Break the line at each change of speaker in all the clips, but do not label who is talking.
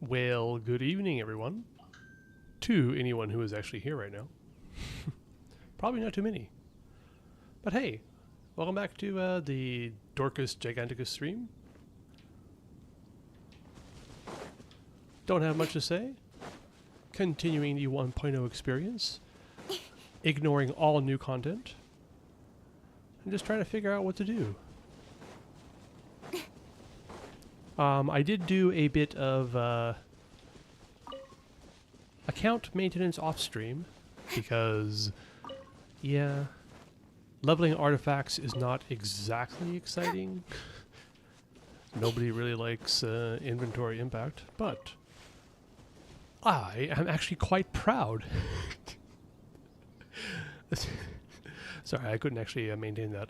Well, good evening, everyone. To anyone who is actually here right now. Probably not too many. But hey, welcome back to the Dorcas Giganticus stream. Don't have much to say. Continuing the 1.0 experience. Ignoring all new content. And just trying to figure out what to do. I did do a bit of account maintenance off stream because, yeah, leveling artifacts is not exactly exciting. Nobody really likes inventory impact, but I am actually quite proud. Sorry, I couldn't actually maintain that.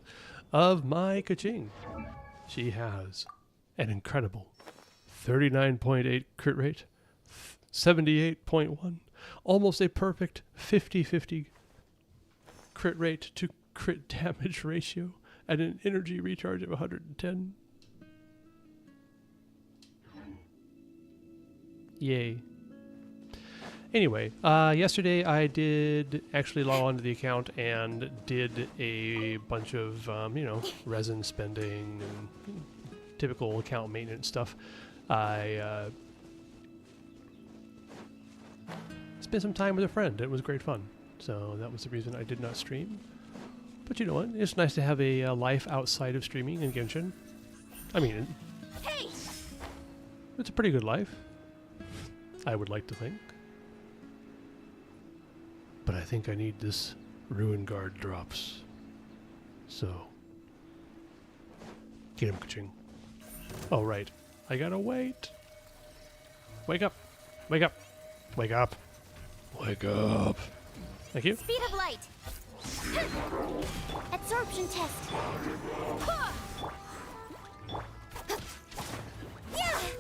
Of my ka-ching. She has an incredible 39.8 crit rate, 78.1, almost a perfect 50-50 crit rate to crit damage ratio, and an energy recharge of 110. Yay. Anyway, yesterday I did actually log onto the account and did a bunch of, resin spending and typical account maintenance stuff. I spent some time with a friend. It was great fun. So that was the reason I did not stream. But you know what? It's nice to have a life outside of streaming in Genshin. I mean,
hey!
It's a pretty good life. I would like to think. But I think I need this Ruin Guard drops. So, get him, ka-ching. Oh, right. I gotta wait. Wake up. Wake up. Wake up. Wake up. Thank you.
Speed of light. Absorption test.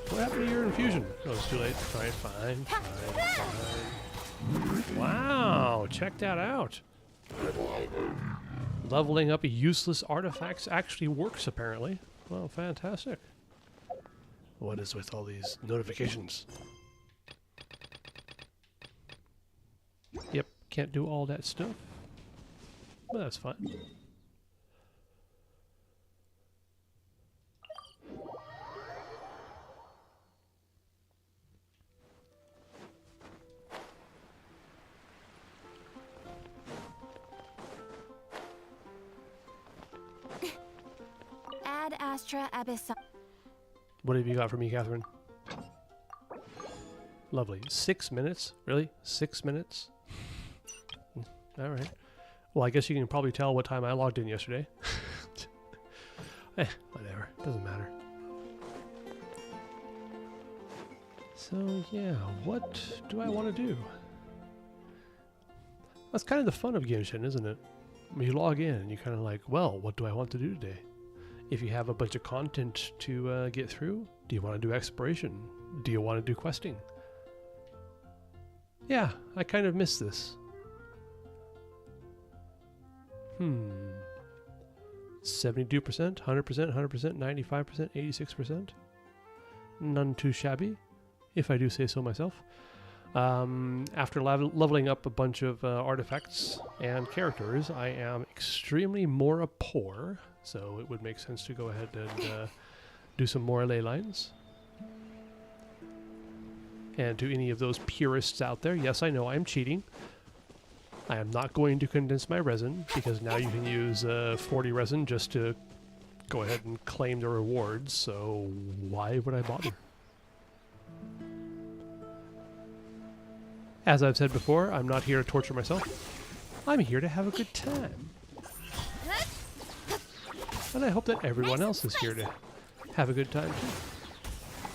What happened to your infusion? Oh, it's too late. Fine. Wow, check that out. Leveling up useless artifacts actually works, apparently. Well, fantastic. What is with all these notifications? Yep, can't do all that stuff. But that's fine.
Ad Astra Abyss.
What have you got for me, Catherine? Lovely. 6 minutes? Really? 6 minutes? Alright. Well, I guess you can probably tell what time I logged in yesterday. Whatever. Doesn't matter. So, yeah. What do I want to do? That's kind of the fun of Genshin, isn't it? When you log in and you're kind of like, well, what do I want to do today? If you have a bunch of content to get through, do you want to do exploration? Do you want to do questing? Yeah, I kind of miss this. 72%, 100%, 100%, 95%, 86%. None too shabby, if I do say so myself. After leveling up a bunch of artifacts and characters, I am extremely more poor, so it would make sense to go ahead and do some more ley lines. And to any of those purists out there, yes, I know I am cheating. I am not going to condense my resin, because now you can use 40 resin just to go ahead and claim the rewards, so why would I bother? As I've said before, I'm not here to torture myself. I'm here to have a good time. And I hope that everyone else is here to have a good time too.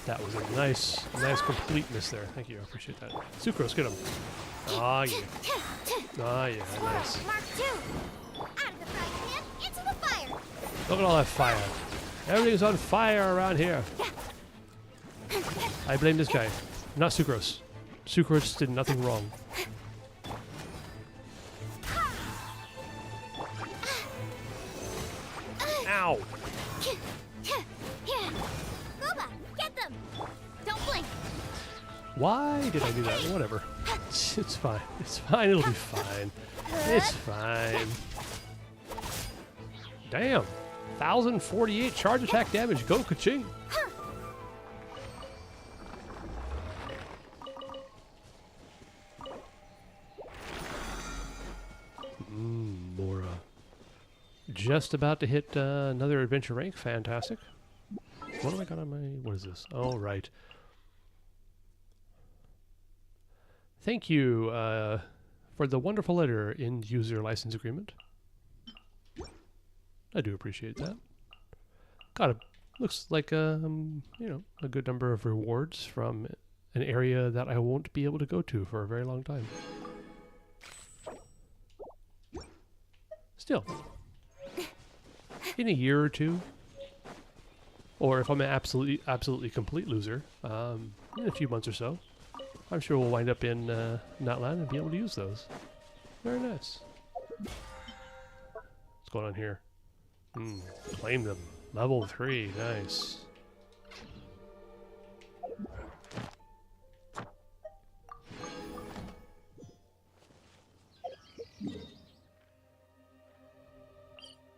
That was a nice completeness there. Thank you, I appreciate that. Sucrose, get him. Ah, yeah. Ah, yeah, nice.
Mark 2. Out of the frying pan, into the fire.
Look at all that fire. Everything's on fire around here. I blame this guy, not Sucrose. Sucrose did nothing wrong. Ow! Why did I do that? Whatever. It's fine. It's fine. It'll be fine. It's fine. Damn. 1,048 charge attack damage. Go ka-ching. Mora. Just about to hit another adventure rank. Fantastic. What have I got on my... What is this? Oh, right. Thank you for the wonderful letter in user license agreement. I do appreciate that. Got a... Looks like you know, a good number of rewards from an area that I won't be able to go to for a very long time. Still, in a year or two, or if I'm an absolutely complete loser, in a few months or so, I'm sure we'll wind up in Nutland and be able to use those. Very nice. What's going on here? Claim them. Level 3. Nice.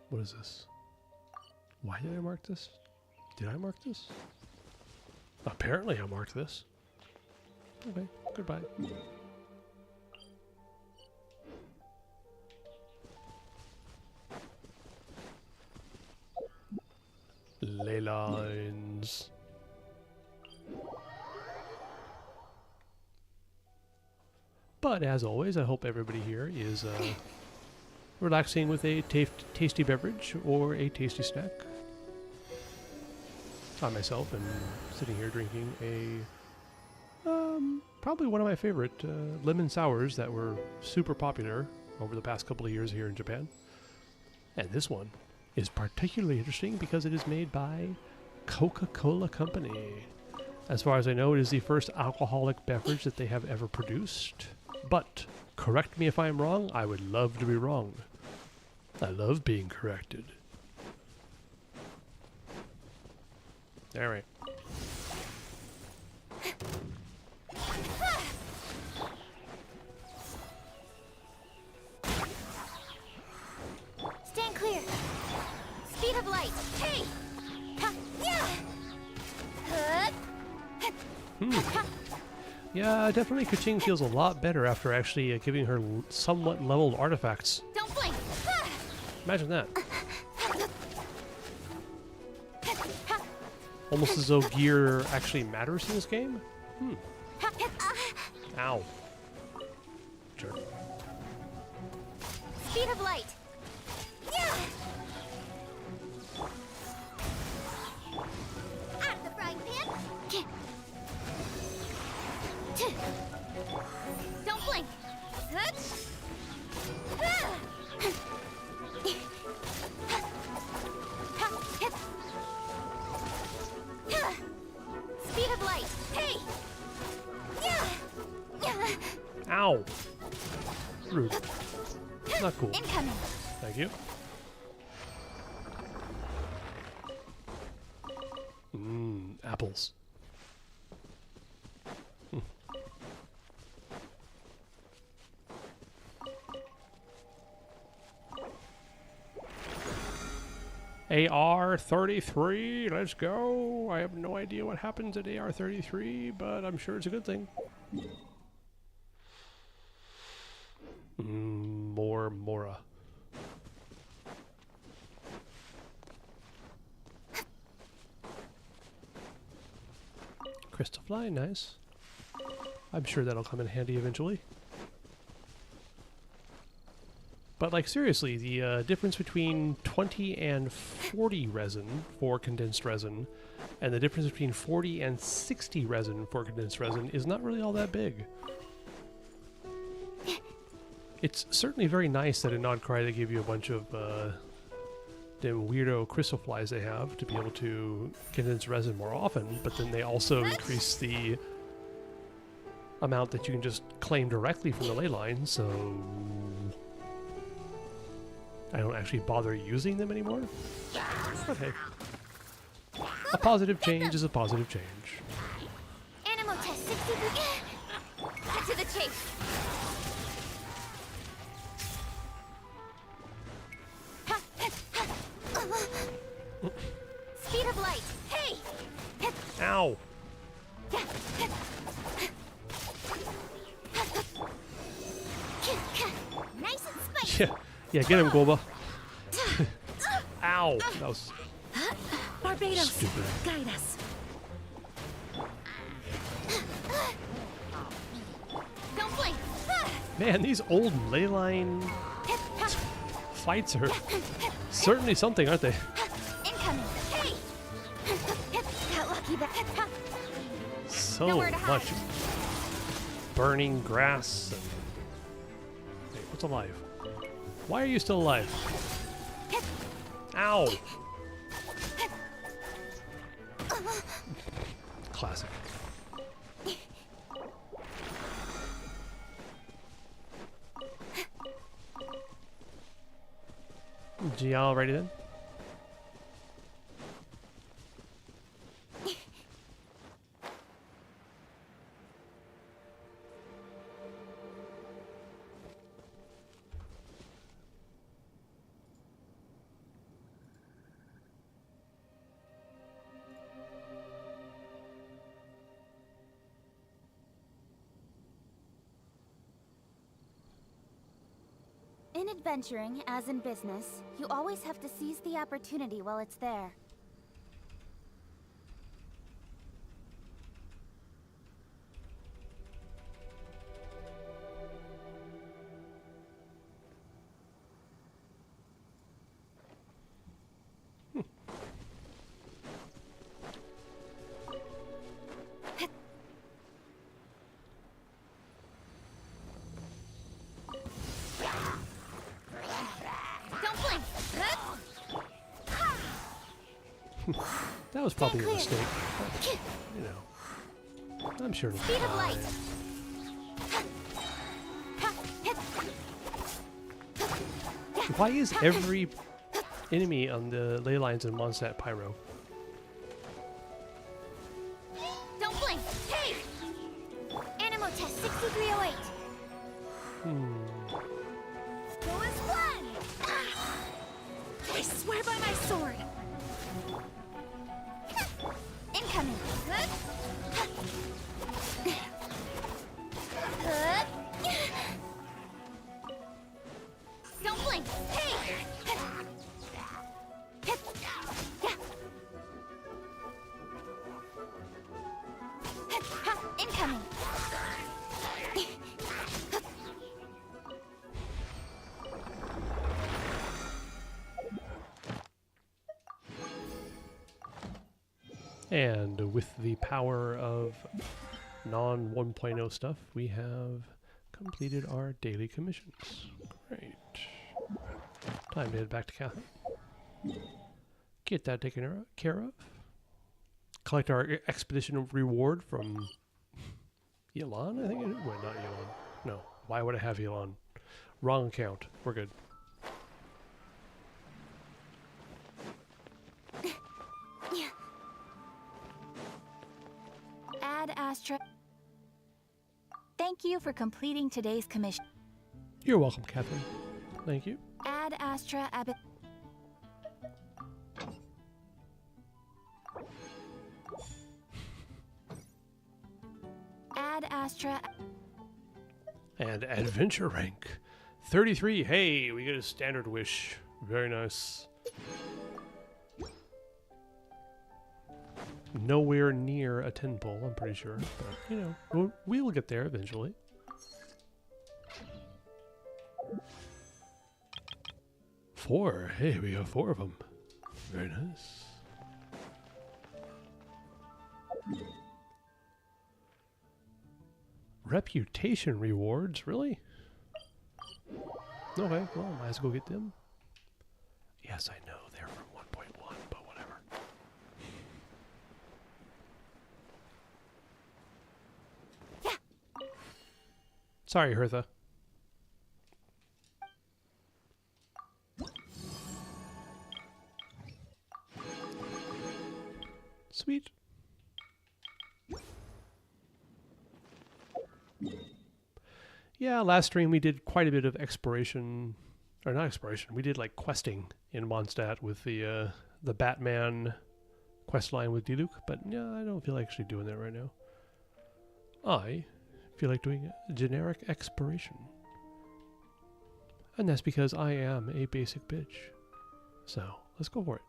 What is this? Why did I mark this? Did I mark this? Apparently I marked this. Okay, goodbye. Ley lines. But as always, I hope everybody here is relaxing with a tasty beverage or a tasty snack. I myself am sitting here drinking a probably one of my favorite lemon sours that were super popular over the past couple of years here in Japan. And this one is particularly interesting because it is made by Coca-Cola Company. As far as I know, it is the first alcoholic beverage that they have ever produced. But correct me if I'm wrong. I would love to be wrong. I love being corrected. All right.
Stand clear. Speed of light. Hey! Ha! Yeah!
Yeah, definitely Ka-ching feels a lot better after actually giving her somewhat leveled artifacts.
Don't blink.
Imagine that. Almost as though gear actually matters in this game? Ow. Sure.
Speed of light. Yeah! Out of the frying pan. Don't blink. Speed of light. Hey!
Ow! Rude. Not cool.
Incoming.
Thank you. Apples. AR-33, let's go. I have no idea what happens at AR-33, but I'm sure it's a good thing. More Mora. Crystal fly, nice. I'm sure that'll come in handy eventually. But like seriously, the difference between 20 and 40 resin for condensed resin and the difference between 40 and 60 resin for condensed resin is not really all that big. It's certainly very nice that in Nodcry they give you a bunch of them weirdo crystal flies they have to be able to condense resin more often, but then they also increase the amount that you can just claim directly from the ley line, so I don't actually bother using them anymore. But hey, a positive change is a positive change.
Animal test 60. chase. Speed of light. Hey!
Ow!
Nice and spicy.
Yeah, get him, Goba. Ow! That was
Barbados,
stupid.
guide us.
Don't blink.
Man, these old leyline fights are certainly something, aren't they?
Incoming. Hey! That lucky bat.
So
Nowhere to hide.
much burning grass. And... Wait, what's alive? Why are you still alive? Ow! Classic. Y'all ready then?
In adventuring, as in business, you always have to seize the opportunity while it's there. Don't blink.
That was probably a mistake. But, you know, I'm sure it'll be
Speed of
fine.
light.
Why is every enemy on the ley lines in Mondstadt Pyro?
Don't blink. Hey! Animal test 6308. Go as one.
I swear by my sword.
Incoming. Don't blink. Hey! Incoming.
And with the power of non 1.0 stuff, we have completed our daily commissions. Great. Time to head back to Catherine. Get that taken care of. Collect our expedition reward from Yelan, I think it is. Wait, not Yelan. No. Why would I have Yelan? Wrong account. We're good.
Ad Astra. Thank you for completing today's commission.
You're welcome, Catherine. Thank you.
Ad Astra Ab. Ad Astra.
And adventure rank 33. Hey, we get a standard wish. Very nice. Nowhere near a 10 pull, I'm pretty sure. But, you know, we'll get there eventually. Four. Hey, we got 4 of them. Very nice. Reputation rewards, really? Okay, well, might as well go get them. Yes, I know they're from 1.1, but whatever. Sorry, Hertha. Sweet. Yeah, last stream we did quite a bit of exploration, or not exploration. We did like questing in Mondstadt with the Batman quest line with Diluc, but yeah, I don't feel like actually doing that right now. I feel like doing generic exploration, and that's because I am a basic bitch. So let's go for it.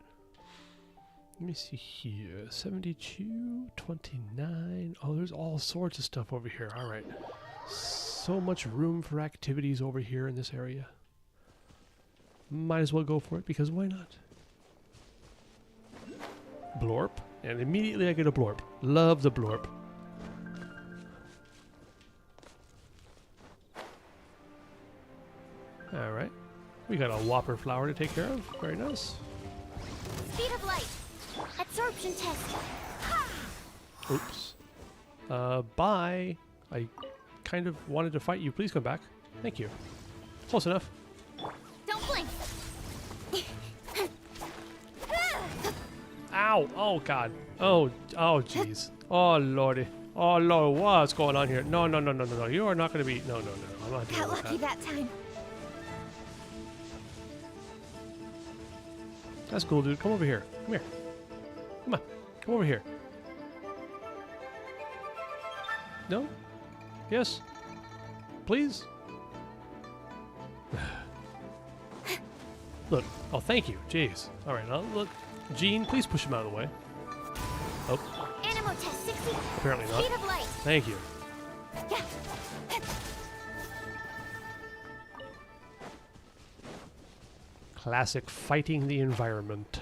Let me see here. 72, 29. Oh, there's all sorts of stuff over here. All right. So much room for activities over here in this area. Might as well go for it, because why not? Blorp. And immediately I get a blorp. Love the blorp. Alright. We got a whopper flower to take care of. Very nice.
Speed of light. Absorption test.
Oops. Bye. I kind of wanted to fight you. Please come back. Thank you. Close enough.
Don't blink.
Ow! Oh God! Oh jeez! Oh lordy! Oh lord! What's going on here? No! You are not going to be. No! I'm not dealing
Got
with
lucky
that.
that time.
That's cool, dude. Come over here. Come here. Come on. Come over here. No? Yes? Please? Look. Oh, thank you. Jeez. All right. Now, look. Jean, please push him out of the way. Oh.
Animo test 60.
Apparently not.
Speed of light.
Thank you.
Yeah.
Classic fighting the environment.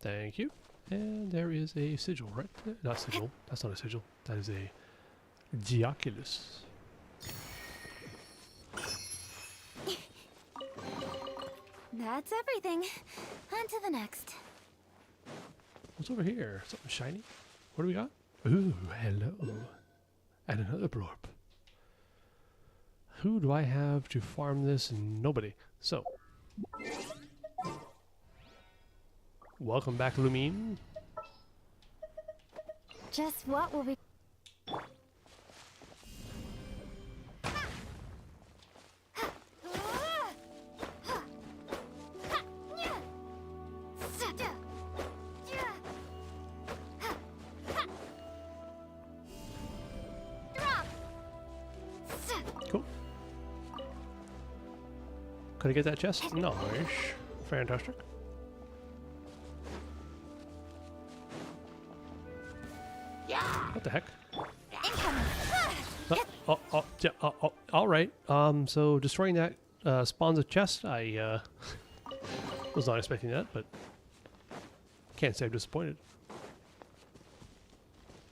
Thank you. And there is a sigil, right? Not sigil. That's not a sigil. That is a Geoculus.
That's everything. On to the next.
What's over here? Something shiny? What do we got? Ooh, hello. And another blorp. Who do I have to farm this? Nobody. So. Welcome back, Lumine.
Just what will we...
Cool. Could I get that chest? Nice. Fantastic. What the heck? All right. So destroying that spawns a chest. I was not expecting that, but can't say I'm disappointed.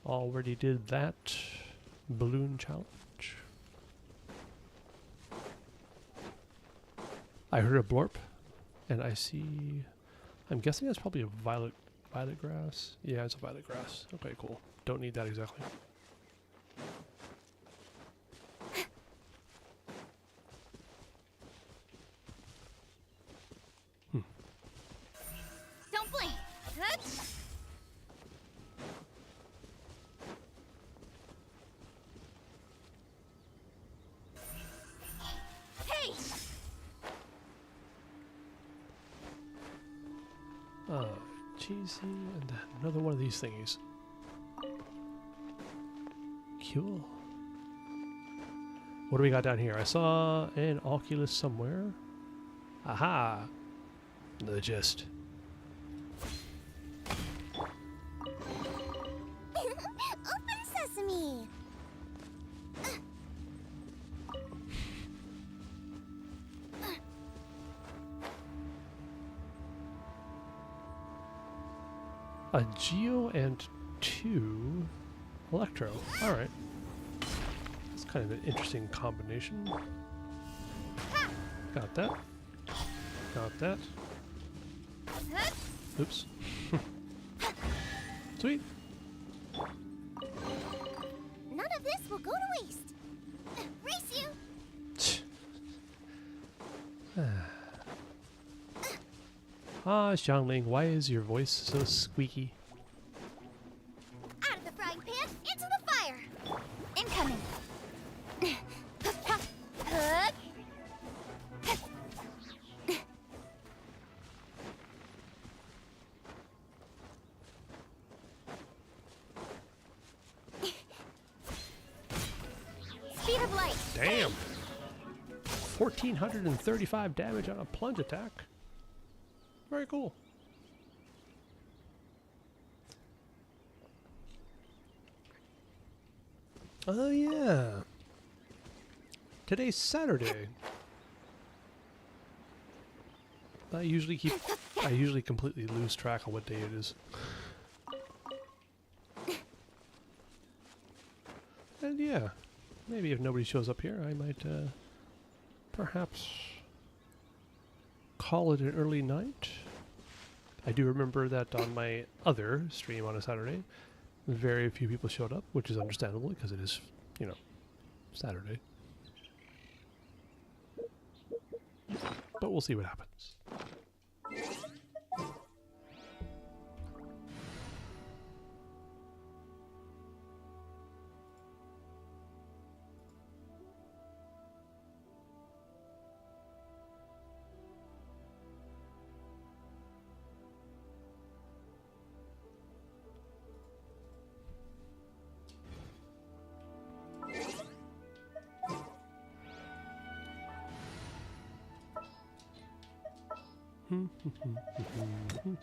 Already did that balloon challenge. I heard a blorp, and I see. I'm guessing that's probably a violet grass. Yeah, it's a violet grass. Okay, cool. Don't need that exactly.
Don't blink. Hey!
Cheesy, and then another one of these thingies. Cool. What do we got down here? I saw an Oculus somewhere. Aha! The gist.
Open sesame!
A Geo and 2 Electro. Alright. That's kind of an interesting combination. Got that. Got that. Oops. Sweet.
None of this will go to waste. Race you!
Xiangling, why is your voice so squeaky?
Out of the frying pan, into the fire!
Damn. 1,435 damage on a plunge attack. Very cool. Oh yeah. Today's Saturday. I usually completely lose track of what day it is. And yeah, maybe if nobody shows up here, I might perhaps call it an early night. I do remember that on my other stream on a Saturday, very few people showed up, which is understandable because it is, you know, Saturday. But we'll see what happens.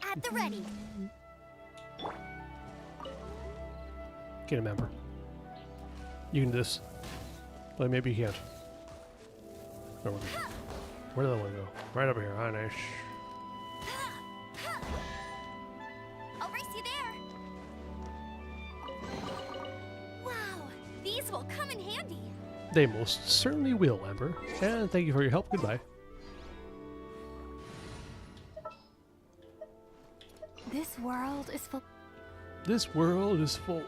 At the ready.
Get a member. You can do this. Well, maybe you can't. Where did that one go? Right over here. Ah, nice.
I'll race you there. Wow, these will come in handy.
They most certainly will, Amber. And thank you for your help. Goodbye.
This world is full.
This world is full.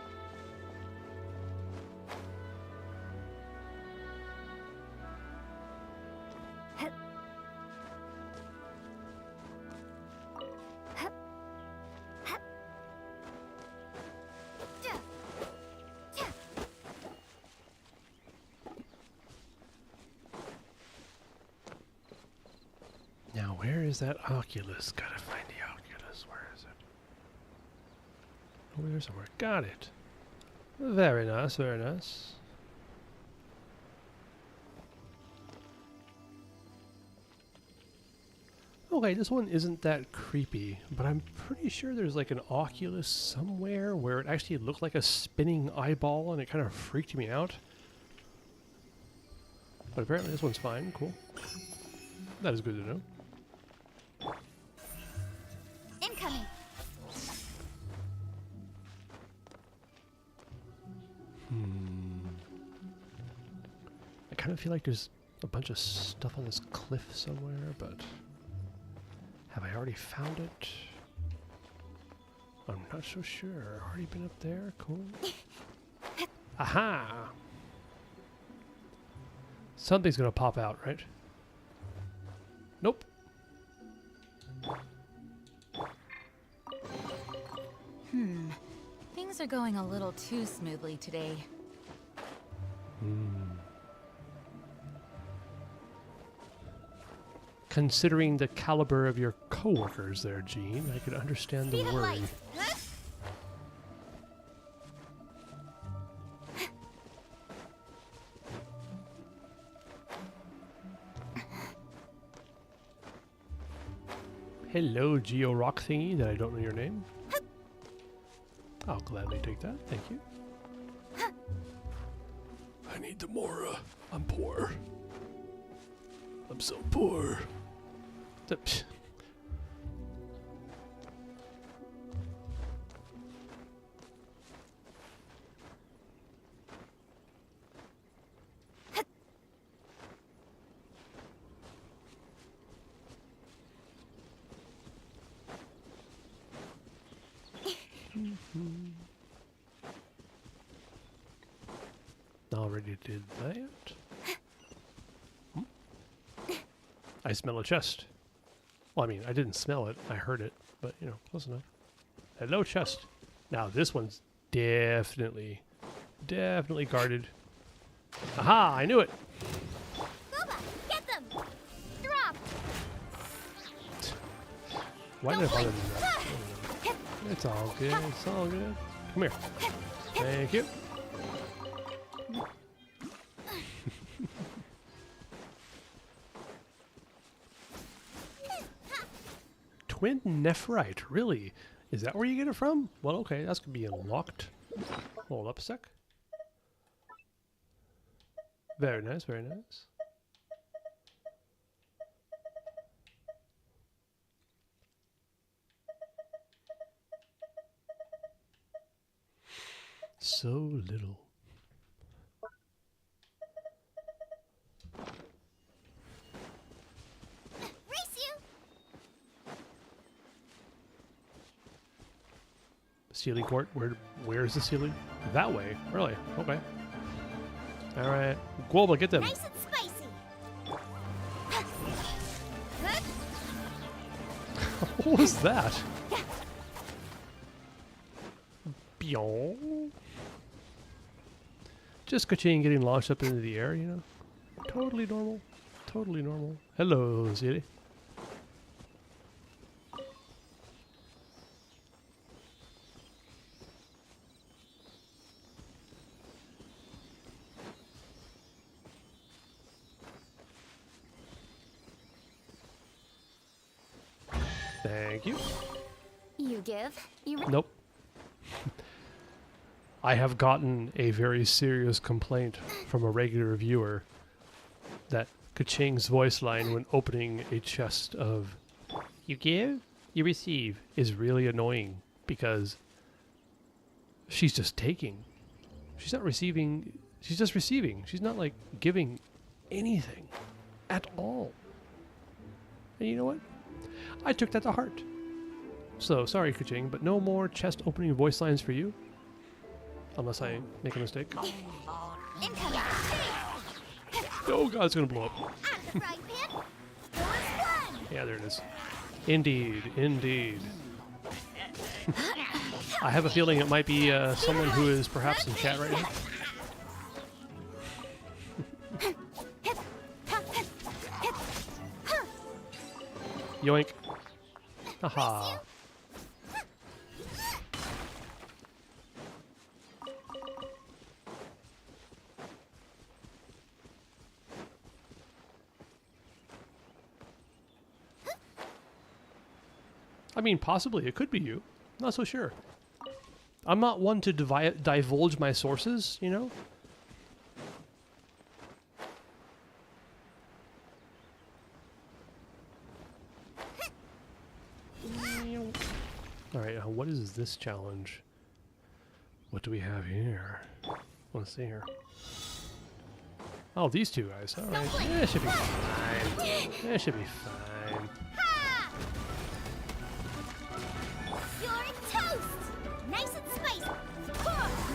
Now, where is that Oculus? Gotta find the Oculus. Where is it? Over there somewhere. Got it. Very nice, very nice. Okay, this one isn't that creepy, but I'm pretty sure there's like an Oculus somewhere where it actually looked like a spinning eyeball and it kind of freaked me out. But apparently this one's fine. Cool. That is good to know.
Incoming.
I kind of feel like there's a bunch of stuff on this cliff somewhere, but have I already found it? I'm not so sure. Already been up there? Cool. Aha! Something's gonna pop out, right? Nope.
Things are going a little too smoothly today.
Considering the caliber of your coworkers there, Jean, I could understand the
Speed of
worry.
light. Huh?
Hello, Geo Rock thingy that I don't know your name. I'll gladly take that, thank you. I need the Mora. I'm poor. I'm so poor. Psh. Already did that. I smell a chest. Well, I mean, I didn't smell it. I heard it, but, you know, close enough. Hello, chest. Now, this one's definitely guarded. Aha! I knew it!
Boba, get them! Drop!
Why did I bother doing that? It's all good. It's all good. Come here. Thank you. Twin nephrite, really? Is that where you get it from? Well, okay, that's gonna be unlocked. Hold up a sec. Very nice, very nice. So little.
Race you!
Sealing court? Where's the sealing? That way. Really? Okay. Alright. Guoba, get them.
Nice and spicy.
What was that? Byon. Just ka-ching getting launched up into the air, you know? Totally normal. Totally normal. Hello, Zilly. Thank you.
You give. You.
Nope. I have gotten a very serious complaint from a regular viewer that Ka-ching's voice line when opening a chest of "you give, you receive" is really annoying because she's just taking. She's not receiving. She's just receiving. She's not like giving anything at all. And you know what? I took that to heart. So, sorry, Ka-ching, but no more chest opening voice lines for you. Unless I make a mistake.
Incoming.
Oh god, it's gonna blow up.
Out of the frying pan. First one.
Yeah, there it is. Indeed, indeed. I have a feeling it might be someone who is perhaps in chat right now. Yoink. Haha. I mean, possibly. It could be you. Not so sure. I'm not one to divulge my sources, you know? Alright, what is this challenge? What do we have here? Let's see here. Oh, these two guys. Alright. Yeah, it should be fine. It should be fine.
You're toast. Nice and spicy.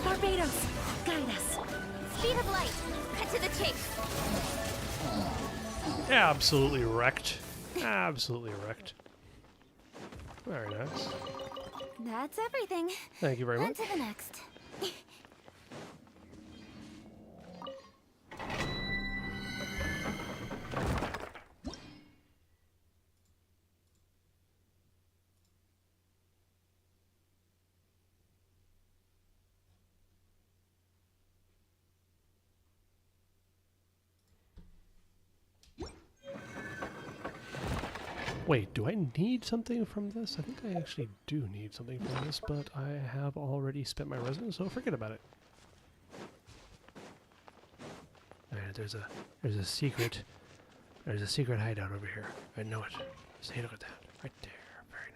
Barbados, guide us.
Speed of light. Cut to the chase.
Absolutely wrecked. Absolutely wrecked. Very nice.
That's everything.
Thank you very
On
much.
to the next.
Wait, do I need something from this? I think I actually do need something from this, but I have already spent my resin, so forget about it. Alright, there's a secret. There's a secret hideout over here. I know it. Just take a look at that. Right there. Very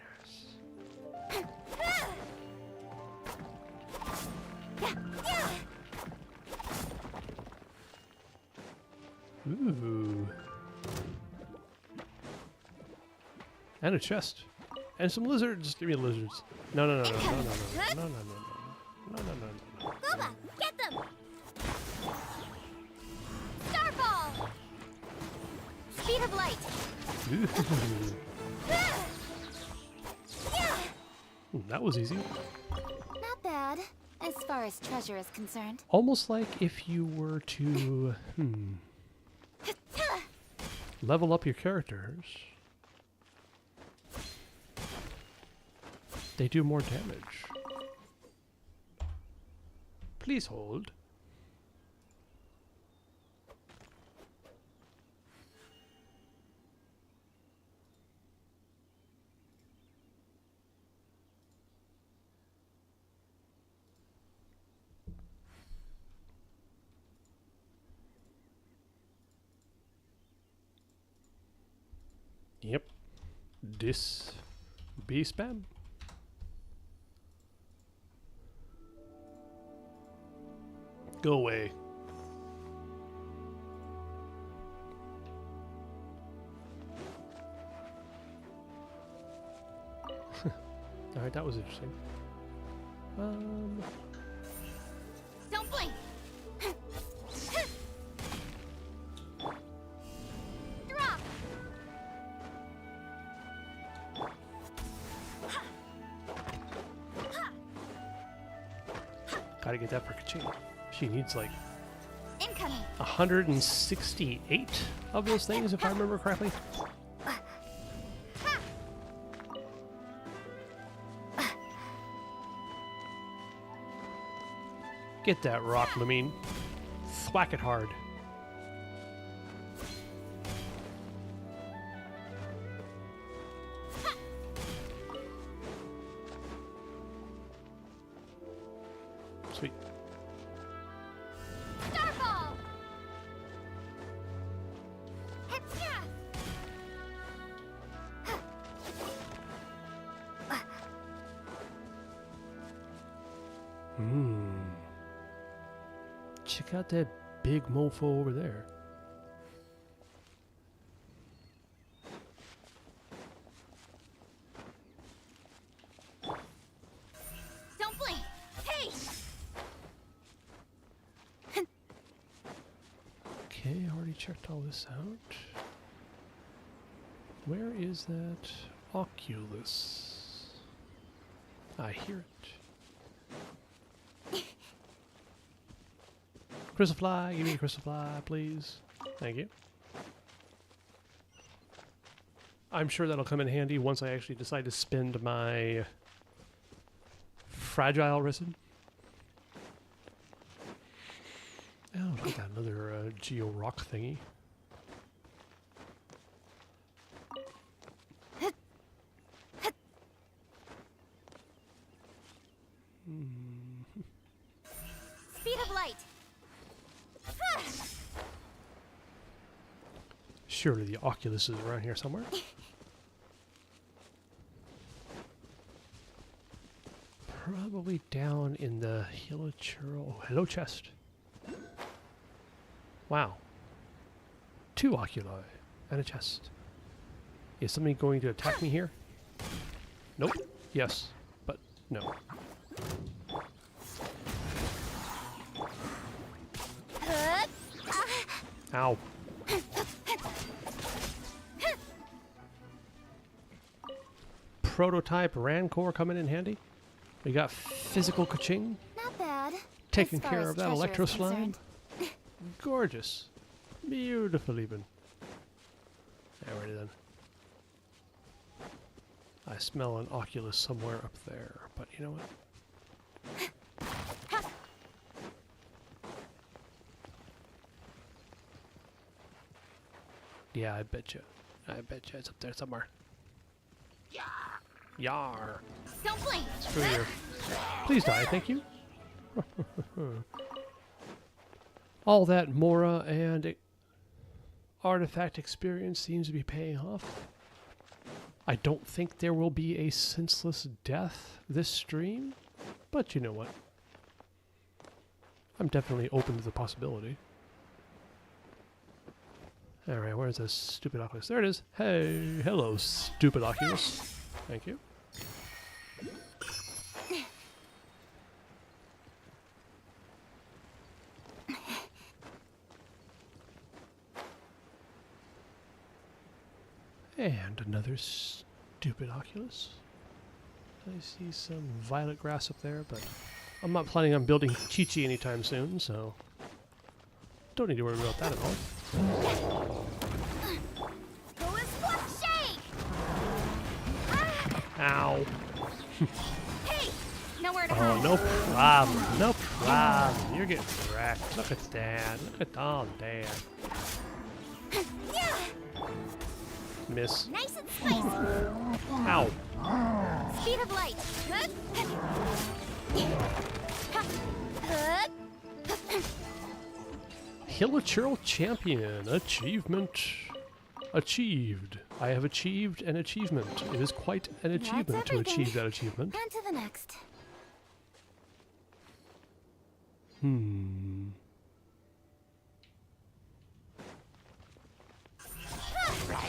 nice. Ooh. And a chest. And some lizards. Give me lizards. No, no, no, no, no, no, no, no, no, no, no, no, no, no, no.
Boba, get them. Starball. Speed of light.
Ooh, that was easy.
Not bad, as far as treasure is concerned.
Almost like if you were to, level up your characters. They do more damage. Please hold. This be spam. Go away. Alright, that was interesting.
Don't blink. Drop.
Gotta get that for Kaching. She needs like
Incoming.
168 of those things, if I remember correctly. Get that rock, Lamine. Thwack it hard. Sweet.
Starfall. Hetcha.
Check out that big mofo over there.
Don't blink. Hey.
Okay, already checked all this out. Where is that Oculus? I hear it. Crystal fly, give me a crystal fly, please. Thank you. I'm sure that'll come in handy once I actually decide to spend my fragile resin. Oh, look at that, another geo rock thingy.
Speed of light.
Surely the Oculus is around here somewhere. Probably down in the hello chest. Wow. 2 oculi and a chest. Is somebody going to attack me here? Nope. Yes, but no. Ow. Prototype Rancor coming in handy. We got physical Kaching.
Not bad.
Taking
as far
care
as
of that
treasure is
electro slime.
concerned.
Gorgeous. Beautiful even. Alrighty then. I smell an Oculus somewhere up there, but you know what? Yeah, I bet you. I bet you it's up there somewhere. Yar.
Don't blink.
Screw you. Please die, thank you. All that Mora and artifact experience seems to be paying off. I don't think there will be a senseless death this stream, but you know what? I'm definitely open to the possibility. Alright, where's this stupid Oculus? There it is. Hey, hello, stupid Oculus. Thank you. And another stupid Oculus. I see some violet grass up there, but I'm not planning on building Chi-Chi anytime soon, so don't need to worry about that at all.
Go as fuck shake.
Ow.
Hey, nowhere to
Oh,
hide.
no problem. No problem. You're getting wrecked. Look at that. Look at all that.
Yeah.
Miss.
Nice and spicy.
Ow.
Speed of light.
Hilichurl Champion. Achievement achieved. I have achieved an achievement. It is quite an
That's
achievement to
everything.
achieve that achievement.
On to the next.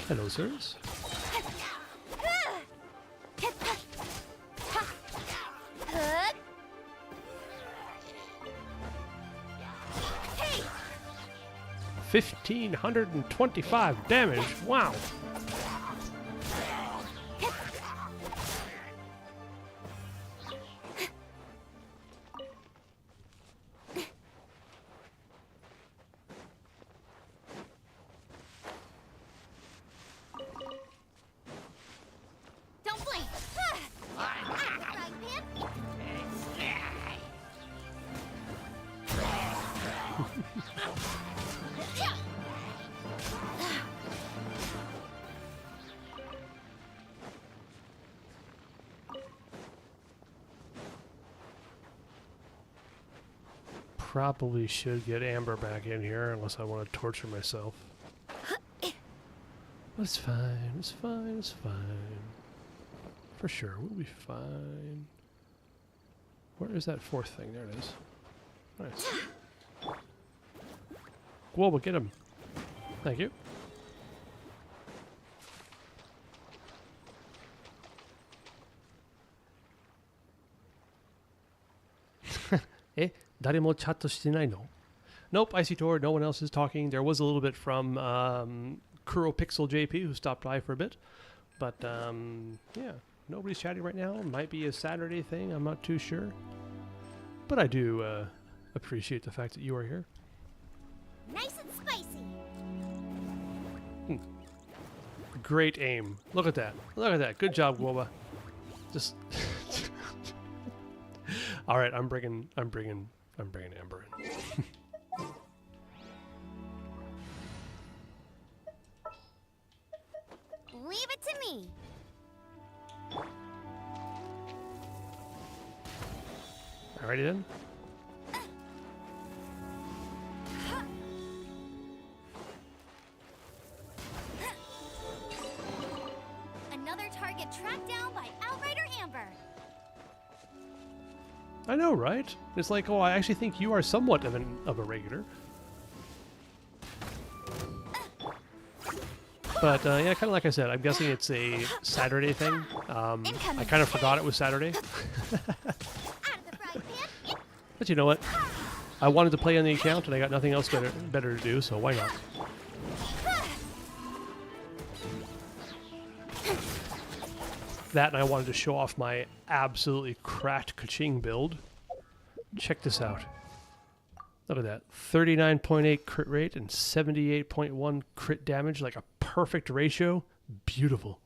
Hello, sirs.
Hey!
1,525 damage. Wow.
Don't blink! Frying pan?
Probably should get Amber back in here unless I want to torture myself. But it's fine, it's fine, it's fine. For sure, we'll be fine. Where is that fourth thing? There it is. Nice. Whoa, but get him. Thank you. Eh? 誰もチャットしてないの? Nope, Icy Tor, no one else is talking. There was a little bit from Kuro Pixel JP who stopped by for a bit. But yeah, nobody's chatting right now. Might be a Saturday thing, I'm not too sure. But I do appreciate the fact that you are here.
Nice and spicy.
Great aim. Look at that. Look at that. Good job, Guoba. Just all right, I'm bringing Amber in.
Leave it to me.
Alrighty then.
Another target tracked down by Outrider Amber.
I know, right? It's like, oh, I actually think you are somewhat of a regular. But yeah, kind of like I said, I'm guessing it's a Saturday thing. I kind of forgot it was Saturday. But you know what? I wanted to play on the account, and I got nothing else better to do, so why not? That, and I wanted to show off my absolutely cracked Kaching build. Check this out. Look at that. 39.8 crit rate and 78.1 crit damage, like a perfect ratio. Beautiful.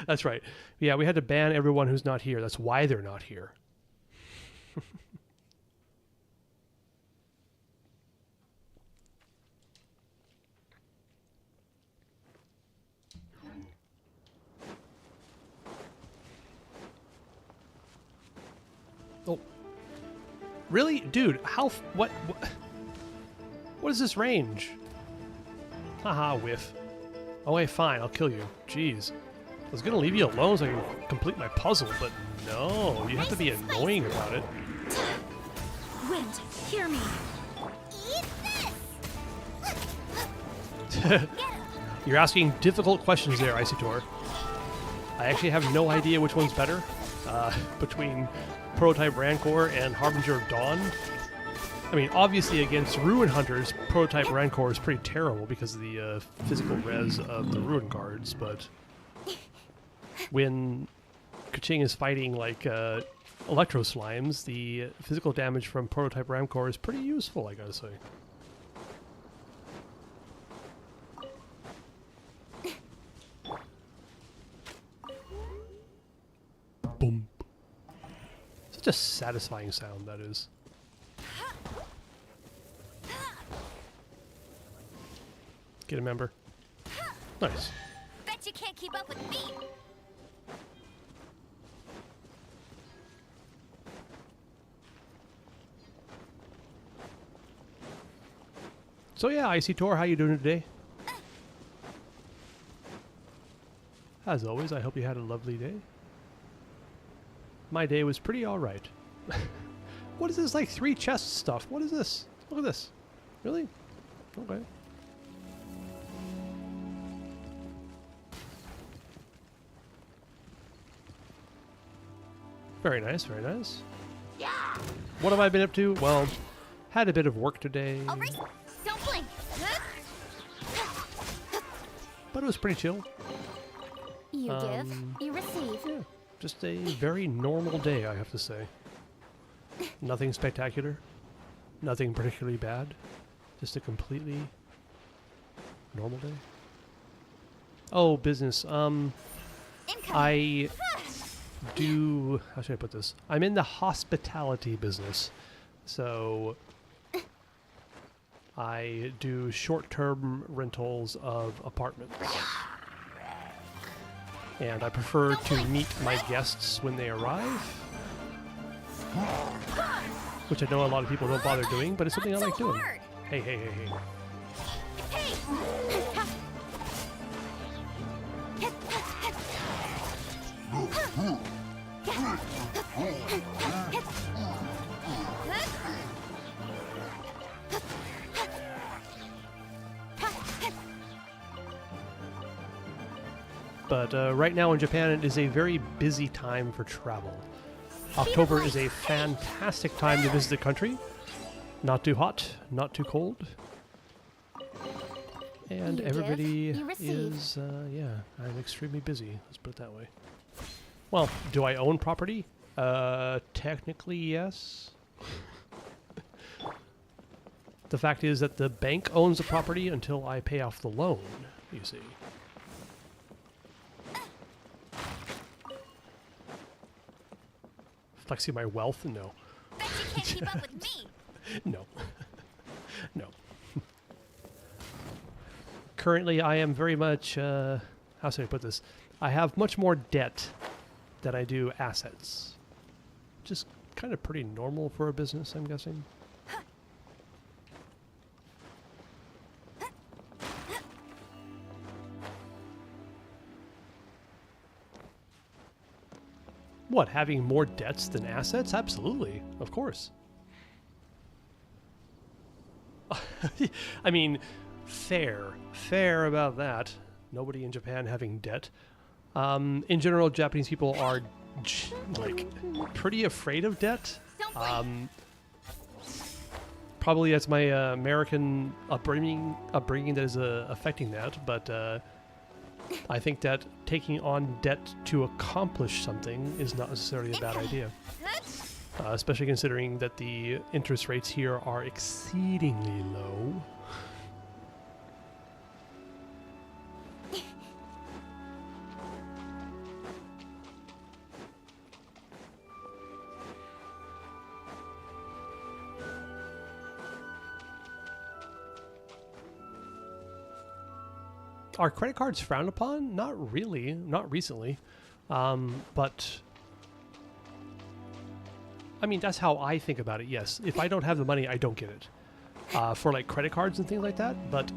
That's right. Yeah, we had to ban everyone who's not here. That's why they're not here. Oh. Really? Dude, what is this range? Haha, whiff. Oh, wait, fine, I'll kill you. Jeez. I was gonna leave you alone so I can complete my puzzle, but no, you have to be annoying about it.
Wind, hear me.
Eat this.
You're asking difficult questions there, Icy Tor. I actually have no idea which one's better between Prototype Rancor and Harbinger of Dawn. I mean, obviously against Ruin Hunters, Prototype Rancor is pretty terrible because of the physical res of the Ruin cards, but when Kaching is fighting like Electro Slimes, the physical damage from Prototype Rancor is pretty useful, I gotta say. Boom. Such a satisfying sound that is. Get a member. Nice.
Bet you can't keep up with me.
So yeah, Icy Tor, how you doing today? As always, I hope you had a lovely day. My day was pretty alright. What is this, like 3 chest stuff? What is this? Look at this. Really? Okay. Very nice, very nice.
Yeah.
What have I been up to? Well, had a bit of work today,
Don't blink.
but it was pretty chill.
You give, you receive.
Yeah, just a very normal day, I have to say. Nothing spectacular, nothing particularly bad, just a completely normal day. Oh, business. I do, how should I put this? I'm in the hospitality business. So I do short-term rentals of apartments. And I prefer to meet my guests when they arrive. Which I know a lot of people don't bother doing, but it's something I like doing. Hey, hey, hey, hey. But right now in Japan, it is a very busy time for travel. October is a fantastic time to visit the country. Not too hot, not too cold. And
You
everybody
give, you receive.
is, yeah, I'm extremely busy. Let's put it that way. Well, do I own property? Technically, yes. The fact is that the bank owns the property until I pay off the loan, you see. Flexing my wealth? No.
Bet you can't keep up with me.
No. No. Currently, I am very much, how should I put this? I have much more debt than I do assets. Just kind of pretty normal for a business, I'm guessing. What, having more debts than assets? Absolutely, of course. I mean, fair about that. Nobody in Japan having debt. In general, Japanese people are like pretty afraid of debt. Probably that's my American upbringing that is affecting that, but I think that taking on debt to accomplish something is not necessarily a bad idea. Especially considering that the interest rates here are exceedingly low. Are credit cards frowned upon? Not really, not recently. But I mean, that's how I think about it, yes. If I don't have the money, I don't get it. For like credit cards and things like that. But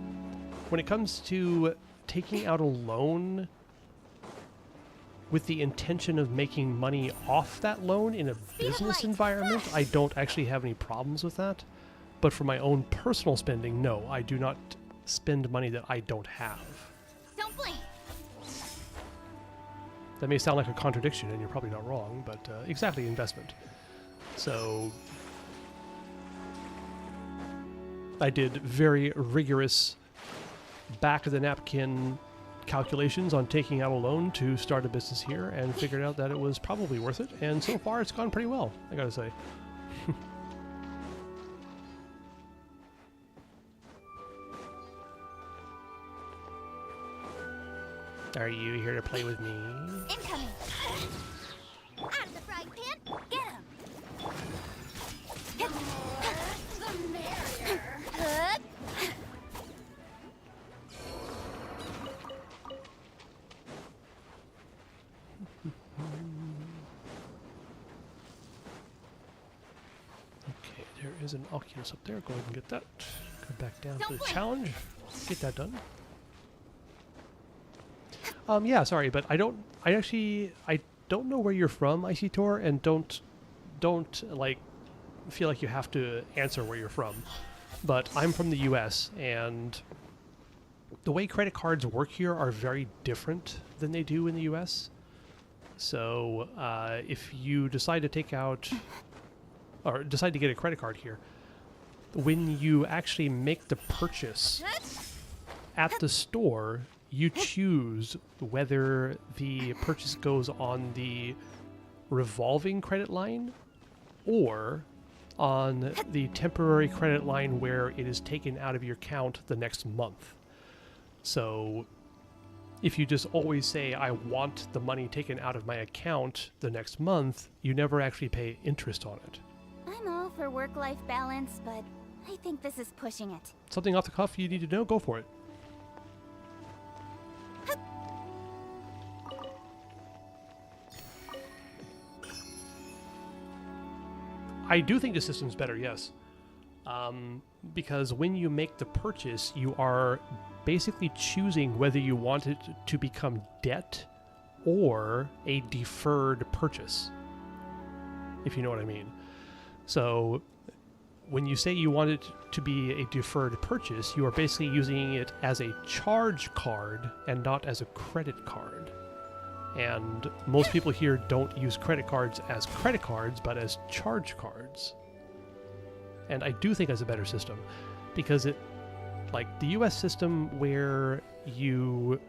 when it comes to taking out a loan with the intention of making money off that loan in a business environment, I don't actually have any problems with that. But for my own personal spending, no, I do not spend money that I don't have.
Don't blink.
That may sound like a contradiction, and you're probably not wrong, but exactly, investment. So I did very rigorous back-of-the-napkin calculations on taking out a loan to start a business here and figured out that it was probably worth it, and so far it's gone pretty well, I gotta say. Are you here to play with me?
Incoming. Out of the frying pan. Get him. The merrier.
Okay, there is an Oculus up there. Go ahead and get that. Go back down to the challenge. Get that done. Yeah, sorry, but I don't know where you're from, Tor, and don't like feel like you have to answer where you're from. But I'm from the US, and the way credit cards work here are very different than they do in the US. So if you decide to take out or decide to get a credit card here, when you actually make the purchase at the store, you choose whether the purchase goes on the revolving credit line or on the temporary credit line where it is taken out of your account the next month. So if you just always say, I want the money taken out of my account the next month, you never actually pay interest on it.
I'm all for work-life balance, but I think this is pushing it.
Something off the cuff you need to know? Go for it. I do think the system's better, yes. Because when you make the purchase, you are basically choosing whether you want it to become debt or a deferred purchase, if you know what I mean. So when you say you want it to be a deferred purchase, you are basically using it as a charge card and not as a credit card. And most people here don't use credit cards as credit cards, but as charge cards. And I do think that's a better system, because it, like the US system where you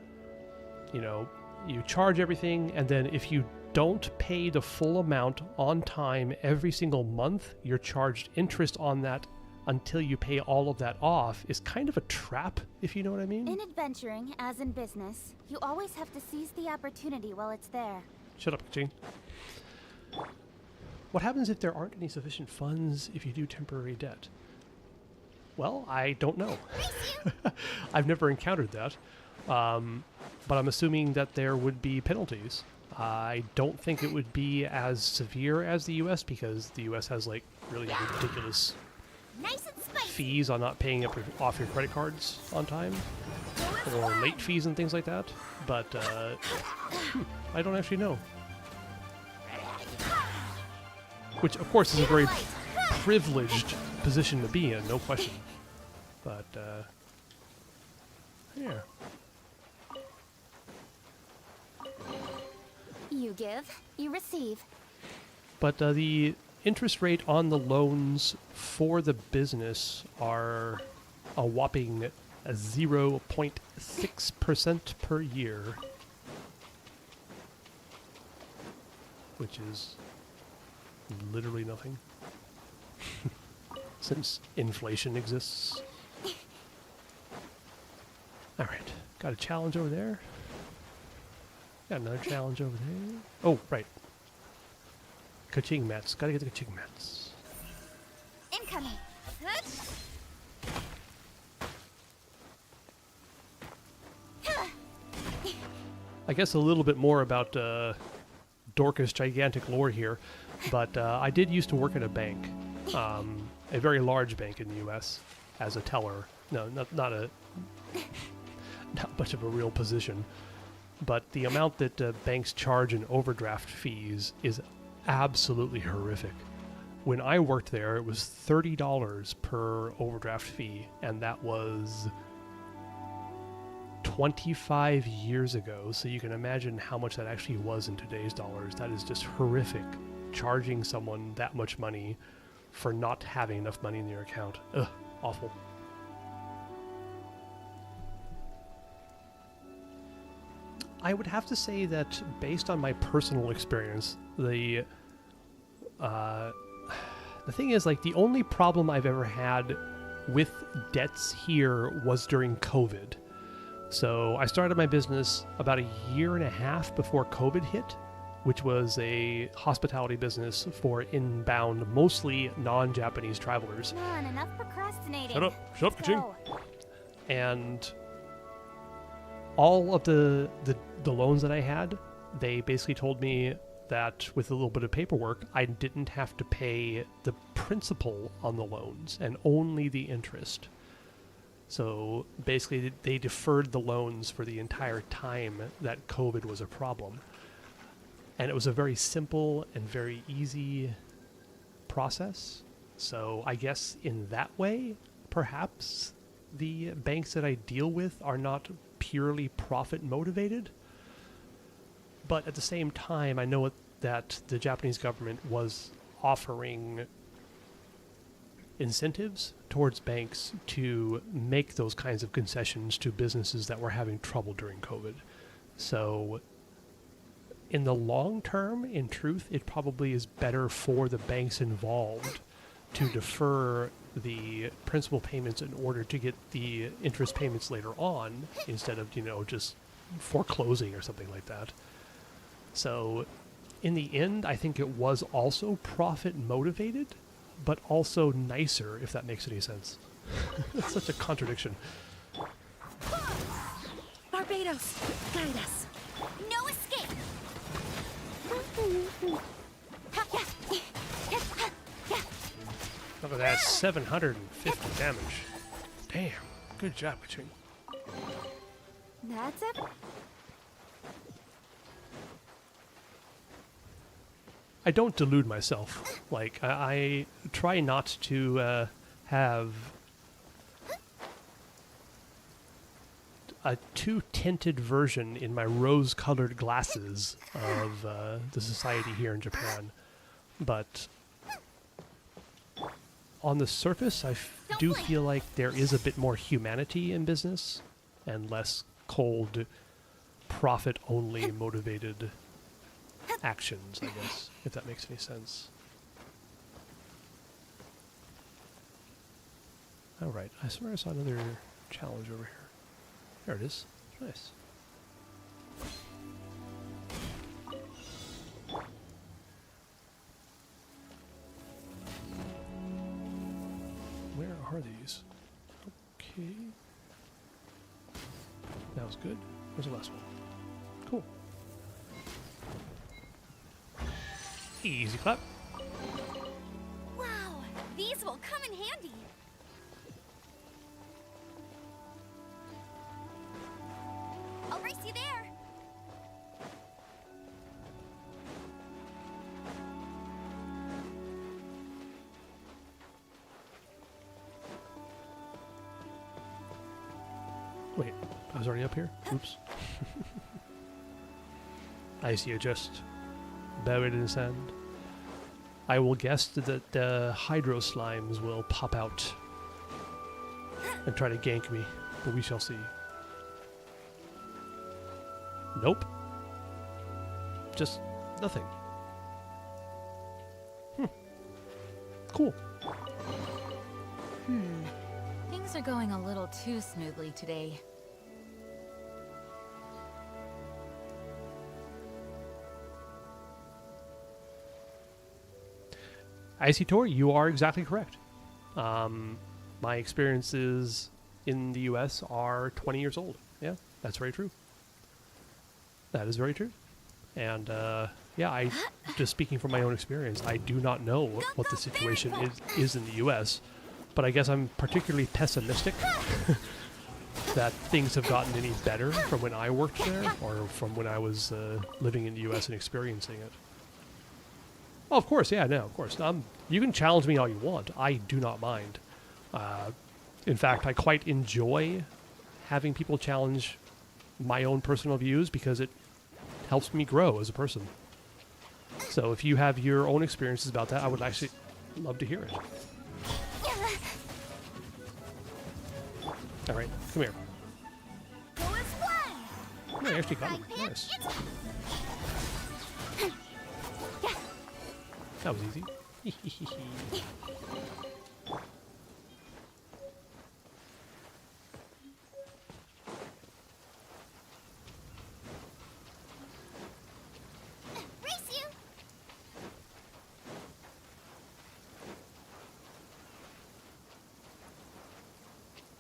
charge everything, and then if you don't pay the full amount on time every single month, you're charged interest on that until you pay all of that off, is kind of a trap, if you know what I mean.
In adventuring, as in business, you always have to seize the opportunity while it's there.
Shut up, Jane. What happens if there aren't any sufficient funds if you do temporary debt? Well, I don't know. I've never encountered that. But I'm assuming that there would be penalties. I don't think it would be as severe as the US, because the US has like really ridiculous
Nice and spicy.
fees on not paying off your credit cards on time, or late fees and things like that. But I don't actually know. Which, of course, is a very privileged position to be in, no question. But, yeah.
You give, you receive.
But the interest rate on the loans for the business are a whopping 0.6% per year. Which is literally nothing. Since inflation exists. Alright, got a challenge over there. Got another challenge over there. Oh, right. Kaching mats. Gotta get the kaching mats.
Incoming.
I guess a little bit more about Dorcas gigantic lore here, but I did used to work at a bank, a very large bank in the U.S. as a teller. No, not much of a real position, but the amount that banks charge in overdraft fees is absolutely horrific. When I worked there, it was $30 per overdraft fee, and that was 25 years ago, so you can imagine how much that actually was in today's dollars. That is just horrific, charging someone that much money for not having enough money in their account. Ugh, awful. I would have to say that based on my personal experience, the thing is, like, the only problem I've ever had with debts here was during COVID. So I started my business about a year and a half before COVID hit, which was a hospitality business for inbound, mostly non-Japanese travelers.
Come on, enough procrastinating.
Shut up, Ka-ching.
Go.
And all of the loans that I had, they basically told me that with a little bit of paperwork, I didn't have to pay the principal on the loans and only the interest. So basically, they deferred the loans for the entire time that COVID was a problem. And it was a very simple and very easy process. So I guess in that way, perhaps the banks that I deal with are not purely profit motivated. But at the same time, I know that the Japanese government was offering incentives towards banks to make those kinds of concessions to businesses that were having trouble during COVID. So in the long term, in truth, it probably is better for the banks involved to defer the principal payments in order to get the interest payments later on, instead of, just foreclosing or something like that. So in the end, I think it was also profit motivated, but also nicer, if that makes any sense. It's such a contradiction.
Barbados, guide us.
No escape!
Look at that, 750 damage. Damn, good job, Ching.
That's it?
I don't delude myself. Like, I try not to have a too tinted version in my rose-colored glasses of the society here in Japan. But on the surface, I do feel like there is a bit more humanity in business and less cold, profit-only motivated actions, I guess, if that makes any sense. Alright, I swear I saw another challenge over here. There it is. Nice. Where are these? Okay. That was good. Where's the last one? Cool. Easy clap.
Wow, these will come in handy. I'll race you there.
Wait, I was already up here? Oops. I see you just buried in the sand. I will guess that the hydro slimes will pop out and try to gank me, but we shall see. Nope. Just nothing. Cool.
Things are going a little too smoothly today.
Icy Tor, you are exactly correct. My experiences in the US are 20 years old. Yeah, that's very true. That is very true. And yeah, just speaking from my own experience, I do not know what the situation is in the US, but I guess I'm particularly pessimistic that things have gotten any better from when I worked there or from when I was living in the US and experiencing it. Oh, of course, yeah, no, of course. You can challenge me all you want. I do not mind. In fact, I quite enjoy having people challenge my own personal views because it helps me grow as a person. So if you have your own experiences about that, I would actually love to hear it. All right, come here.
Go as one.
Oh, I actually got him. Nice. That was easy.
Race you.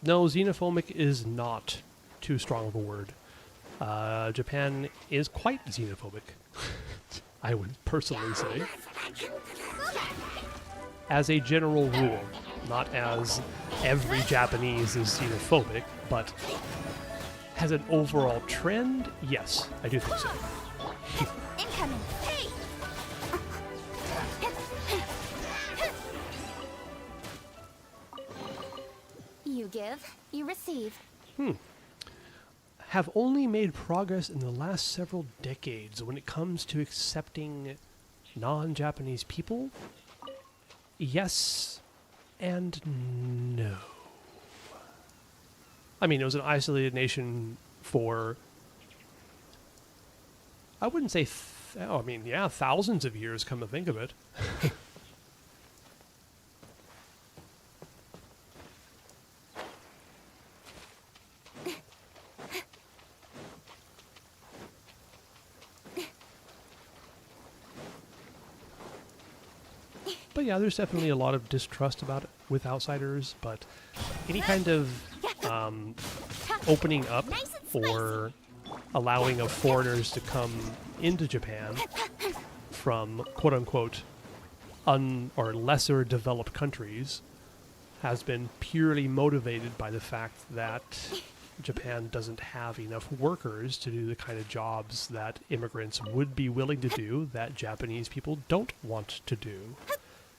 No, xenophobic is not too strong of a word. Japan is quite xenophobic, I would personally say. As a general rule, not as every Japanese is xenophobic, but has an overall trend, yes, I do think so.
Incoming. Hey. You give, you receive.
Have only made progress in the last several decades when it comes to accepting non-Japanese people. Yes and no. I mean, it was an isolated nation for, I wouldn't say, thousands of years, come to think of it. But yeah, there's definitely a lot of distrust about it with outsiders, but any kind of opening up or allowing of foreigners to come into Japan from quote-unquote or lesser developed countries has been purely motivated by the fact that Japan doesn't have enough workers to do the kind of jobs that immigrants would be willing to do that Japanese people don't want to do.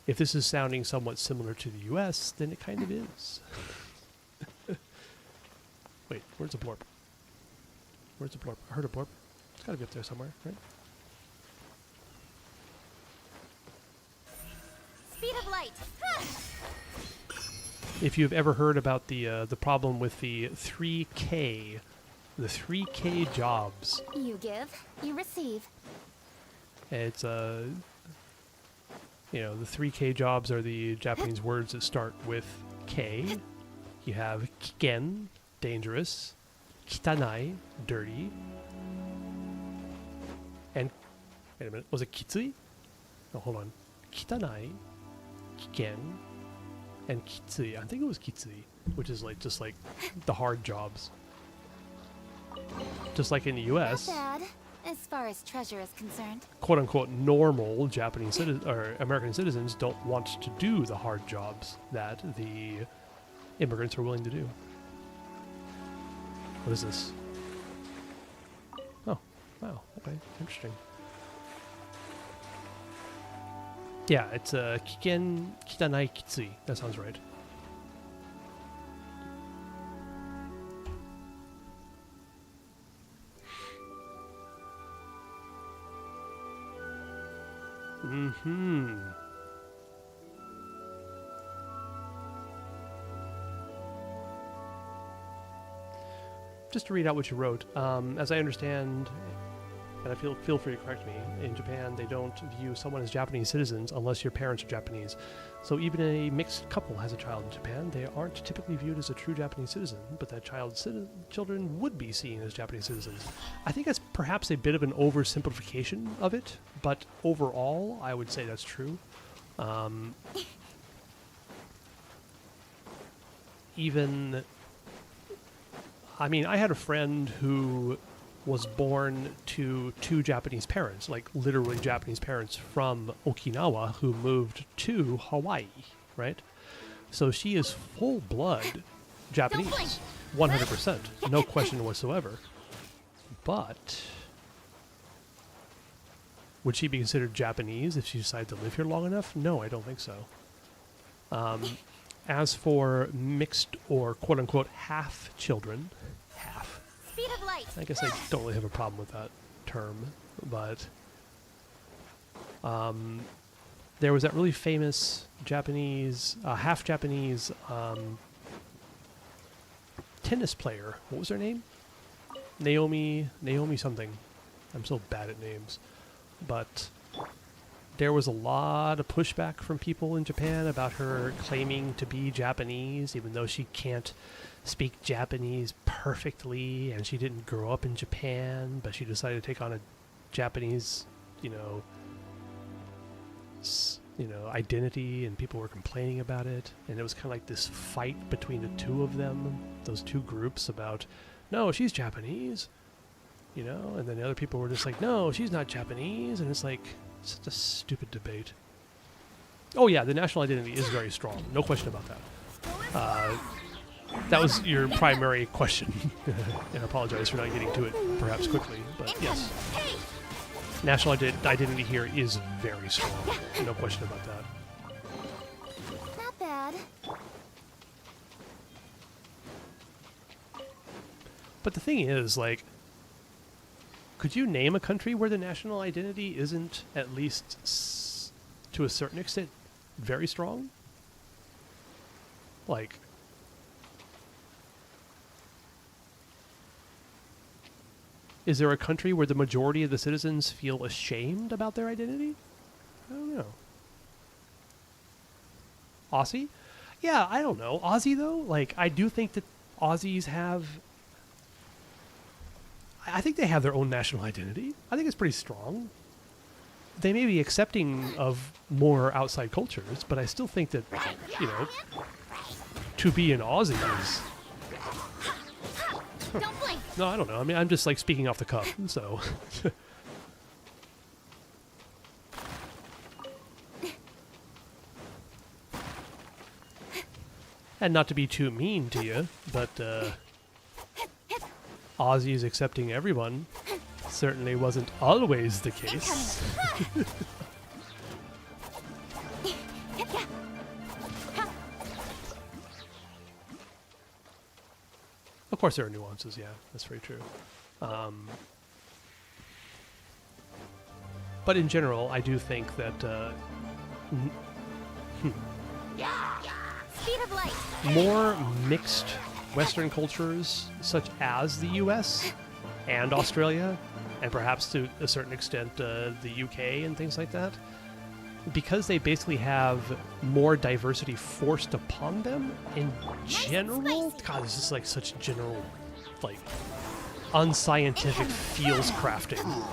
If this is sounding somewhat similar to the US, then it kind of is. Wait, where's the blorp? Where's the blorp? I heard a blorp. It's gotta be up there somewhere, right?
Speed of light.
If you've ever heard about the problem with the 3K jobs,
You give, you receive.
it's the 3K jobs are the Japanese words that start with K. You have kiken, dangerous, kitanai, dirty, and wait a minute, was it kitsui? No, hold on. Kitanai, kiken, and kitsui. I think it was kitsui, which is just like the hard jobs. Just like in the US,
Not bad, as far as treasure is concerned.
quote unquote normal Japanese or American citizens don't want to do the hard jobs that the immigrants are willing to do. What is this? Oh, wow. Okay, interesting. Yeah, it's kiken kitanai kitsui. That sounds right. Mm-hmm. Just to read out what you wrote, as I understand, and I feel free to correct me, in Japan they don't view someone as Japanese citizens unless your parents are Japanese. So even a mixed couple has a child in Japan, they aren't typically viewed as a true Japanese citizen, but that children would be seen as Japanese citizens. I think that's perhaps a bit of an oversimplification of it, but overall I would say that's true. I had a friend who was born to two Japanese parents, like literally Japanese parents from Okinawa who moved to Hawaii, right? So she is full-blood Japanese, 100%, no question whatsoever. But would she be considered Japanese if she decided to live here long enough? No, I don't think so. As for mixed or quote-unquote half children,
Speed of light.
I guess I don't really have a problem with that term, but there was that really famous Japanese, half Japanese tennis player. What was her name? Naomi something. I'm so bad at names. But there was a lot of pushback from people in Japan about her claiming to be Japanese, even though she can't speak Japanese perfectly, and she didn't grow up in Japan, but she decided to take on a Japanese, identity, and people were complaining about it, and it was kind of like this fight between the two of them, those two groups, about, no, she's Japanese, and then the other people were just like, no, she's not Japanese, and it's like, such a stupid debate. Oh yeah, the national identity is very strong, no question about that. That was your primary question, and I apologize for not getting to it perhaps quickly, but yes. National identity here is very strong, no question about that.
Not bad.
But the thing is, like, could you name a country where the national identity isn't at least to a certain extent very strong? Like, is there a country where the majority of the citizens feel ashamed about their identity? I don't know. Aussie? Yeah, I don't know. Aussie, though? Like, I do think that Aussies have... I think they have their own national identity. I think it's pretty strong. They may be accepting of more outside cultures, but I still think that, you know, to be an Aussie is...
Don't blink.
No, I don't know. I mean, I'm just like speaking off the cuff, so... And not to be too mean to you, but Aussies accepting everyone certainly wasn't always the case. Of course there are nuances, yeah, that's very true. But in general, I do think that
Speed of light.
more mixed Western cultures, such as the US and Australia, and perhaps to a certain extent the UK and things like that, because they basically have more diversity forced upon them in general. God, this is like such general, like, unscientific feels crafting.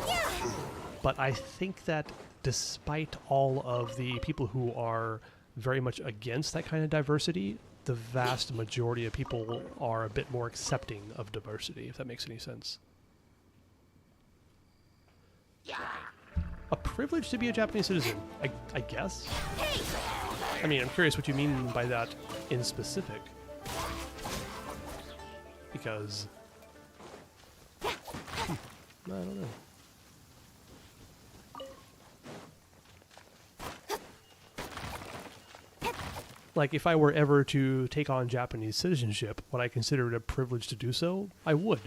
But I think that despite all of the people who are very much against that kind of diversity, the vast majority of people are a bit more accepting of diversity, if that makes any sense. A privilege to be a Japanese citizen, I guess? I mean, I'm curious what you mean by that in specific. Because... I don't know. Like, if I were ever to take on Japanese citizenship, would I consider it a privilege to do so? I would.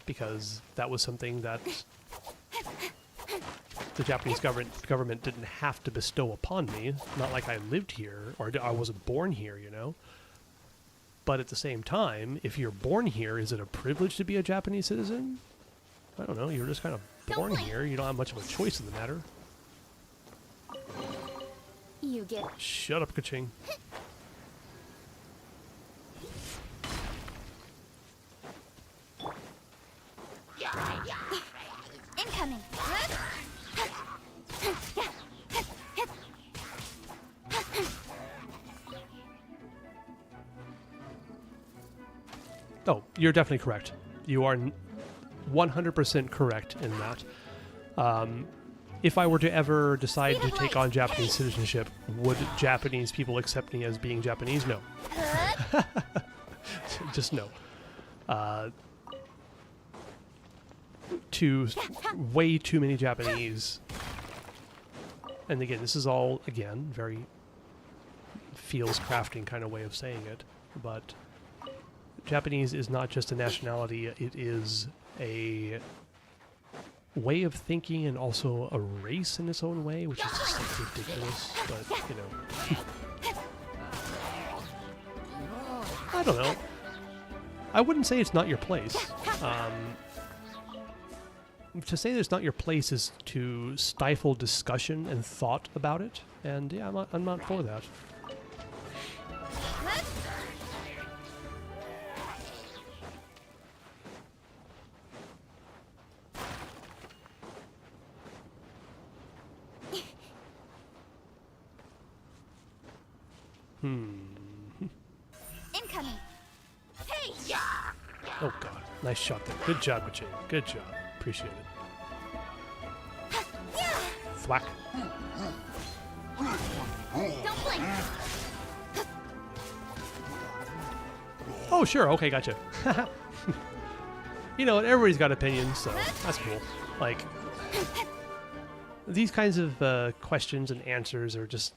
Because that was something that the Japanese government didn't have to bestow upon me. Not like I lived here, or I wasn't born here, you know? But at the same time, if you're born here, is it a privilege to be a Japanese citizen? I don't know, you're just kind of born here. You don't have much of a choice in the matter.
You get.
Shut up, Ka-ching.
Incoming.
Oh, you're definitely correct. You are 100% correct in that. If I were to ever decide to take on Japanese citizenship, would Japanese people accept me as being Japanese? No. Just no. Way too many Japanese. And again, this is all, again, very feels crafting kind of way of saying it. But Japanese is not just a nationality, it is a way of thinking and also a race in its own way, which is just like ridiculous, but you know. I don't know. I wouldn't say it's not your place. To say that it's not your place is to stifle discussion and thought about it, and yeah, I'm not for that.
Incoming. Hey.
Oh god, nice shot there. Good job, Machin. Good job. Appreciate it. Thwack.
Don't blink.
Oh, sure. Okay, gotcha. You know, everybody's got opinions, so that's cool. Like, these kinds of questions and answers are just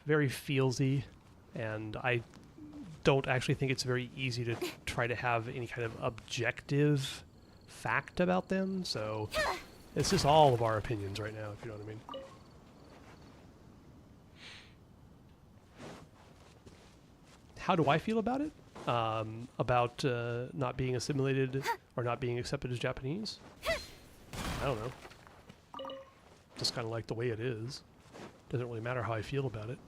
very feelsy, and I don't actually think it's very easy to try to have any kind of objective fact about them, so it's just all of our opinions right now, if you know what I mean. How do I feel about it? About not being assimilated or not being accepted as Japanese? I don't know. Just kind of like the way it is. Doesn't really matter how I feel about it.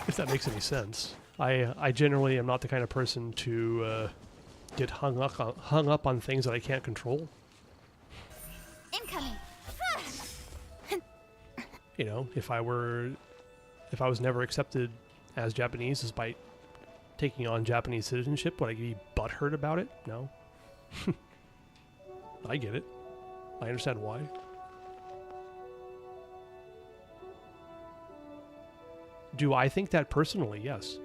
If that makes any sense. I generally am not the kind of person to get hung up on things that I can't control.
Incoming.
You know, if I was never accepted as Japanese despite taking on Japanese citizenship, would I be butthurt about it? No. I get it. I understand why. Do I think that personally? Yes.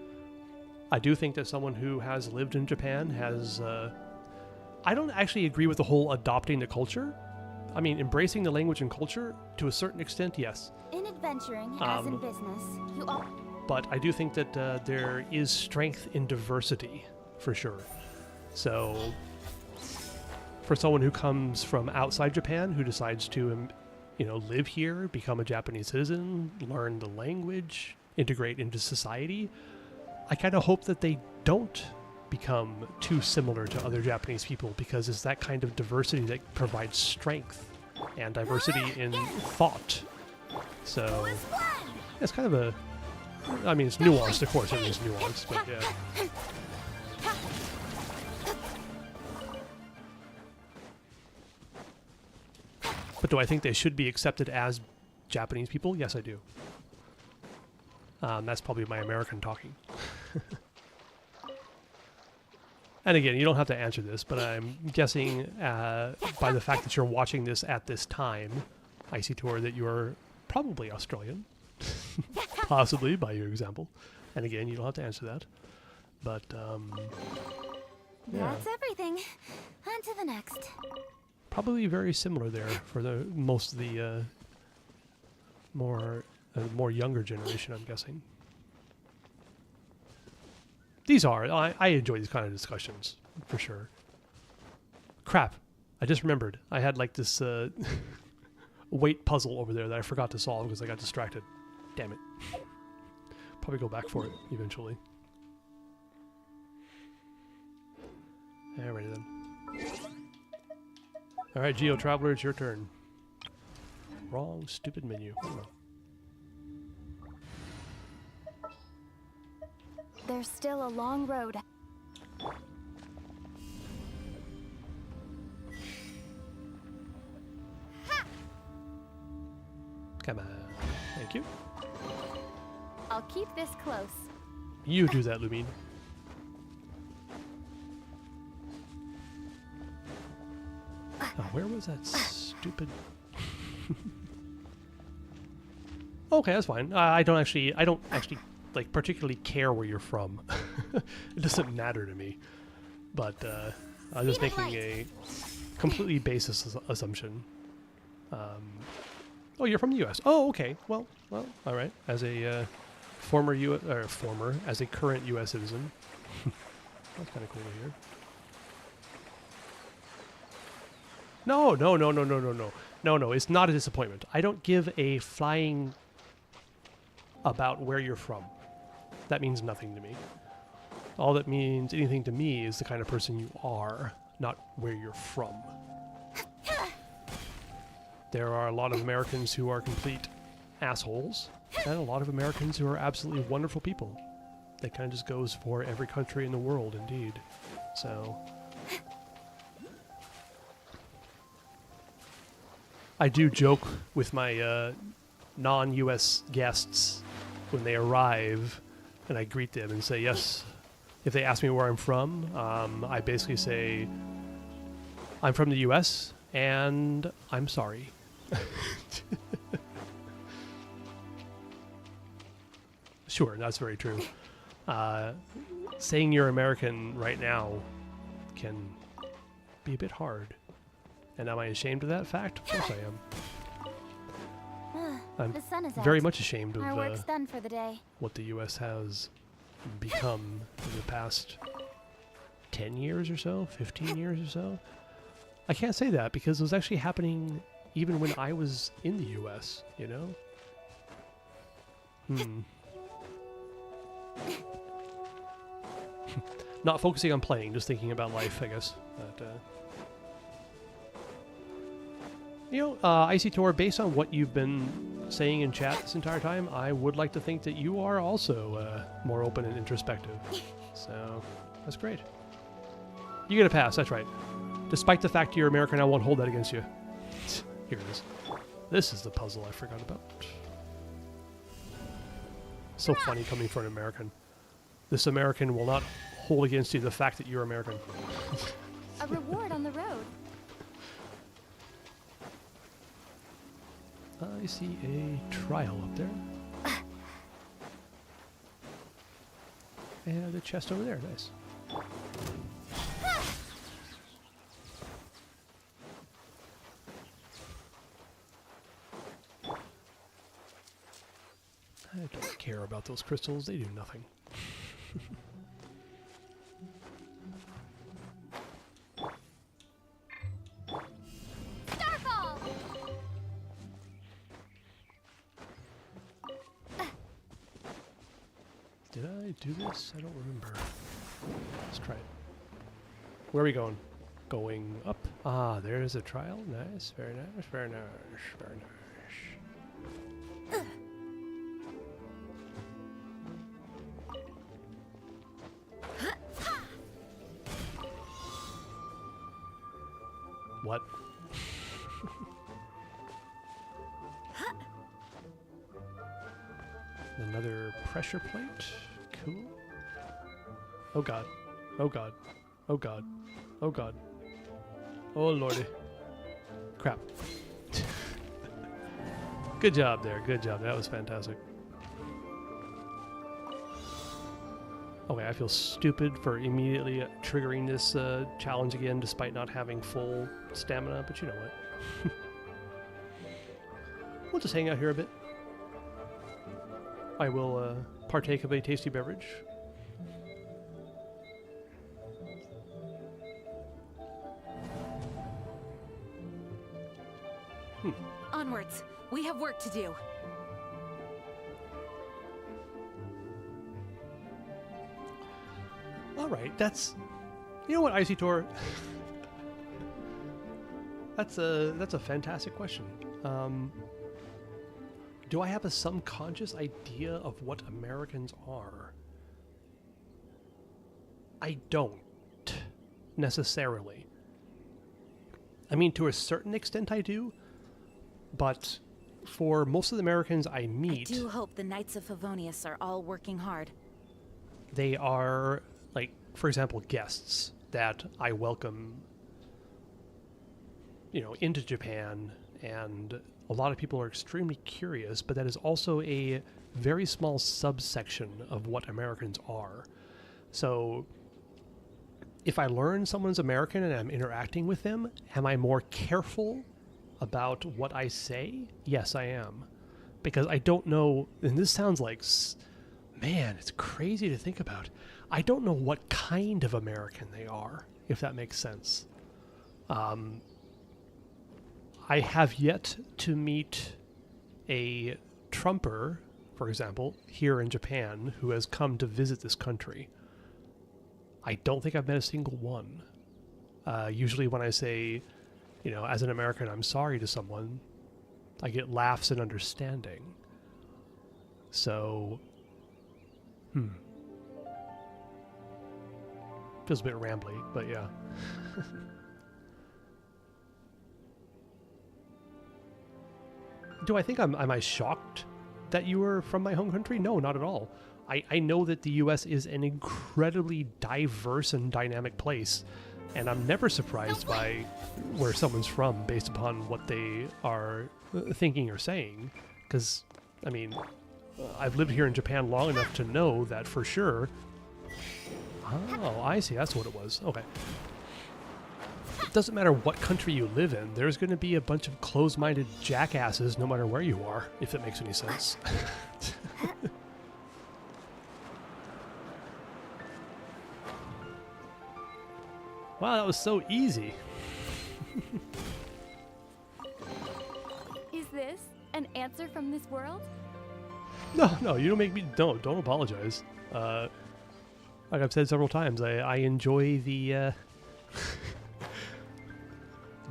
I do think that someone who has lived in Japan has... I don't actually agree with the whole adopting the culture. I mean, embracing the language and culture, to a certain extent, yes.
In adventuring, as in business, you all...
But I do think that there is strength in diversity, for sure. So, for someone who comes from outside Japan, who decides to, you know, live here, become a Japanese citizen, learn the language, integrate into society, I kind of hope that they don't become too similar to other Japanese people, because it's that kind of diversity that provides strength and diversity in thought. So, it's kind of a... I mean, it's nuanced, of course, everything's nuanced, but yeah. But do I think they should be accepted as Japanese people? Yes, I do. That's probably my American talking. And again, you don't have to answer this, but I'm guessing by the fact that you're watching this at this time, I see to that you're probably Australian. Possibly, by your example. And again, you don't have to answer that. But, yeah.
That's everything. On to the next.
Probably very similar there for the most of the more younger generation, I'm guessing. These are. I enjoy these kind of discussions, for sure. Crap. I just remembered. I had like this weight puzzle over there that I forgot to solve because I got distracted. Damn it. Probably go back for it eventually. Alrighty then. Alright, Geo Traveler, it's your turn. Wrong stupid menu. Oh.
There's still a long road.
Come on. Thank you.
I'll keep this close.
You do that, Lumine. Oh, where was that stupid... Okay, that's fine. I don't actually like particularly care where you're from. It doesn't matter to me. But I'm just making a completely baseless assumption. Oh, you're from the U.S. Oh, okay. Well, all right. As a as a current U.S. citizen, that's kind of cool to hear. No. It's not a disappointment. I don't give a flying about where you're from. That means nothing to me. All that means anything to me is the kind of person you are, not where you're from. There are a lot of Americans who are complete assholes, and a lot of Americans who are absolutely wonderful people. That kind of just goes for every country in the world, indeed. So... I do joke with my non-US guests when they arrive, and I greet them and say, yes, if they ask me where I'm from, I basically say, I'm from the US, and I'm sorry. Sure, that's very true. Saying you're American right now can be a bit hard. And am I ashamed of that fact? Of course I am. I'm
The sun is
very
out.
much ashamed
Our
of
work's done for the day.
what the U.S. has become in the past 10 years or so, 15 years or so. I can't say that because it was actually happening even when I was in the U.S., you know? Not focusing on playing, just thinking about life, I guess. But, Icy Tor, based on what you've been saying in chat this entire time, I would like to think that you are also more open and introspective. So, that's great. You get a pass, that's right. Despite the fact you're American, I won't hold that against you. Here it is. This is the puzzle I forgot about. So funny coming from an American. This American will not hold against you the fact that you're American.
A reward on the road.
I see a trial up there. And a chest over there, nice. I don't care about those crystals, they do nothing.
Starfall!
Did I do this? I don't remember. Let's try it. Where are we going? Going up. Ah, there's a trial. Nice. Very nice. Very nice. Very nice. What? Another pressure plate? Cool. Oh god. Oh god. Oh god. Oh god. Oh lordy. Crap. Good job there. Good job. That was fantastic. Okay, I feel stupid for immediately triggering this challenge again despite not having full stamina, but you know what. We'll just hang out here a bit. I will partake of a tasty beverage.
Onwards. We have work to do.
All right, that's... You know what, Icy Tor? That's a fantastic question. Do I have a subconscious idea of what Americans are? I don't, necessarily. I mean, to a certain extent I do, but for most of the Americans I meet...
I do hope the Knights of Favonius are all working hard.
They are, like, for example, guests that I welcome, into Japan, and a lot of people are extremely curious, but that is also a very small subsection of what Americans are. So if I learn someone's American and I'm interacting with them, am I more careful about what I say? Yes, I am. Because I don't know, and this sounds like, man, it's crazy to think about. I don't know what kind of American they are, if that makes sense. I have yet to meet a Trumper, for example, here in Japan, who has come to visit this country. I don't think I've met a single one. Usually when I say, as an American, I'm sorry to someone, I get laughs and understanding. So, feels a bit rambly, but yeah. Do I think am I shocked that you were from my home country? No, not at all. I know that the U.S. is an incredibly diverse and dynamic place, and I'm never surprised by where someone's from based upon what they are thinking or saying. Because, I mean, I've lived here in Japan long enough to know that for sure. Oh, I see. That's what it was. Okay. It doesn't matter what country you live in. There's going to be a bunch of closed-minded jackasses no matter where you are, if that makes any sense. Wow, that was so easy.
Is this an answer from this world?
No, you don't make me. Don't apologize. Like I've said several times, I enjoy the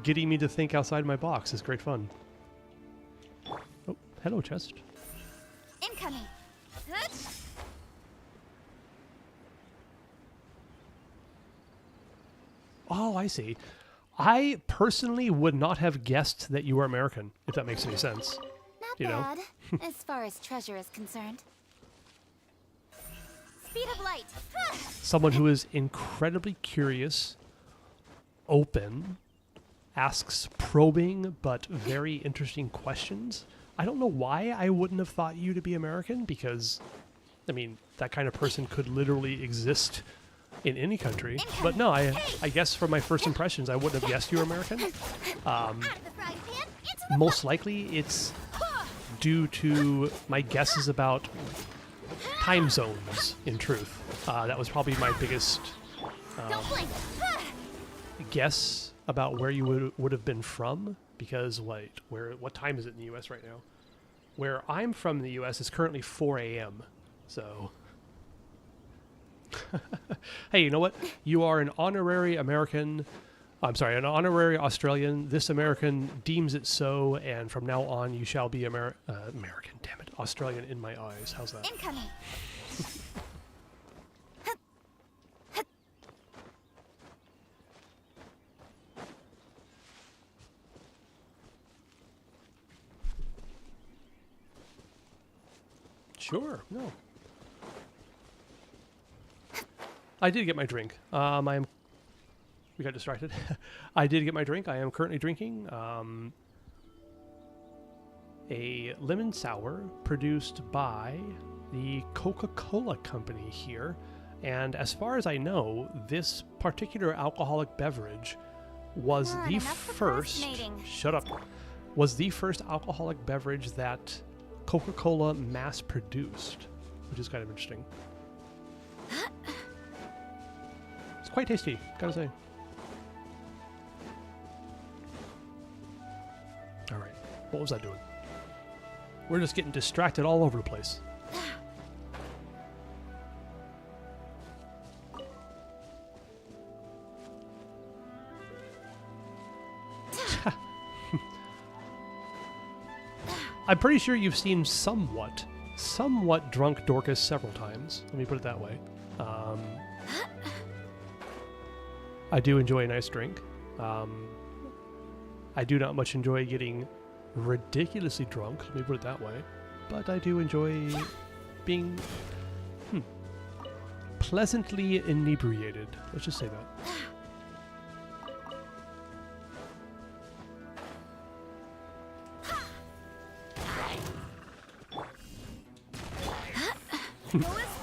getting me to think outside my box. It's great fun. Oh, hello, chest.
Incoming.
Oh, I see. I personally would not have guessed that you were American, if that makes any sense.
Not
You know?
bad, as far as treasure is concerned. Speed of light.
Someone who is incredibly curious, open, asks probing but very interesting questions. I don't know why I wouldn't have thought you to be American, because, I mean, that kind of person could literally exist in any country. But no, I guess from my first impressions, I wouldn't have guessed you were American. Most likely, it's due to my guesses about time zones, in truth. That was probably my biggest guess about where you would have been from, because what time is it in the US right now? Where I'm from in the US is currently 4 a.m. So hey, you know what? You are an honorary American. I'm sorry, an honorary Australian. This American deems it so, and from now on you shall be American. Damn it, Australian in my eyes. How's that?
Incoming.
Sure. No. I did get my drink. We got distracted. I did get my drink. I am currently drinking a lemon sour produced by the Coca-Cola company here. And as far as I know, this particular alcoholic beverage was the
enough
first...
procrastinating.
Shut up. Was the first alcoholic beverage that Coca-Cola mass-produced, which is kind of interesting. It's quite tasty, gotta say. Alright, what was I doing? We're just getting distracted all over the place. I'm pretty sure you've seen somewhat drunk Dorcas several times. Let me put it that way. I do enjoy a nice drink. I do not much enjoy getting ridiculously drunk. Let me put it that way. But I do enjoy being pleasantly inebriated. Let's just say that.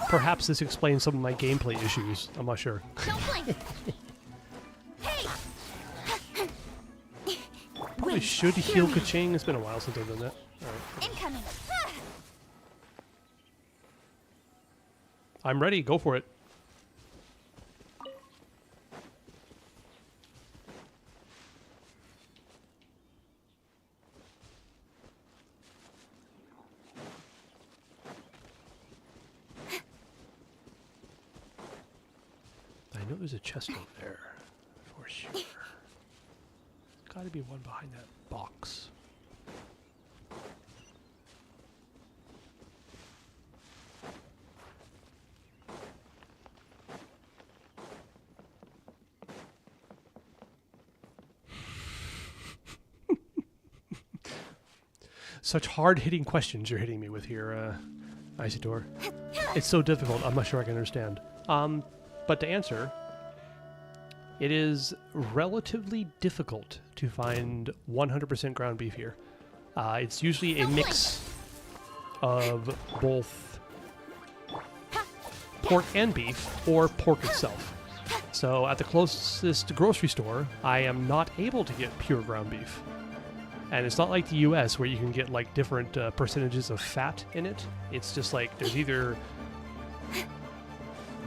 Perhaps this explains some of my gameplay issues. I'm not sure.
Don't blink. Hey.
Probably should heal Kaching. It's been a while since I've done that. Alright.
Incoming.
I'm ready. Go for it. I know there's a chest over there, for sure. There's gotta be one behind that box. Such hard-hitting questions you're hitting me with here, Isidore. It's so difficult, I'm not sure I can understand. But to answer, it is relatively difficult to find 100% ground beef here. It's usually a mix of both pork and beef or pork itself. So at the closest grocery store, I am not able to get pure ground beef. And it's not like the US where you can get like different percentages of fat in it. It's just like there's either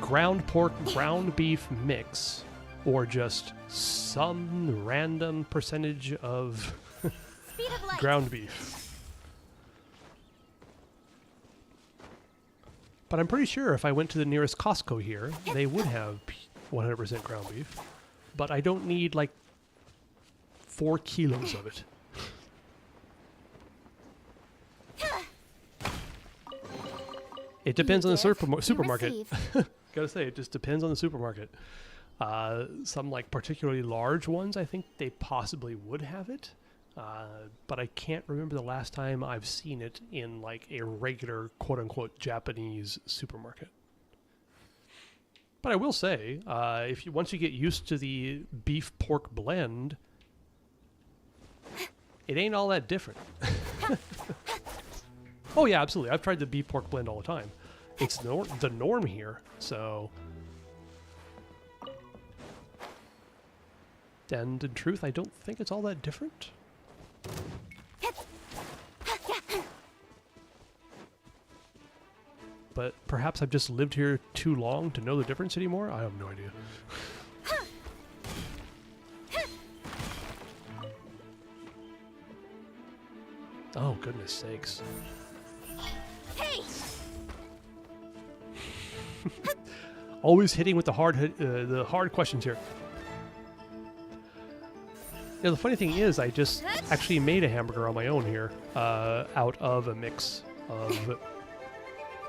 ground pork, ground beef mix, or just some random percentage of ground beef. But I'm pretty sure if I went to the nearest Costco here, they would have 100% ground beef. But I don't need like 4 kilos of it. It depends on the supermarket. Gotta say, it just depends on the supermarket. Some like particularly large ones, I think they possibly would have it. But I can't remember the last time I've seen it in like a regular quote-unquote Japanese supermarket. But I will say, once you get used to the beef-pork blend, it ain't all that different. Oh yeah, absolutely. I've tried the beef-pork blend all the time. It's the norm here, so... And in truth, I don't think it's all that different. But perhaps I've just lived here too long to know the difference anymore? I have no idea. Oh, goodness sakes.
Hey!
Always hitting with the hard questions here. You know, the funny thing is, I just actually made a hamburger on my own here, out of a mix of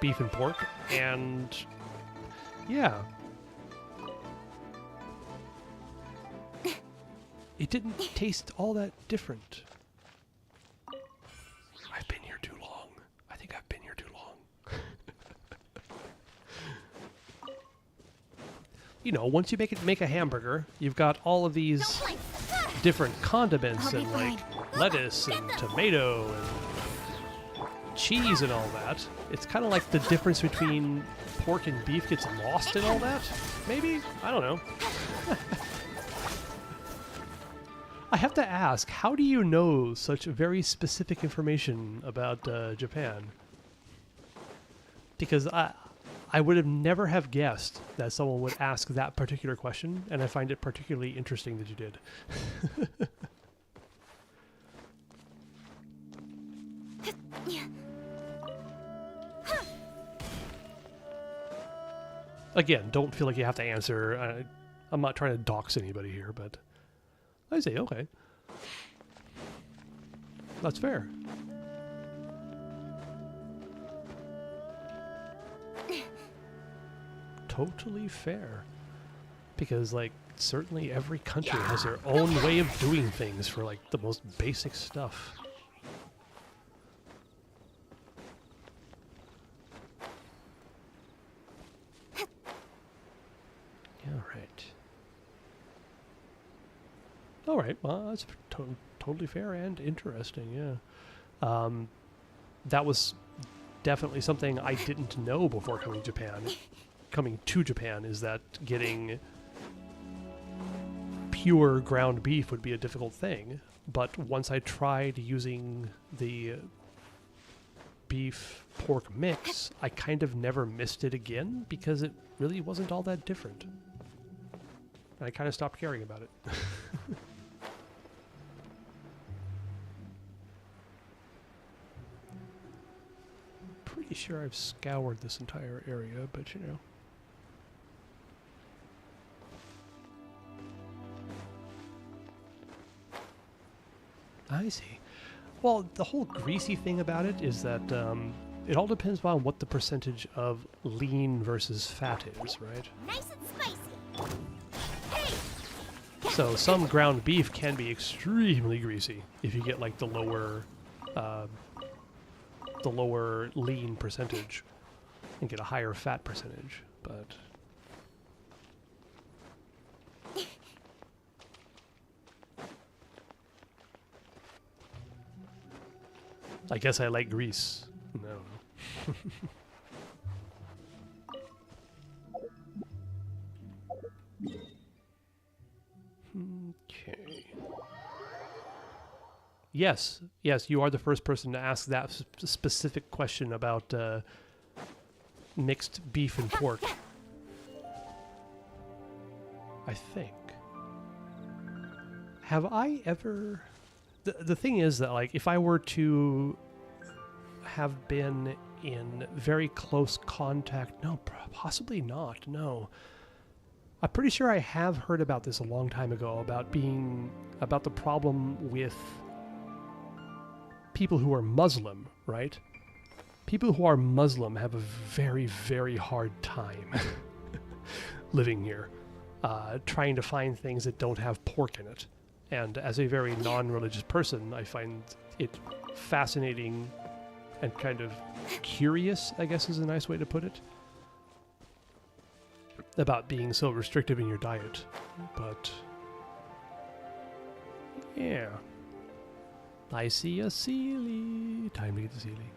beef and pork, and yeah. It didn't taste all that different. I've been here too long. I think I've been here too long. You know, once you make a hamburger, you've got all of these different condiments and like lettuce and tomato and cheese and all that. It's kind of like the difference between pork and beef gets lost in all that. Maybe? I don't know. I have to ask, how do you know such very specific information about Japan? Because I would have never have guessed that someone would ask that particular question, and I find it particularly interesting that you did. Again, don't feel like you have to answer. I'm not trying to dox anybody here, but I say, okay. That's fair. Totally fair. Because, like, certainly every country has their own way of doing things for, like, the most basic stuff. All right, well, that's totally fair and interesting, yeah. That was definitely something I didn't know before coming to Japan, is that getting pure ground beef would be a difficult thing. But once I tried using the beef-pork mix, I kind of never missed it again because it really wasn't all that different. And I kind of stopped caring about it. Pretty sure I've scoured this entire area, but you know. I see. Well, the whole greasy thing about it is that it all depends on what the percentage of lean versus fat is, right?
Nice and spicy. Hey!
So some ground beef can be extremely greasy if you get like the lower lean percentage and get a higher fat percentage, but I guess I like grease. No. Okay. Yes, yes, you are the first person to ask that specific question about mixed beef and pork. I think. Have I ever... The thing is that, like, if I were to have been in very close contact... No, possibly not, no. I'm pretty sure I have heard about this a long time ago, about the problem with people who are Muslim, right? People who are Muslim have a very, very hard time living here, trying to find things that don't have pork in it. And as a very non-religious person, I find it fascinating and kind of curious, I guess is a nice way to put it, about being so restrictive in your diet. But yeah, I see a Sealy. Time to get the Sealy.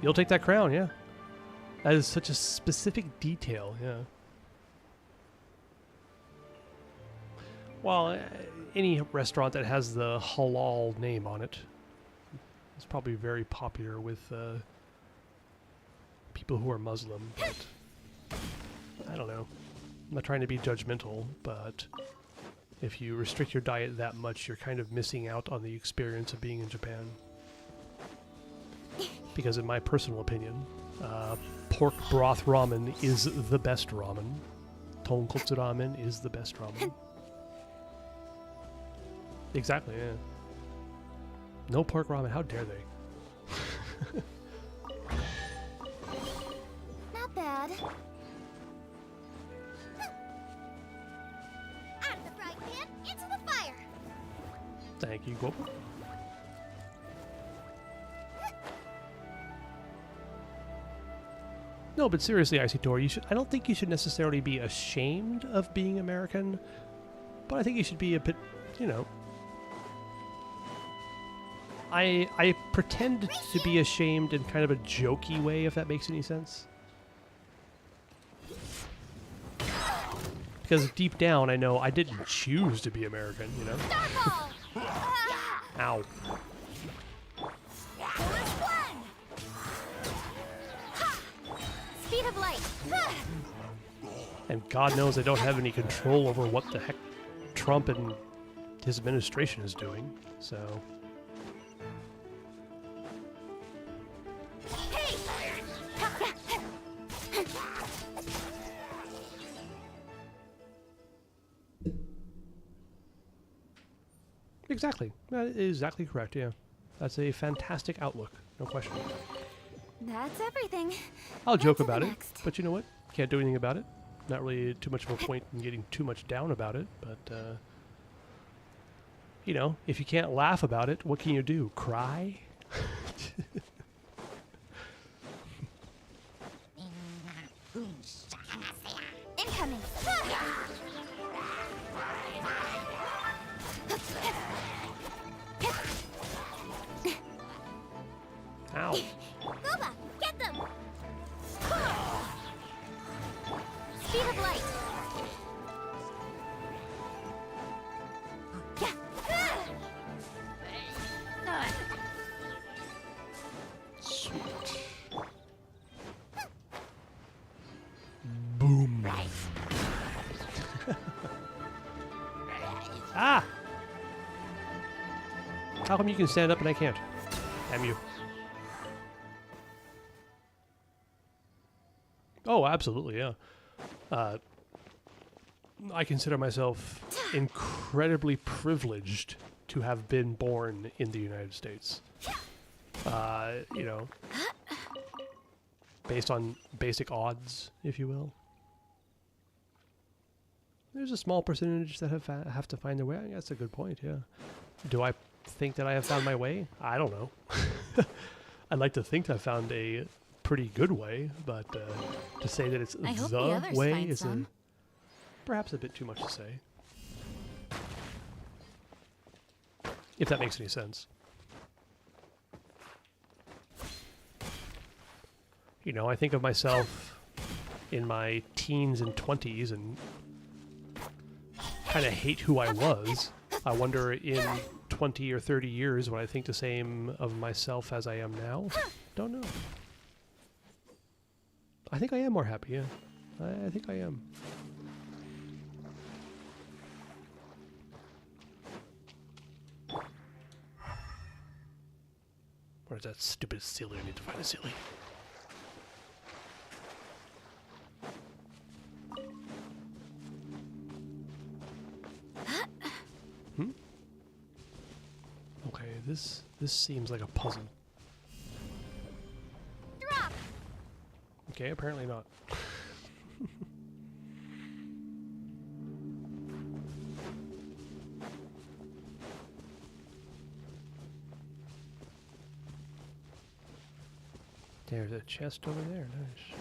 You'll take that crown, yeah. That is such a specific detail, yeah. Well, any restaurant that has the halal name on it is probably very popular with people who are Muslim, but I don't know. I'm not trying to be judgmental, but if you restrict your diet that much, you're kind of missing out on the experience of being in Japan. Because in my personal opinion, pork broth ramen is the best ramen. Tonkotsu ramen is the best ramen. Exactly, yeah. No pork ramen, how dare they?
Not bad. Out of the frying pan, into the fire.
Thank you, Goku. No, but seriously, Icy I don't think you should necessarily be ashamed of being American, but I think you should be a bit, you know... I pretend to be ashamed in kind of a jokey way, if that makes any sense. Because deep down, I know I didn't choose to be American, you know? Ow.
Speed of light.
And God knows I don't have any control over what the heck Trump and his administration is doing, so... Exactly. That is exactly correct, yeah. That's a fantastic outlook, no question.
That's everything.
I'll joke
On to the
about it,
next.
but you know what? Can't do anything about it. Not really too much of a point in getting too much down about it, but, you know, if you can't laugh about it, what can you do? Cry?
Incoming.
Ow.
Goba, get them. Speed of light.
Sweet. Boom. Ah! How come you can stand up and I can't? Damn you. Oh, absolutely, yeah. I consider myself incredibly privileged to have been born in the United States. You know, based on basic odds, if you will. There's a small percentage that have to find their way. I think that's a good point, yeah. Do I think that I have found my way? I don't know. I'd like to think I found a pretty good way, but to say that it's
I hope the
the
others
way
find
is
some.
perhaps a bit too much to say. If that makes any sense. You know, I think of myself in my teens and 20s and kind of hate who I was. I wonder in 20 or 30 years when I think the same of myself as I am now. Don't know. I think I am more happy, yeah. I think I am. Where's that stupid silly? I need to find a silly. Okay, this seems like a puzzle.
Drop.
Okay, apparently not. There's a chest over there. Nice.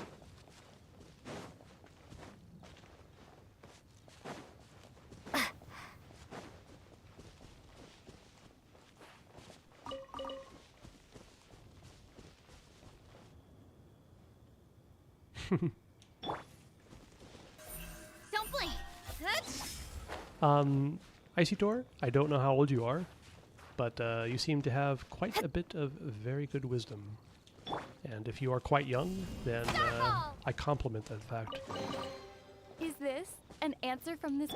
Don't blink.
Icy Door, I don't know how old you are, but you seem to have quite a bit of very good wisdom. And if you are quite young, then I compliment that fact.
Is this an answer from this?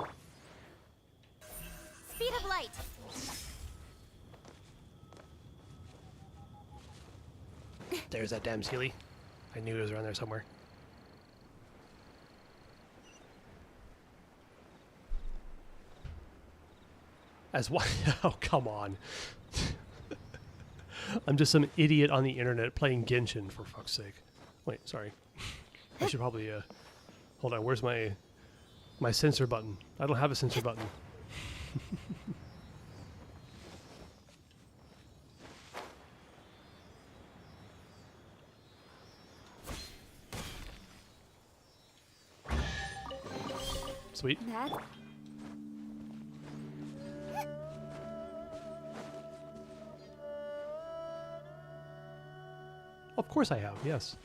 Speed of light.
There's that damn Sealy. I knew it was around there somewhere. As what? Oh, come on. I'm just some idiot on the internet playing Genshin, for fuck's sake. Wait, sorry. I should probably, hold on, where's my sensor button? I don't have a sensor button. Sweet.
That
Of course I have, yes.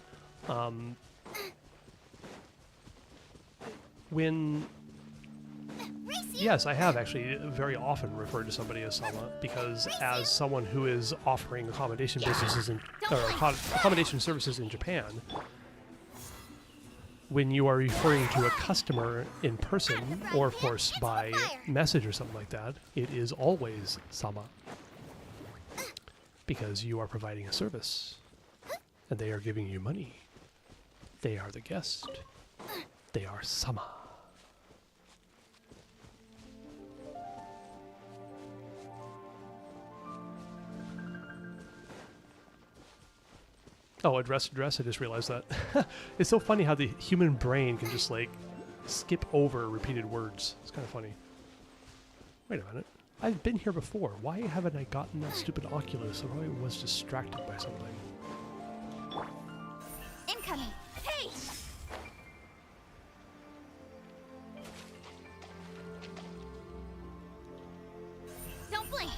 Yes, I have actually very often referred to somebody as Sama, because as someone who is offering accommodation businesses accommodation services in Japan, when you are referring to a customer in person, or of course by message or something like that, it is always Sama. Because you are providing a service. And they are giving you money. They are the guest. They are Sama. Oh, address. I just realized that. It's so funny how the human brain can just like skip over repeated words. It's kind of funny. Wait a minute. I've been here before. Why haven't I gotten that stupid Oculus? I probably was distracted by something.
Incoming. Hey! Don't blink.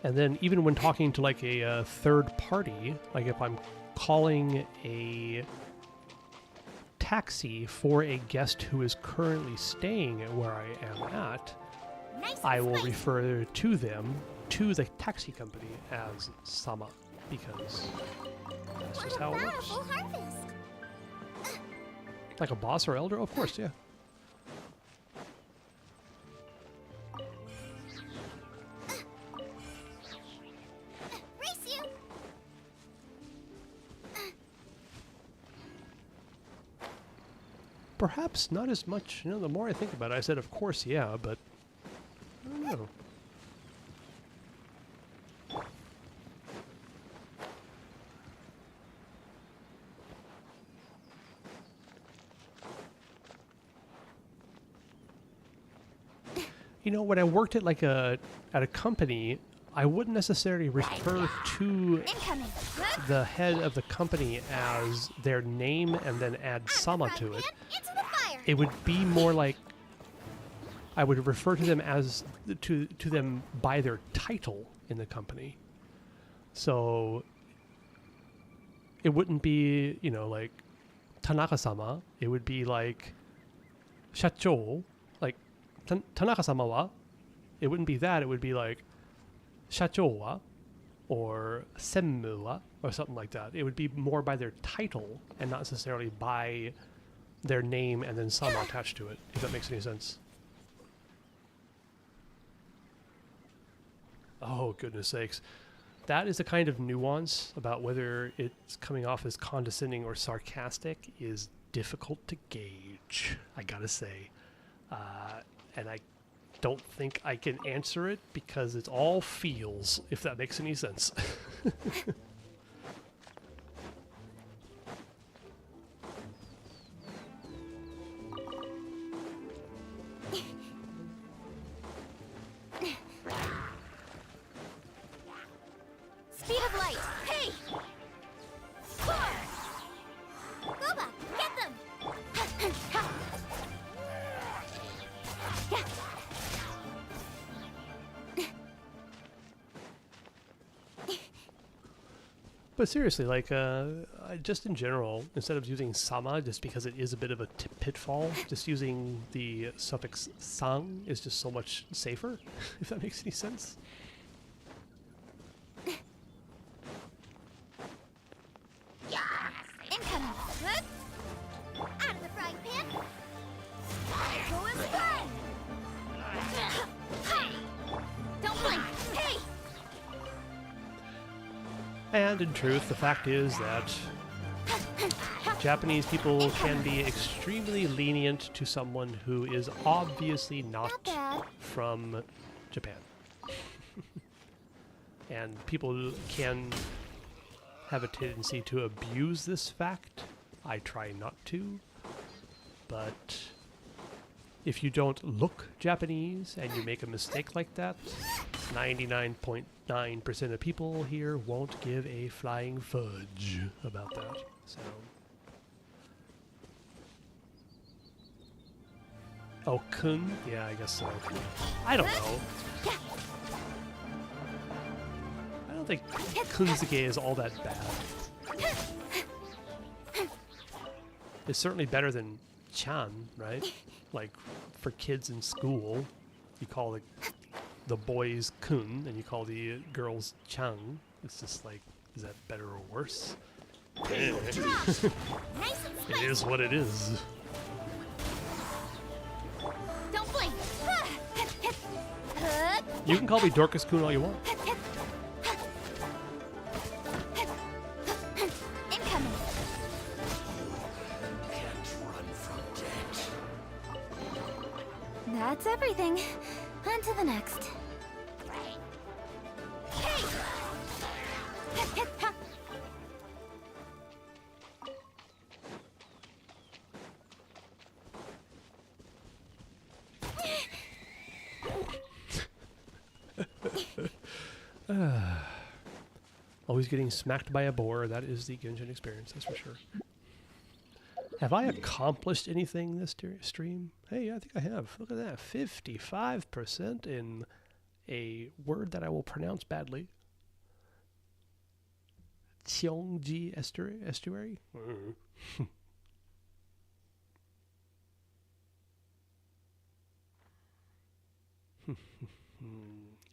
And then even when talking to like a third party, like if I'm calling a taxi for a guest who is currently staying where I am at,
Nice
I
and
will
spicy.
refer to them, to the taxi company, as Sama, because that's just how it works.
Bountiful harvest.
Like a boss or elder? Of course, yeah.
Race you.
Perhaps not as much, you know, the more I think about it, I said of course, yeah, but I don't know. You know, when I worked at like at a company, I wouldn't necessarily refer to
Incoming.
the head of the company as their name and then add Sama to it.
Into the fire.
It would be more like I would refer to them as to them by their title in the company. So it wouldn't be, you know, like Tanaka-sama. It would be like Shachou, like Tanaka-sama wa. It wouldn't be that. It would be like Shachou wa or Senmu wa or something like that. It would be more by their title and not necessarily by their name and then sama attached to it, if that makes any sense. Oh, goodness sakes. That is the kind of nuance about whether it's coming off as condescending or sarcastic is difficult to gauge, I gotta say. And I don't think I can answer it because it's all feels, if that makes any sense.
Speed of light. Hey! Boba, get them!
But seriously, like, just in general, instead of using sama, just because it is a bit of a pitfall, just using the suffix sang is just so much safer, if that makes any sense.
Incoming! Good. Out of the frying pan! Go and run! Don't blink! Hey!
And in truth, the fact is that Japanese people can be extremely lenient to someone who is obviously not
Not bad.
from Japan. And people can have a tendency to abuse this fact. I try not to. But if you don't look Japanese and you make a mistake like that, 99.9% of people here won't give a flying fudge about that. So. Oh, kun? Yeah, I guess so. I don't know. I don't think kunzuge is all that bad. It's certainly better than chan, right? Like, for kids in school, you call the boys kun and you call the girls chang. It's just like, is that better or worse?
Nice and
It is what it is.
Don't blink!
You can call me Dorcas Kun all you want.
Incoming! That's everything. On to the next. Hey!
Always getting smacked by a boar. That is the Genshin experience, that's for sure. Have I accomplished anything this stream? Hey, I think I have. Look at that. 55% in a word that I will pronounce badly. Cheongji estuary?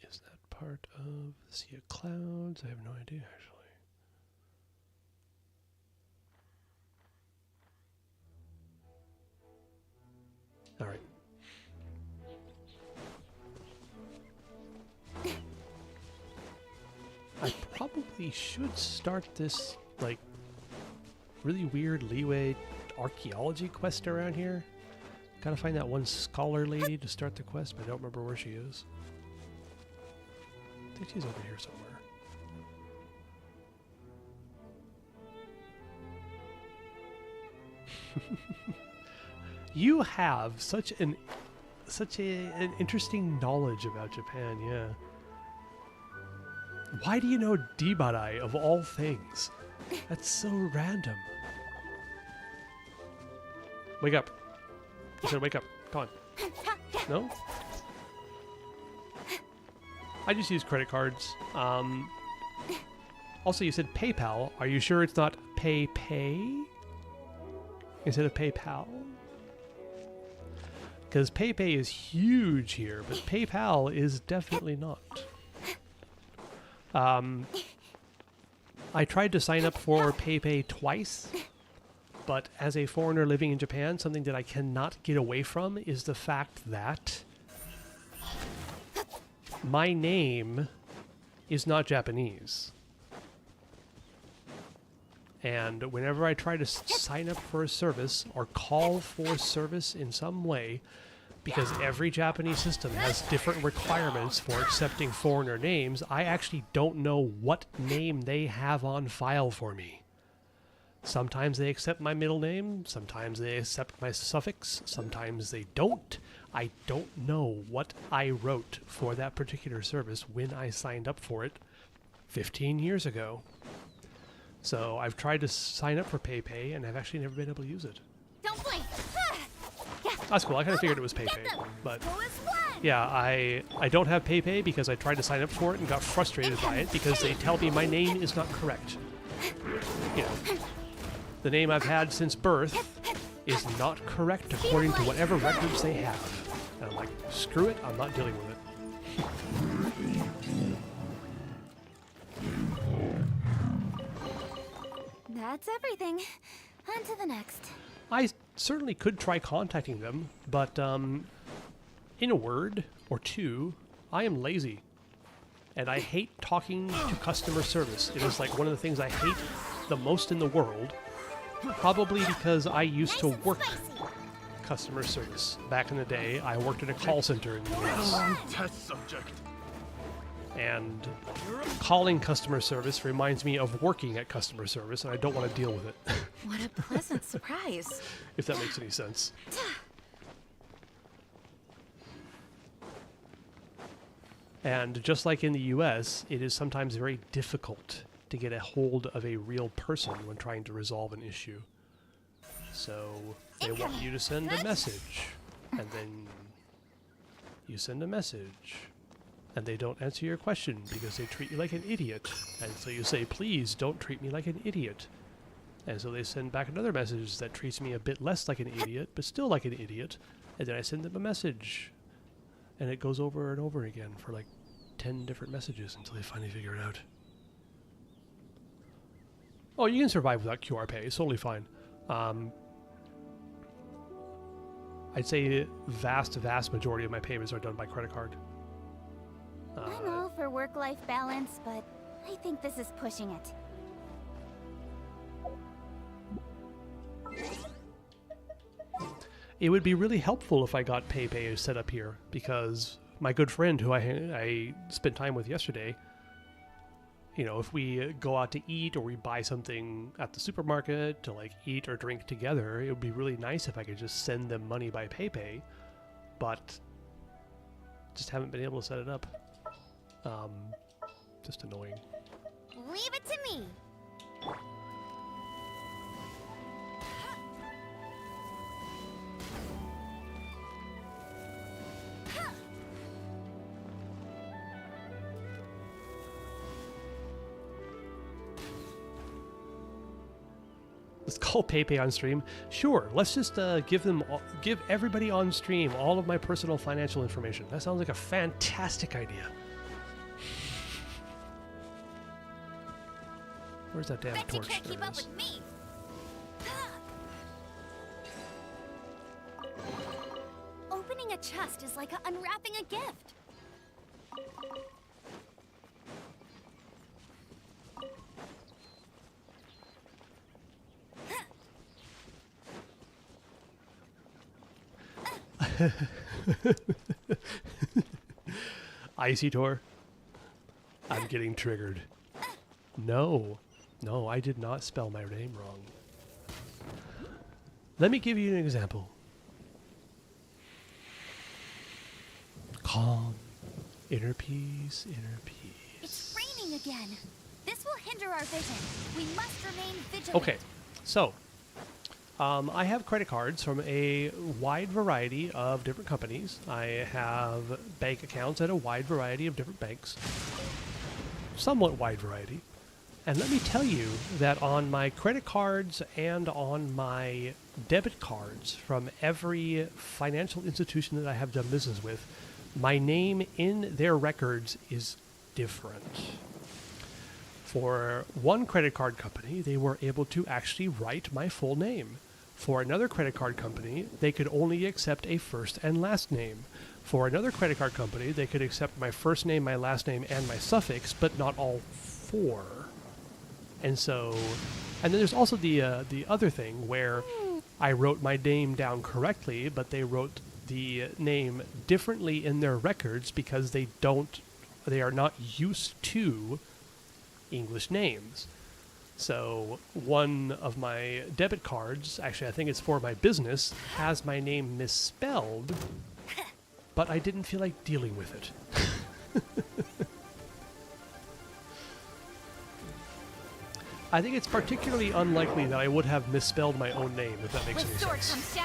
Is that part of the Sea of Clouds? I have no idea, actually. All right. I probably should start this, like, really weird leeway archaeology quest around here. Gotta find that one scholar lady to start the quest, but I don't remember where she is. I think she's over here somewhere. You have such an interesting knowledge about Japan, yeah. Why do you know Dibarai of all things? That's so random. Wake up. You said wake up. Come on. No? I just use credit cards. Also, you said PayPal. Are you sure it's not PayPay instead of PayPal? Because PayPay is huge here, but PayPal is definitely not. I tried to sign up for PayPay twice, but as a foreigner living in Japan, something that I cannot get away from is the fact that my name is not Japanese. And whenever I try to sign up for a service or call for service in some way, because every Japanese system has different requirements for accepting foreigner names, I actually don't know what name they have on file for me. Sometimes they accept my middle name, sometimes they accept my suffix, sometimes they don't. I don't know what I wrote for that particular service when I signed up for it 15 years ago. So I've tried to sign up for PayPay, and I've actually never been able to use it.
Don't blink.
That's cool. I kind of figured it was PayPay, but yeah, I don't have PayPay because I tried to sign up for it and got frustrated by it because they tell me my name is not correct. You know, the name I've had since birth is not correct according to whatever records they have. And I'm like, screw it, I'm not dealing with it.
That's everything. On to the next.
I certainly could try contacting them, but in a word or two, I am lazy. And I hate talking to customer service. It is like one of the things I hate the most in the world, probably because I used to work customer service. Back in the day, I worked at a call center in the US.
Test subject.
And calling customer service reminds me of working at customer service, and I don't want to deal with it.
What a pleasant surprise.
If that makes any sense. And just like in the US, it is sometimes very difficult to get a hold of a real person when trying to resolve an issue. So they want you to send a message, and then you send a message, and they don't answer your question because they treat you like an idiot. And so you say, please don't treat me like an idiot. And so they send back another message that treats me a bit less like an idiot, but still like an idiot. And then I send them a message. And it goes over and over again for like 10 different messages until they finally figure it out. Oh, you can survive without QR Pay. It's totally fine. I'd say vast majority of my payments are done by credit card.
I'm all for work-life balance, but I think this is pushing it.
It would be really helpful if I got PayPay set up here, because my good friend who I spent time with yesterday, you know, if we go out to eat or we buy something at the supermarket to like eat or drink together, it would be really nice if I could just send them money by PayPay, but just haven't been able to set it up. Just annoying.
Leave it to me.
Let's call PayPay on stream. Sure, let's just give everybody on stream all of my personal financial information. That sounds like a fantastic idea. Where's that damn
Bet you
torch?
can't
There
keep
it
up
is.
with me. Opening a chest is like unwrapping a gift.
Icy Tor. I'm getting triggered. No, I did not spell my name wrong. Let me give you an example. Calm, inner peace, inner peace.
It's raining again. This will hinder our vision. We must remain vigilant.
Okay, so I have credit cards from a wide variety of different companies. I have bank accounts at a wide variety of different banks. Somewhat wide variety. And let me tell you that on my credit cards and on my debit cards from every financial institution that I have done business with, my name in their records is different. For one credit card company, they were able to actually write my full name. For another credit card company, they could only accept a first and last name. For another credit card company, they could accept my first name, my last name, and my suffix, but not all four. And so, and then there's also the other thing where I wrote my name down correctly, but they wrote the name differently in their records because they are not used to English names. So one of my debit cards, actually I think it's for my business, has my name misspelled, but I didn't feel like dealing with it. I think it's particularly unlikely that I would have misspelled my own name, if that makes any sense.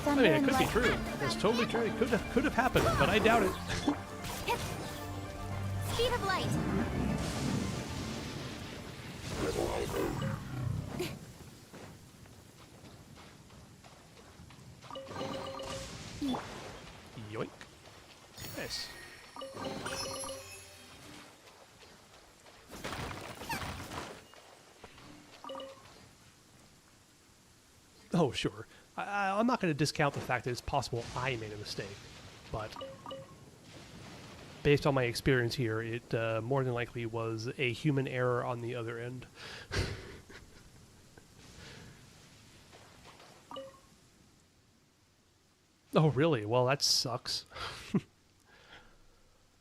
I mean, it could be true. It's totally true. It could have happened, but I doubt it.
Speed of light.
Yoink. Nice. Oh, sure. I'm not going to discount the fact that it's possible I made a mistake, but based on my experience here, it more than likely was a human error on the other end. Oh, really? Well, that sucks.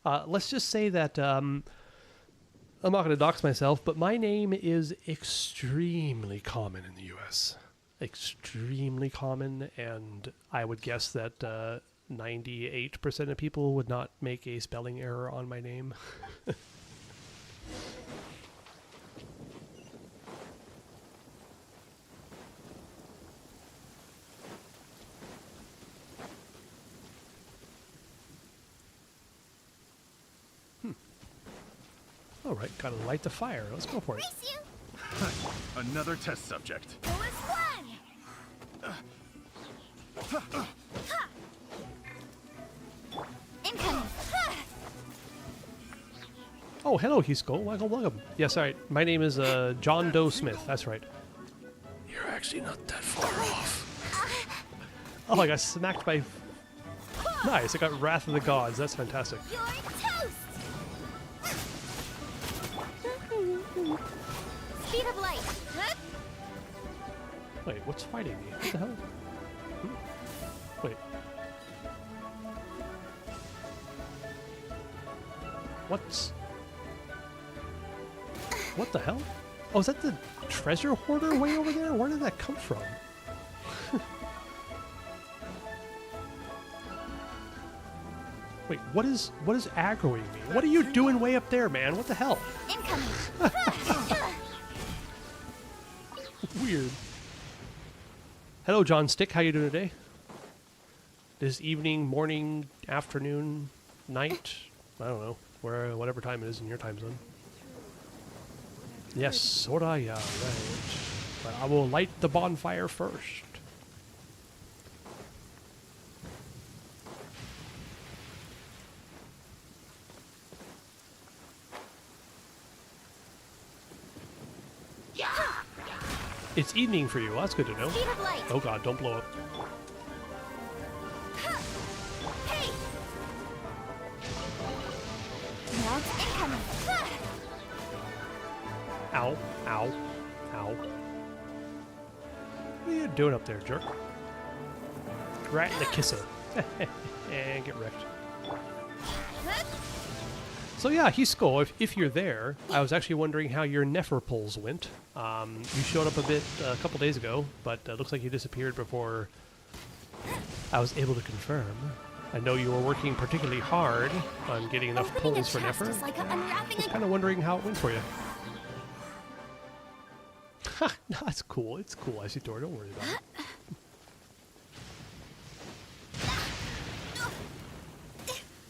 Let's just say that I'm not going to dox myself, but my name is extremely common in the U.S. Extremely common, and I would guess that 98% of people would not make a spelling error on my name. All right, gotta light the fire. Let's go for it.
Another test subject.
Incoming.
Oh, hello, Hisco. Welcome. Yes, all right. My name is John Doe Smith. That's right. You're actually not that far off. Oh, I got smacked by... Nice, I got Wrath of the Gods. That's fantastic.
You're toast. Speed of light.
Wait, what's fighting me? What the hell? Wait. What the hell? Oh, is that the treasure hoarder way over there? Where did that come from? Wait, what is aggroing me? What are you doing way up there, man? What the hell?
Incoming.
Weird. Hello, John Stick. How you doing today? This evening, morning, afternoon, night? I don't know. Whatever time it is in your time zone. Yes, Sora, yeah, right. But I will light the bonfire first. It's evening for you. Well, that's good to know.
Speed of light.
Oh god, don't blow up.
Hey. Melt incoming.
Ow, ow, ow. What are you doing up there, jerk? Right in the kisser. And get wrecked. So yeah, Hisco, if you're there, I was actually wondering how your Nefer pulls went. You showed up a couple days ago, but it looks like you disappeared before I was able to confirm. I know you were working particularly hard on getting enough pulls for Nefer.
Like unwrapping
I was kind of wondering how it went for you. Ha! No, that's cool. It's cool, Isidore. Don't worry about it.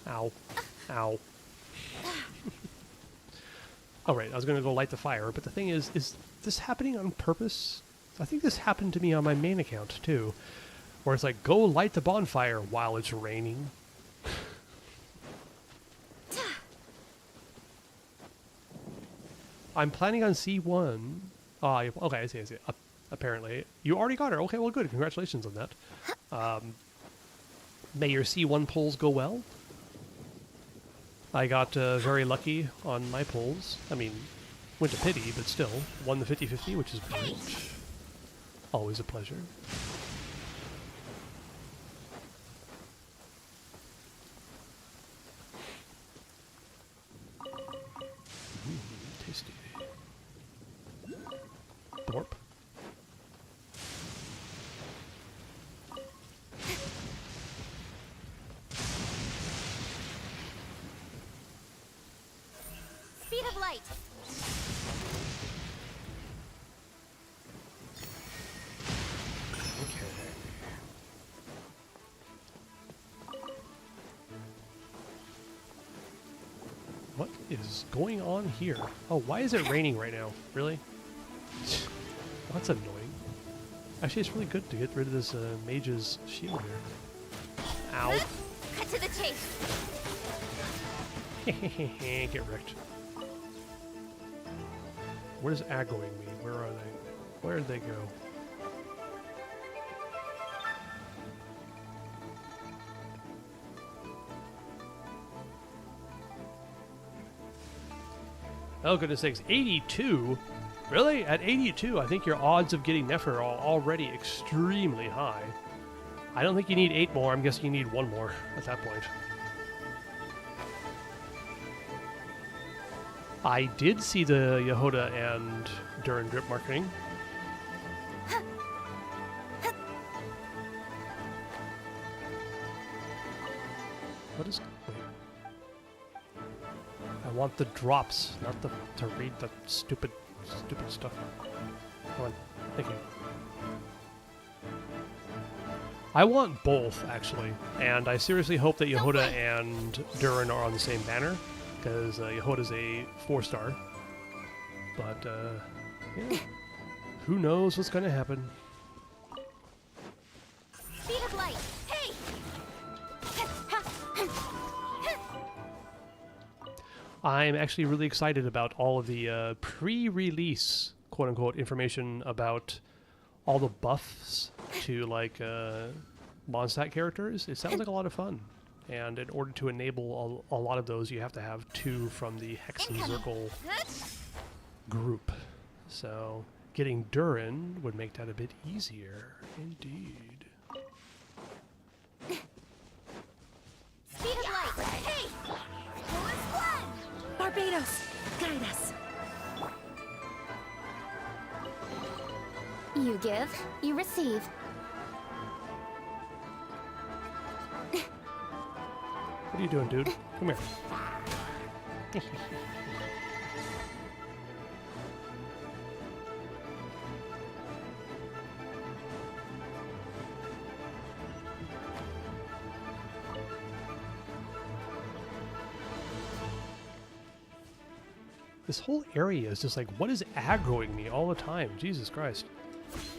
Ow. Ow. Oh, right. I was going to go light the fire, but the thing is this happening on purpose? I think this happened to me on my main account, too. Where it's like, go light the bonfire while it's raining. I'm planning on C1. Okay, I see. Apparently. You already got her. Okay, well, good. Congratulations on that. May your C1 pulls go well. I got very lucky on my pulls. I mean, went to pity, but still. Won the 50-50, which is great. Always a pleasure. Tasty. Borp.
Speed of light.
Okay. What is going on here? Oh, why is it raining right now? Really? That's annoying. Actually, it's really good to get rid of this mage's shield here. Ow.
Cut to the chase.
Get wrecked. What is aggroing me? Where are they? Where did they go? Oh, goodness sakes. 82? Really? At 82, I think your odds of getting Nefer are already extremely high. I don't think you need 8 more. I'm guessing you need 1 more at that point. I did see the Yehoda and Durin drip marketing. What is... Wait. I want the drops, not the to read the stupid stuff. Come on. Thank you. I want both, actually. And I seriously hope that Yehoda and Durin are on the same banner. Because Yehoda's a 4-star. But, yeah. Who knows what's going to happen.
Speed of light. Hey!
I'm actually really excited about all of the pre-release, quote-unquote, information about all the buffs to, like, Mondstadt characters. It sounds like a lot of fun. And in order to enable a lot of those, you have to have 2 from the Hex and Circle group. So getting Durin would make that a bit easier. Indeed.
Speed of light. Hey! Who is one?
Barbados, guide us.
You give, you receive.
What are you doing, dude? Come here. This whole area is just like, what is aggroing me all the time? Jesus Christ.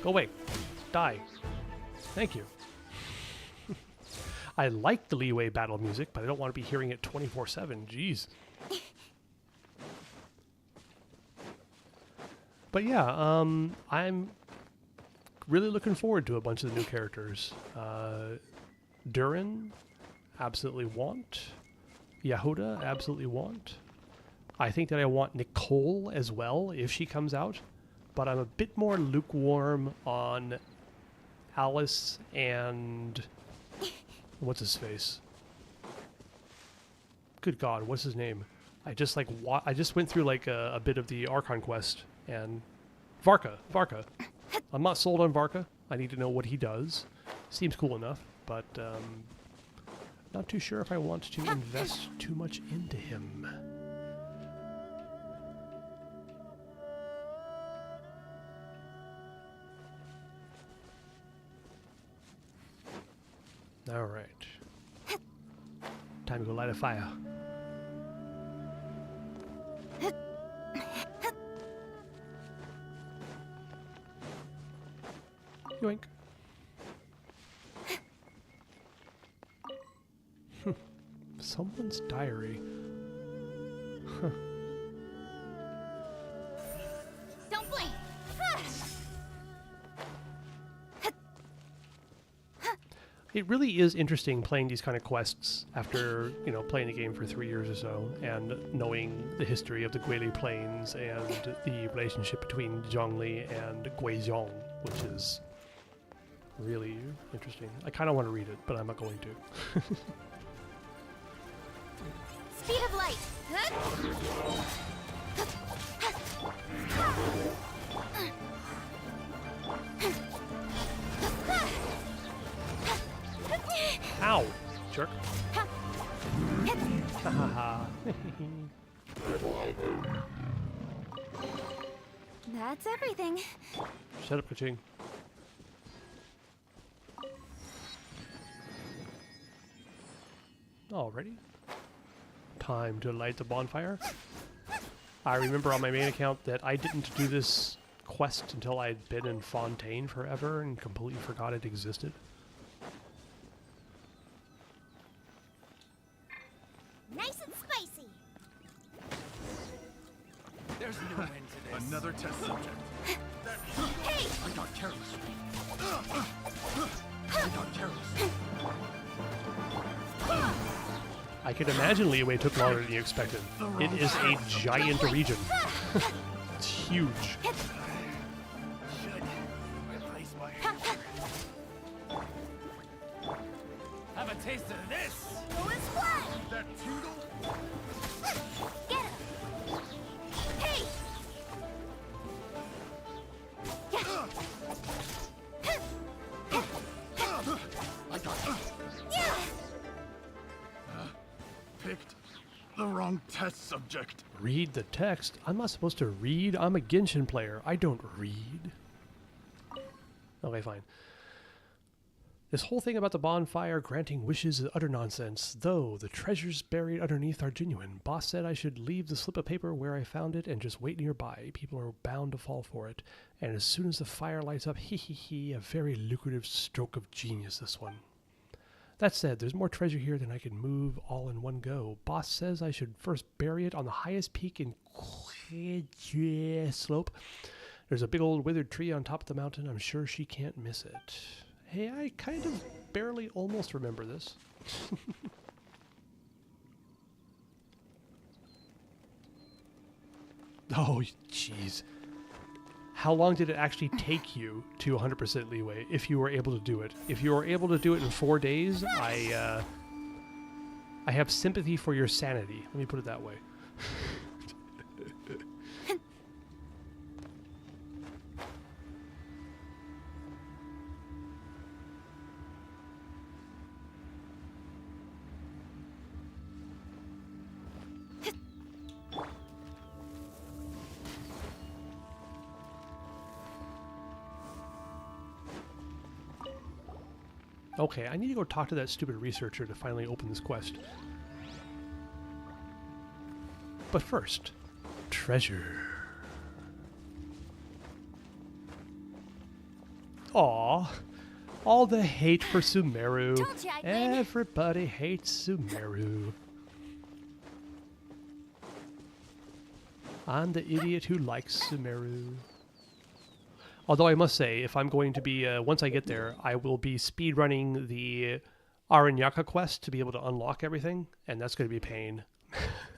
Go away. Die. Thank you. I like the Leeway battle music, but I don't want to be hearing it 24/7. Jeez. But yeah, I'm really looking forward to a bunch of the new characters. Durin, absolutely want. Yehoda, absolutely want. I think that I want Nicole as well, if she comes out. But I'm a bit more lukewarm on Alice and... What's his face? Good God, what's his name? I just like I just went through like a bit of the Archon quest and Varka. I'm not sold on Varka. I need to know what he does. Seems cool enough, but not too sure if I want to invest too much into him. All right. Time to go light a fire. Someone's diary. Huh.
Don't blink!
It really is interesting playing these kind of quests after, you know, playing the game for 3 years or so and knowing the history of the Guili Plains and the relationship between Zhongli and Guizhong, which is really interesting. I kind of want to read it, but I'm not going to.
Speed of light!
Ow! Jerk. Ha ha ha.
That's everything.
Shut up, Kaching. Alrighty. Time to light the bonfire. I remember on my main account that I didn't do this quest until I'd been in Fontaine forever and completely forgot it existed.
Nice and spicy.
There's no end to this.
Another test subject.
Hey!
I got careless. I got careless.
I can imagine Leeway took longer than you expected. It is a giant region. It's huge.
Should replace my hammer. Have a taste of this.
Go and splash!
That tingle?
Get him! Hey!
I got it.
Yeah!
Picked the wrong test subject.
Read the text? I'm not supposed to read? I'm a Genshin player. I don't read. Okay, fine. This whole thing about the bonfire granting wishes is utter nonsense, though the treasures buried underneath are genuine. Boss said I should leave the slip of paper where I found it and just wait nearby. People are bound to fall for it. And as soon as the fire lights up, hee hee hee, a very lucrative stroke of genius, this one. That said, there's more treasure here than I can move all in one go. Boss says I should first bury it on the highest peak in slope. There's a big old withered tree on top of the mountain. I'm sure she can't miss it. Hey, I kind of barely almost remember this. Oh, jeez. How long did it actually take you to 100% Leeway if you were able to do it? If you were able to do it in 4 days, I have sympathy for your sanity. Let me put it that way. Okay, I need to go talk to that stupid researcher to finally open this quest. But first, treasure. Aw, all the hate for Sumeru.
Told ya I'd win.
Everybody hates Sumeru. I'm the idiot who likes Sumeru. Although I must say, if I'm going to be, once I get there, I will be speedrunning the Aranyaka quest to be able to unlock everything, and that's going to be a pain.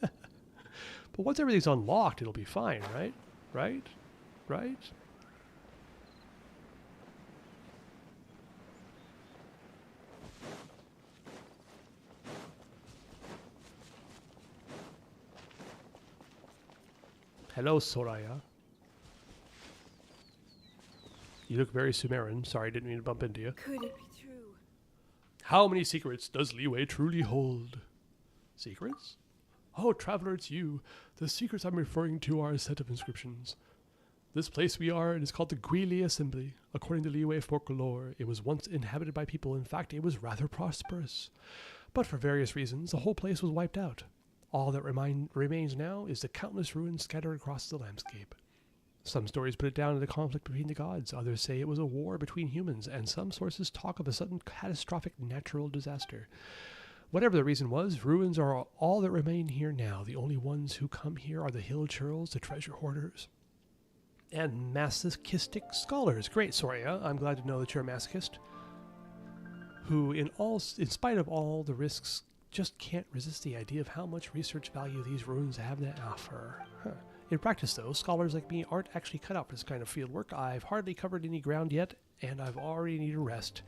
But once everything's unlocked, it'll be fine, right? Right? Right? Hello, Soraya. You look very Sumerian. Sorry, didn't mean to bump into you.
Could it be true?
How many secrets does Leeway truly hold? Secrets? Oh, traveler, it's you. The secrets I'm referring to are a set of inscriptions. This place we are in is called the Guili Assembly. According to Leeway folklore, it was once inhabited by people. In fact, it was rather prosperous. But for various reasons, the whole place was wiped out. All that remains now is the countless ruins scattered across the landscape. Some stories put it down to the conflict between the gods. Others say it was a war between humans, and some sources talk of a sudden catastrophic natural disaster. Whatever the reason was, ruins are all that remain here now. The only ones who come here are the hill churls, the treasure hoarders, and masochistic scholars. Great, Soria. I'm glad to know that you're a masochist, who, in spite of all the risks, just can't resist the idea of how much research value these ruins have to offer. Huh. In practice, though, scholars like me aren't actually cut out for this kind of field work. I've hardly covered any ground yet, and I've already need a rest.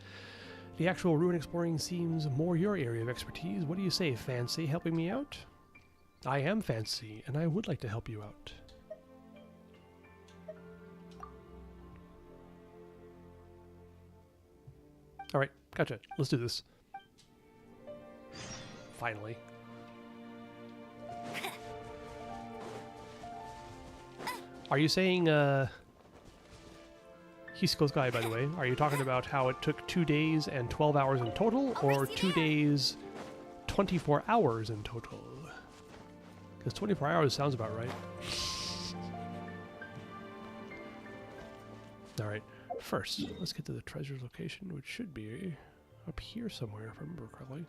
The actual ruin exploring seems more your area of expertise. What do you say, Fancy, helping me out? I am Fancy, and I would like to help you out. Alright, gotcha. Let's do this. Finally. Are you saying, Hisco's guy, by the way, are you talking about how it took 2 days and 12 hours in total, or 2 days, 24 hours in total? Because 24 hours sounds about right. Alright, first, let's get to the treasure's location, which should be up here somewhere, if I remember correctly.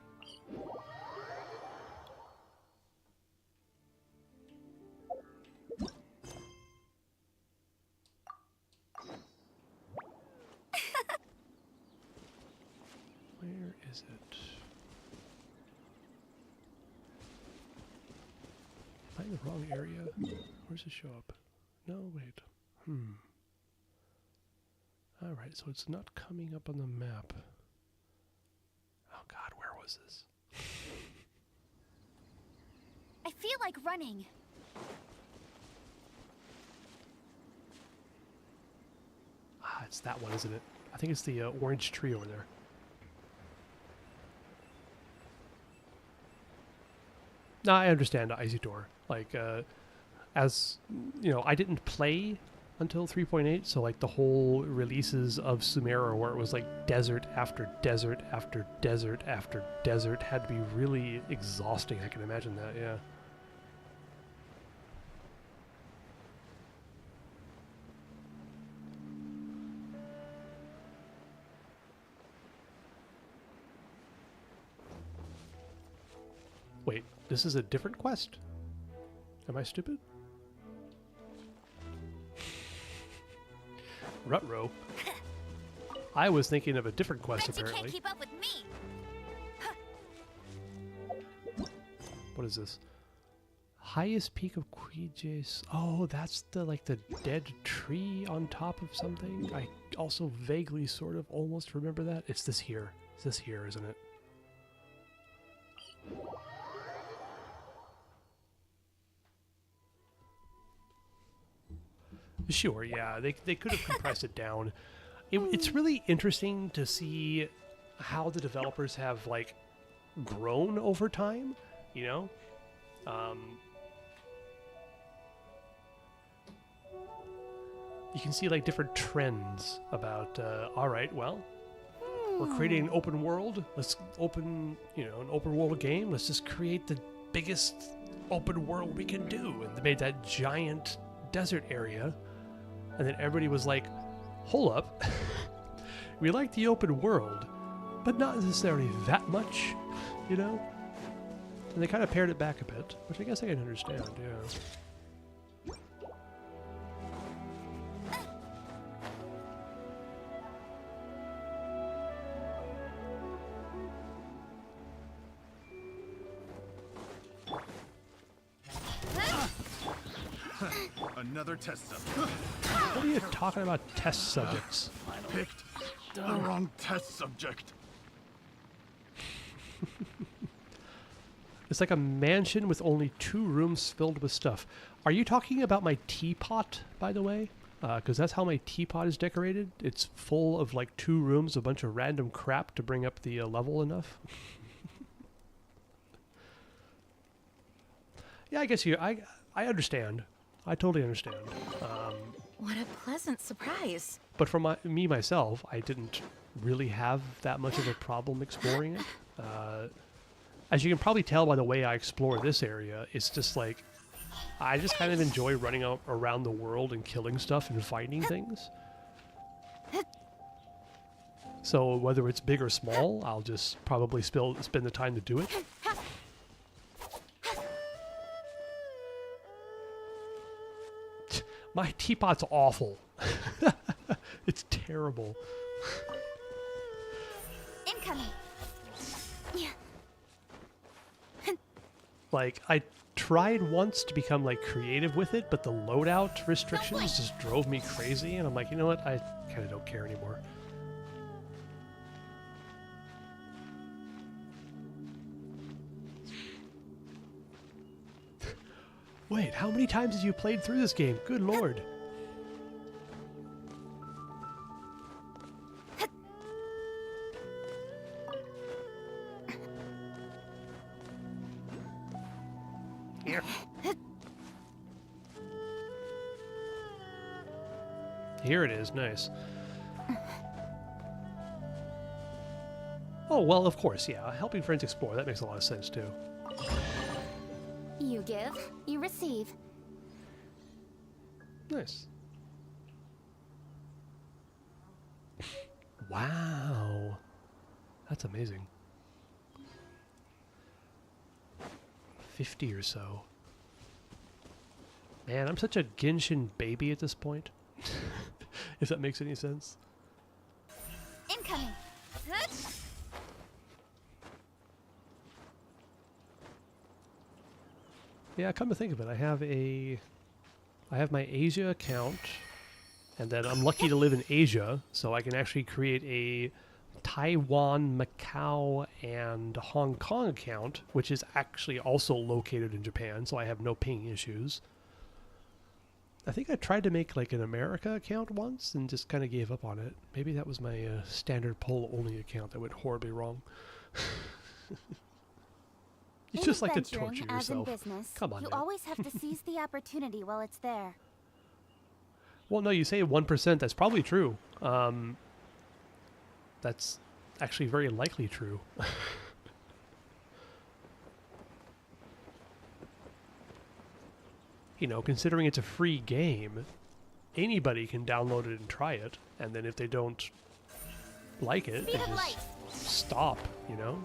Where is it? Am I in the wrong area? Where does it show up? No, wait. Alright, so it's not coming up on the map. Oh god, where was this?
I feel like running.
Ah, it's that one, isn't it? I think it's the orange tree over there. No, I understand Isidore. Like, as, you know, I didn't play until 3.8, so like the whole releases of Sumeru where it was like desert after desert after desert after desert had to be really exhausting. I can imagine that, yeah. Wait, this is a different quest? Am I stupid? Rutrow. I was thinking of a different quest,
Bet you
apparently.
can't keep up with me.
What is this? Highest peak of Quijes. Oh, that's the like the dead tree on top of something. I also vaguely, sort of, almost remember that. It's this here. It's this here, isn't it? Sure, yeah, they could have compressed it down. It's really interesting to see how the developers have, like, grown over time, you know? You can see, like, different trends about, alright, well, we're creating an open world. Let's open, you know, an open world game. Let's just create the biggest open world we can do. And they made that giant desert area. And then everybody was like, hold up. We like the open world, but not necessarily that much, you know? And they kind of pared it back a bit, which I guess I can understand, yeah.
Another test subject.
What are you talking about, test subjects?
Picked the wrong test subject.
It's like a mansion with only 2 rooms filled with stuff. Are you talking about my teapot, by the way? Because that's how my teapot is decorated. It's full of like 2 rooms, a bunch of random crap to bring up the level enough. Yeah, I guess I understand. I totally understand.
What a pleasant surprise.
But for me myself, I didn't really have that much of a problem exploring it. As you can probably tell by the way I explore this area, it's just like, I just kind of enjoy running around the world and killing stuff and finding things. So whether it's big or small, I'll just probably spend the time to do it. My teapot's awful. It's terrible.
Incoming. Yeah.
Like, I tried once to become like creative with it, but the loadout restrictions just drove me crazy, and I'm like, you know what? I kind of don't care anymore. Wait, how many times have you played through this game? Good lord. Here. Here it is, nice. Oh, well, of course, yeah. Helping friends explore, that makes a lot of sense, too.
You give, you receive.
Nice. Wow. That's amazing. 50 or so. Man, I'm such a Genshin baby at this point. If that makes any sense.
Incoming.
Yeah, come to think of it, I have my Asia account, and then I'm lucky to live in Asia, so I can actually create a Taiwan, Macau, and Hong Kong account, which is actually also located in Japan, so I have no ping issues. I think I tried to make like an America account once and just kind of gave up on it. Maybe that was my standard poll-only account that went horribly wrong. You just like to torture
as in
yourself.
business,
Come on
you
now.
always have to seize the opportunity while it's there.
Well, no, you say 1%. That's probably true. That's actually very likely true. You know, considering it's a free game, anybody can download it and try it, and then if they don't like it, they just stop, you know?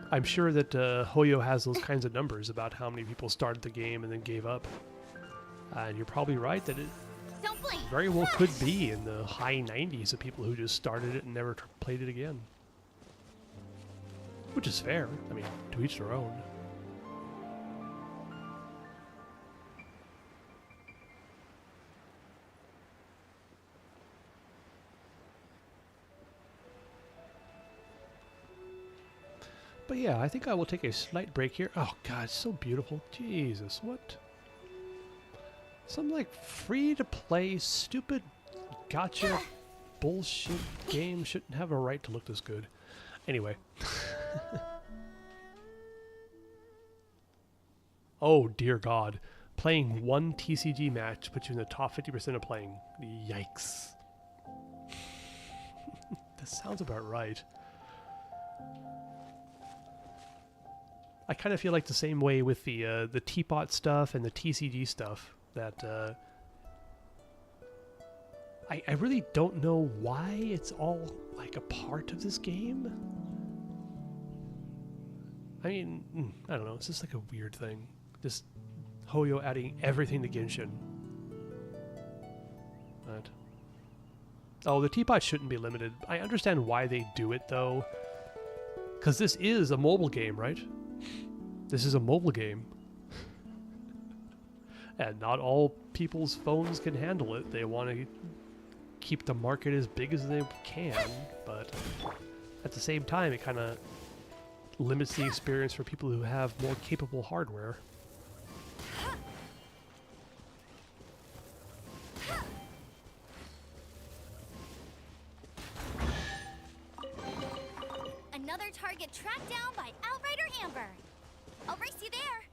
I'm sure that Hoyo has those kinds of numbers about how many people started the game and then gave up. And you're probably right that it very well could be in the high 90s of people who just started it and never played it again. Which is fair. I mean, to each their own. But yeah, I think I will take a slight break here. Oh god, it's so beautiful. Jesus, what? Some like free-to-play, stupid gotcha bullshit game shouldn't have a right to look this good. Anyway. Oh dear god. Playing one TCG match puts you in the top 50% of playing. Yikes. That sounds about right. I kind of feel like the same way with the teapot stuff and the TCG stuff, that I really don't know why it's all like a part of this game. I mean, I don't know, it's just like a weird thing. Just Hoyo adding everything to Genshin. But oh, the teapot shouldn't be limited. I understand why they do it though, because this is a mobile game, right? This is a mobile game. And not all people's phones can handle it. They want to keep the market as big as they can, but at the same time, it kind of limits the experience for people who have more capable hardware.
Another target tracked down by Outrider Amber. I'll race you there.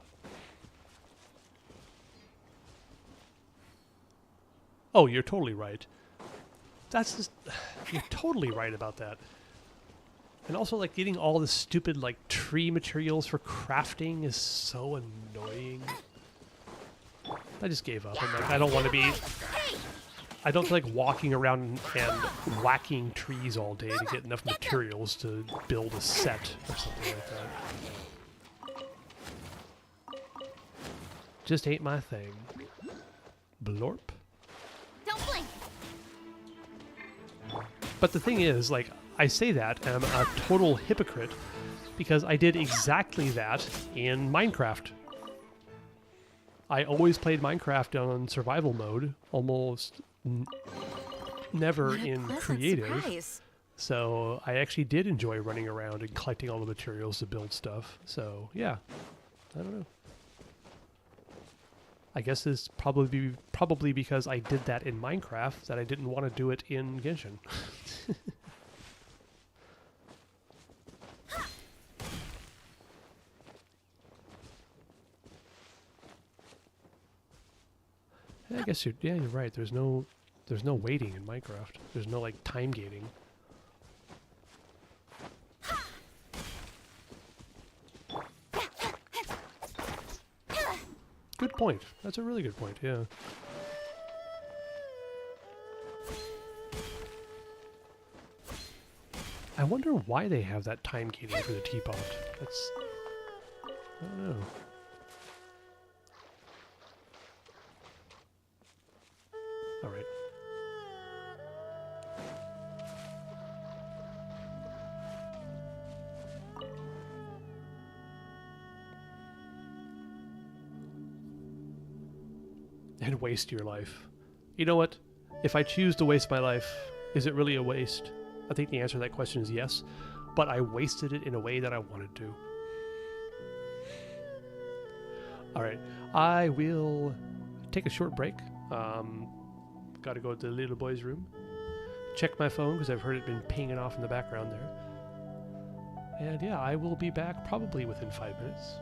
Oh, you're totally right. That's just... You're totally right about that. And also, like, getting all the stupid, like, tree materials for crafting is so annoying. I just gave up. I'm like, I don't want to be... I don't feel like walking around and whacking trees all day to get enough materials to build a set or something like that. Just ain't my thing. Blorp.
Don't blink.
But the thing is, like, I say that, and I'm a total hypocrite because I did exactly that in Minecraft. I always played Minecraft on survival mode, almost never
What a
in
pleasant
creative.
surprise.
So I actually did enjoy running around and collecting all the materials to build stuff. So yeah, I don't know. I guess it's probably because I did that in Minecraft that I didn't want to do it in Genshin. I guess you're right. There's no waiting in Minecraft. There's no like time gating. Good point. That's a really good point. Yeah. I wonder why they have that time gating for the teapot. That's I don't know. All right. And waste your life. You know what? If I choose to waste my life, is it really a waste? I think the answer to that question is yes, but I wasted it in a way that I wanted to. All right, I will take a short break. Got to go to the little boy's room. Check my phone because I've heard it been pinging off in the background there. And yeah, I will be back probably within 5 minutes.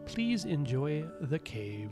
Please enjoy the cave.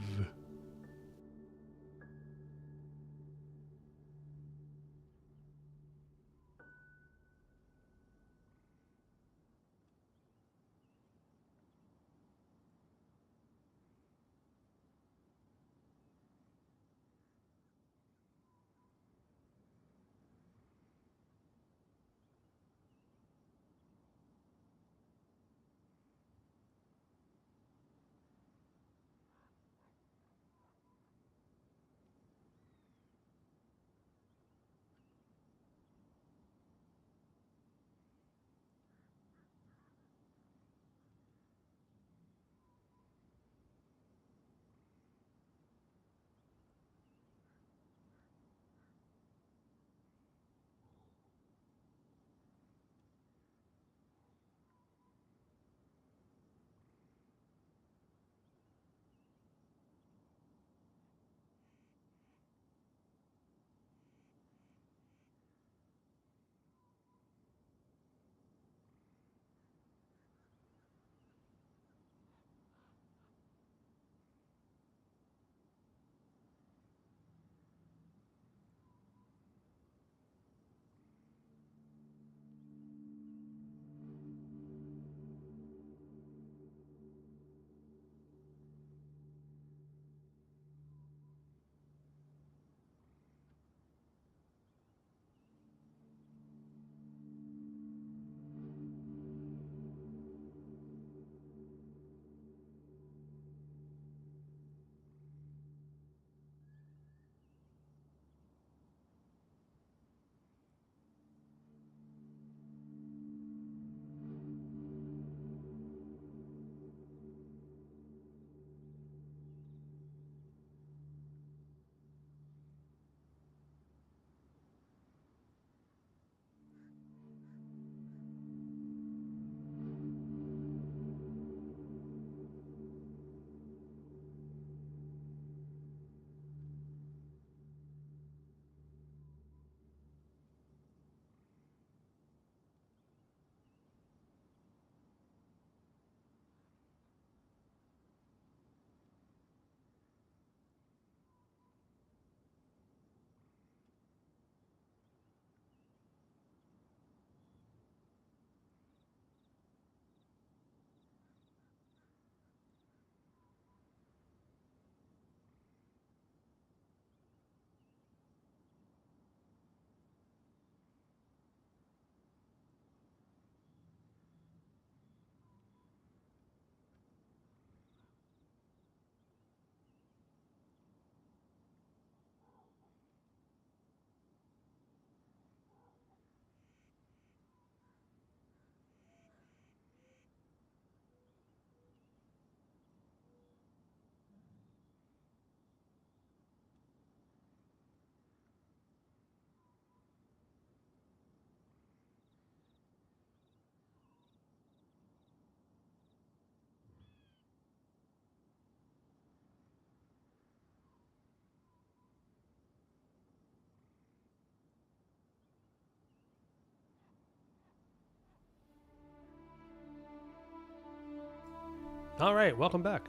All right, welcome back.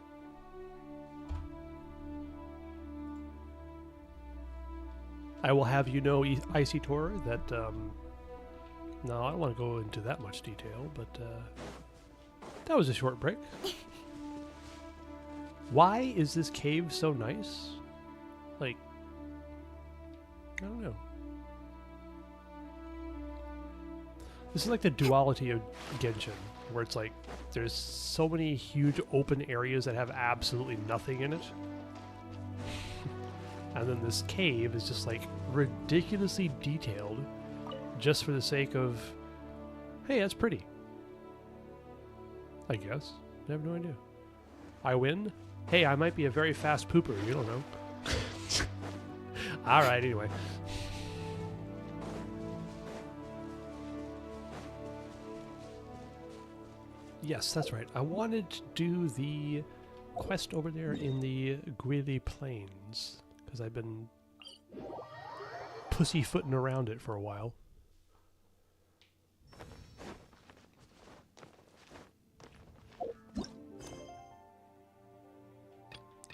I will have you know, Icy Tor, that no, I don't want to go into that much detail, but that was a short break. Why is this cave so nice? Like, I don't know. This is like the duality of Genshin, where it's like there's so many huge open areas that have absolutely nothing in it. And then this cave is just like ridiculously detailed just for the sake of, hey, that's pretty. I guess. I have no idea. I win? Hey, I might be a very fast pooper. You don't know. Alright, anyway. Yes, that's right. I wanted to do the quest over there in the Greely Plains, because I've been pussyfooting around it for a while.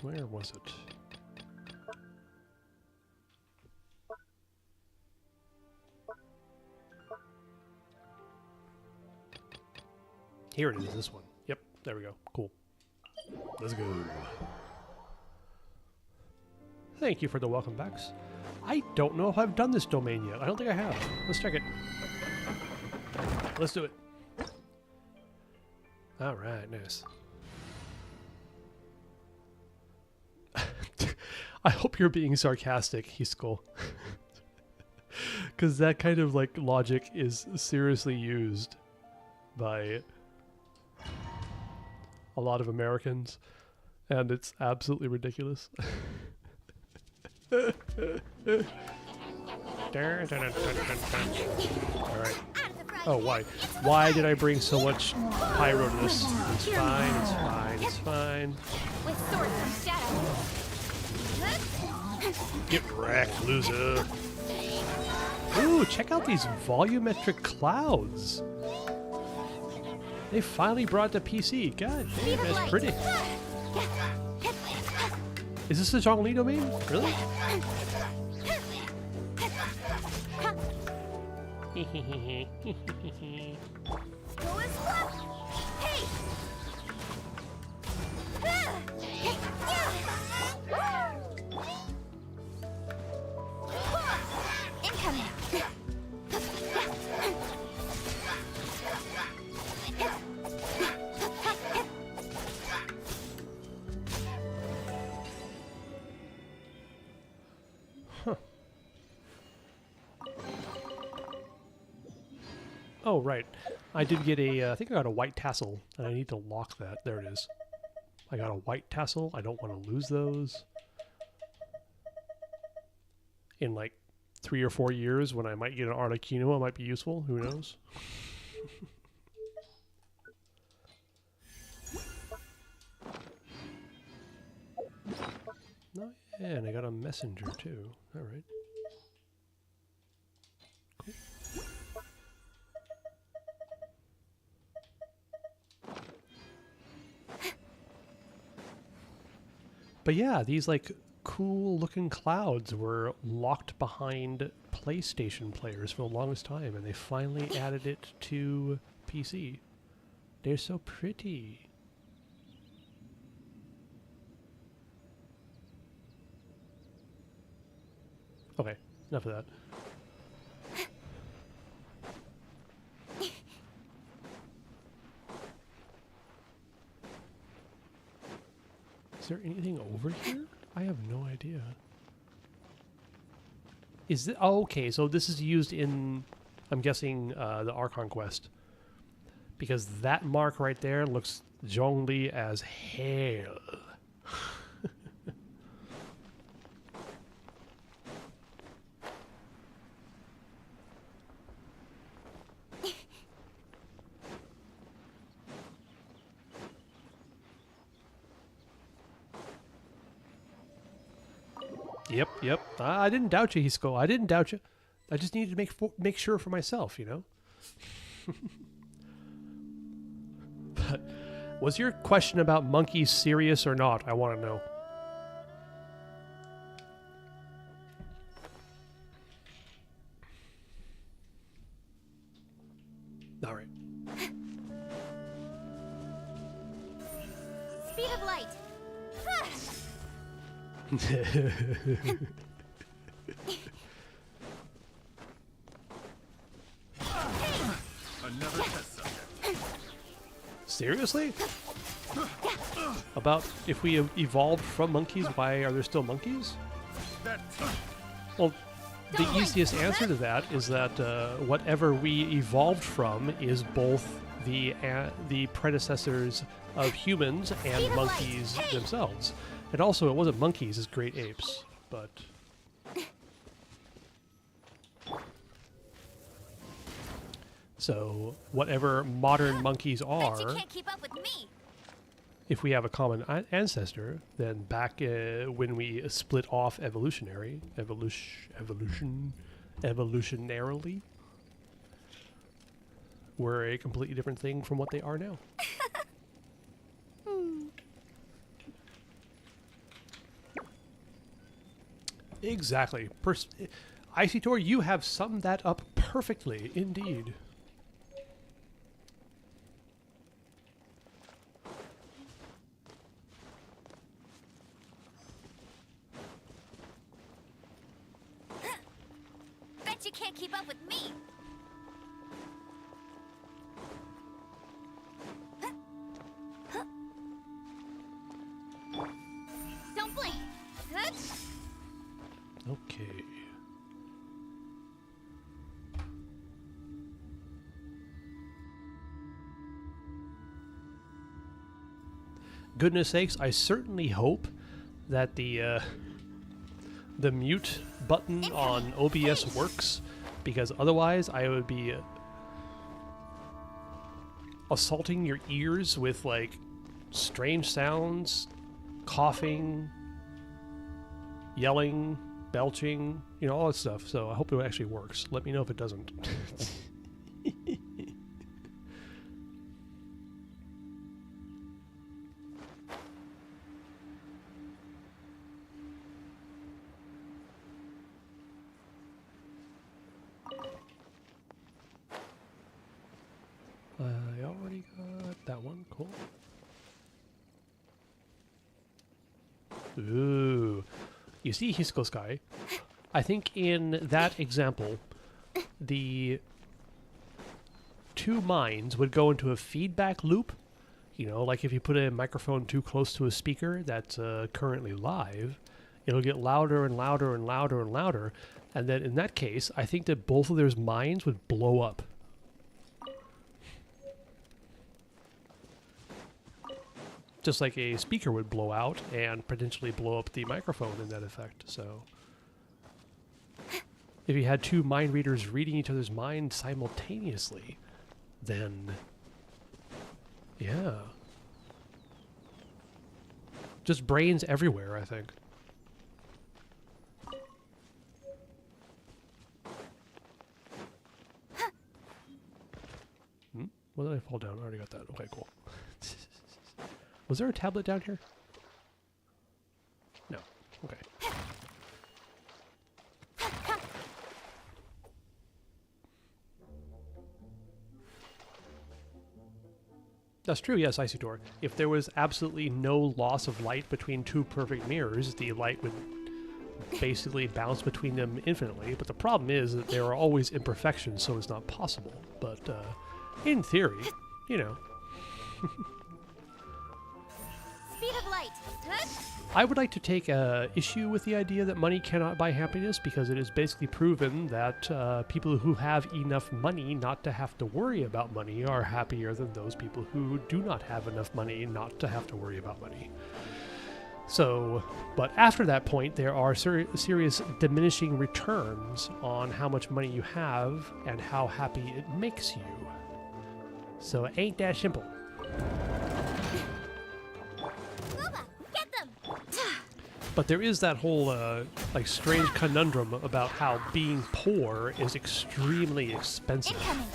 Where was it? Here it is, this one. Yep, there we go. Cool. Let's go. Thank you for the welcome backs. I don't know if I've done this domain yet. I don't think I have. Let's check it. Let's do it. Alright, nice. I hope you're being sarcastic, Hiskull. Because that kind of like logic is seriously used by a lot of Americans, and it's absolutely ridiculous. Alright. Oh, why? Why did I bring so much pyro to this? It's fine, it's fine, it's fine.
With swords of shadow.
Get wrecked, loser. Ooh, check out these volumetric clouds. They finally brought the PC. God damn, that's pretty. Is this the Zhongli domain? Really?
Go as well. Hey! Incoming.
Oh, right. I did get a, I think I got a white tassel, and I need to lock that. There it is. I got a white tassel. I don't want to lose those. In like 3 or 4 years, when I might get an Arlecchino, it might be useful. Who knows? Oh, yeah, and I got a messenger, too. All right. But yeah, these like cool looking clouds were locked behind PlayStation players for the longest time, and they finally added it to PC. They're so pretty. Okay, enough of that. Is there anything over here? I have no idea. Is it? Oh, okay, so this is used in, I'm guessing, the Archon quest. Because that mark right there looks Zhongli as hell. Yep. I didn't doubt you, Hisco. I didn't doubt you. I just needed to make sure for myself, you know? But Was your question about monkeys serious or not? I want to know. All right.
Speed of light.
Another test subject.
Seriously? About if we evolved from monkeys, why are there still monkeys?
That
Well, the easiest answer to that is that whatever we evolved from is both the predecessors of humans and monkeys themselves. And also, it wasn't monkeys, it's great apes, but... So, whatever modern monkeys
Bet you
are,
can't keep up with me.
if we have a common ancestor, then back when we split off evolutionarily, we're a completely different thing from what they are now. Exactly. Icy Tor, you have summed that up perfectly, indeed.
Bet you can't keep up with me. Don't blink.
Okay. Goodness sakes, I certainly hope that the mute button on OBS works, because otherwise I would be assaulting your ears with like strange sounds, coughing, yelling, belching, you know, all that stuff. So I hope it actually works. Let me know if it doesn't. I already got that one. Cool. Ooh. You see Hisco Sky? I think in that example, the two minds would go into a feedback loop. You know, like if you put a microphone too close to a speaker that's currently live, it'll get louder and louder and louder and louder. And then in that case, I think that both of their minds would blow up. Just like a speaker would blow out and potentially blow up the microphone in that effect. So if you had two mind readers reading each other's minds simultaneously, then yeah. Just brains everywhere, I think. What did I fall down? I already got that. Okay, cool. Was there a tablet down here? No. Okay. That's true, yes, Icy Door. If there was absolutely no loss of light between two perfect mirrors, the light would basically bounce between them infinitely. But the problem is that there are always imperfections, so it's not possible. But in theory, you know.
Speed of light.
I would like to take issue with the idea that money cannot buy happiness, because it is basically proven that people who have enough money not to have to worry about money are happier than those people who do not have enough money not to have to worry about money. So, but after that point, there are serious diminishing returns on how much money you have and how happy it makes you. So it ain't that simple.
Get them.
But there is that whole like strange conundrum about how being poor is extremely expensive.
Incoming.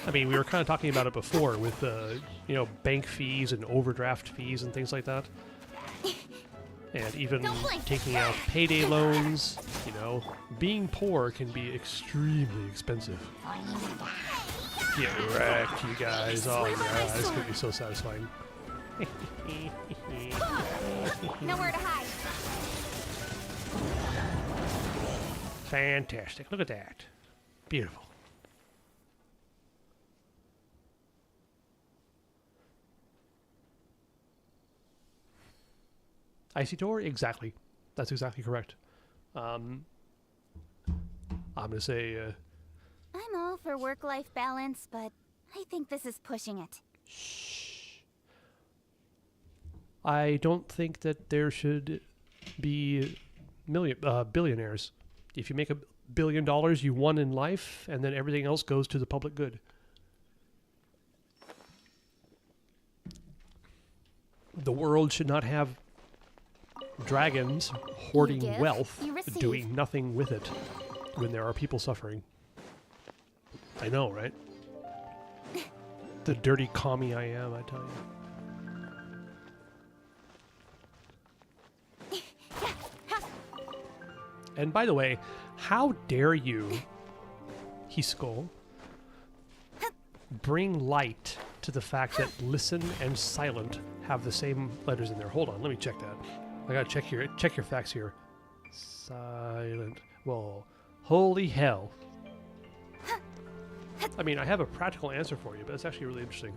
Hey.
I mean, we were kind of talking about it before with, you know, bank fees and overdraft fees and things like that. And even taking out payday loans, you know, being poor can be extremely expensive. Get wrecked, you guys. Oh, yeah, this could be so satisfying.
Nowhere to hide.
Fantastic. Look at that. Beautiful. Icy door? Exactly. That's exactly correct. I'm going to say...
I'm all for work-life balance, but I think this is pushing it.
I don't think that there should be billionaires. If you make $1 billion, you won in life, and then everything else goes to the public good. The world should not have dragons hoarding
give,
wealth,
you receive.
doing nothing with it when there are people suffering. I know, right? The dirty commie I am, I tell you. And by the way, how dare you, Hisco, bring light to the fact that listen and silent have the same letters in there. Hold on, let me check that. I gotta check your facts here. Silent. Well, holy hell. I mean, I have a practical answer for you, but it's actually really interesting.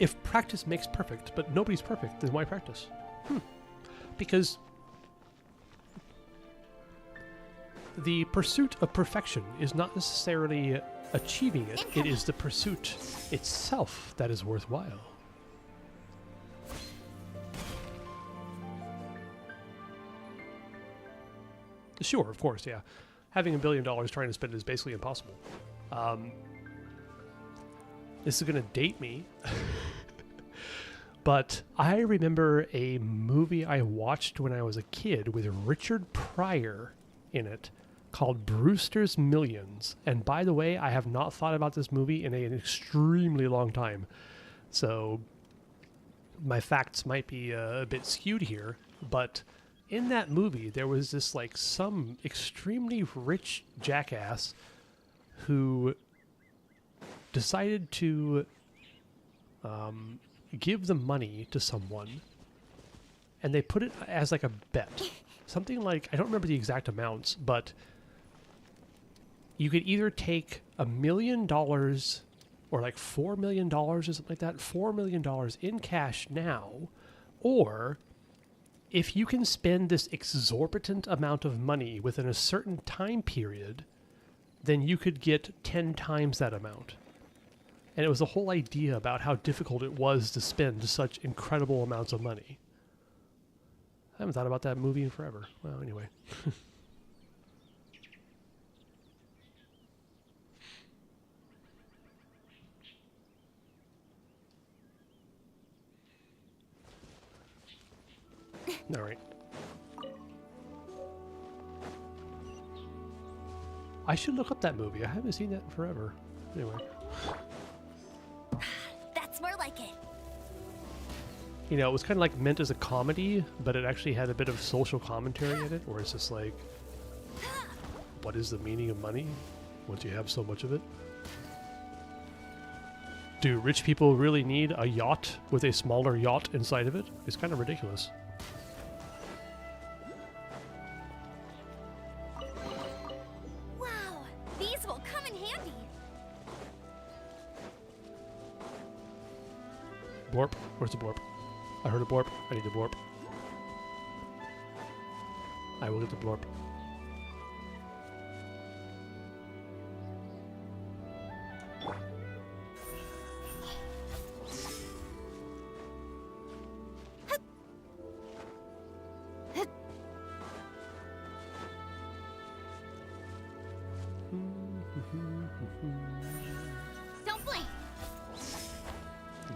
If practice makes perfect, but nobody's perfect, then why practice? Because the pursuit of perfection is not necessarily achieving it. It is the pursuit itself that is worthwhile. Sure, of course, yeah. Having $1 billion trying to spend it is basically impossible. This is going to date me. But I remember a movie I watched when I was a kid with Richard Pryor in it called Brewster's Millions. And by the way, I have not thought about this movie in an extremely long time. So my facts might be a bit skewed here, but in that movie, there was this, like, some extremely rich jackass who decided to give the money to someone, and they put it as, like, a bet. Something like, I don't remember the exact amounts, but you could either take $1 million or, like, $4 million or something like that, $4 million in cash now, or if you can spend this exorbitant amount of money within a certain time period, then you could get 10 times that amount. And it was the whole idea about how difficult it was to spend such incredible amounts of money. I haven't thought about that movie in forever. Well, anyway. All right. I should look up that movie. I haven't seen that in forever. Anyway.
That's more like it.
You know, it was kind of like meant as a comedy, but it actually had a bit of social commentary in it, where it's just like, what is the meaning of money once you have so much of it? Do rich people really need a yacht with a smaller yacht inside of it? It's kind of ridiculous.
Wow, these will come in handy.
Blorp. Where's the blorp? I heard a blorp. I need the blorp. I will get the blorp.
Don't blink.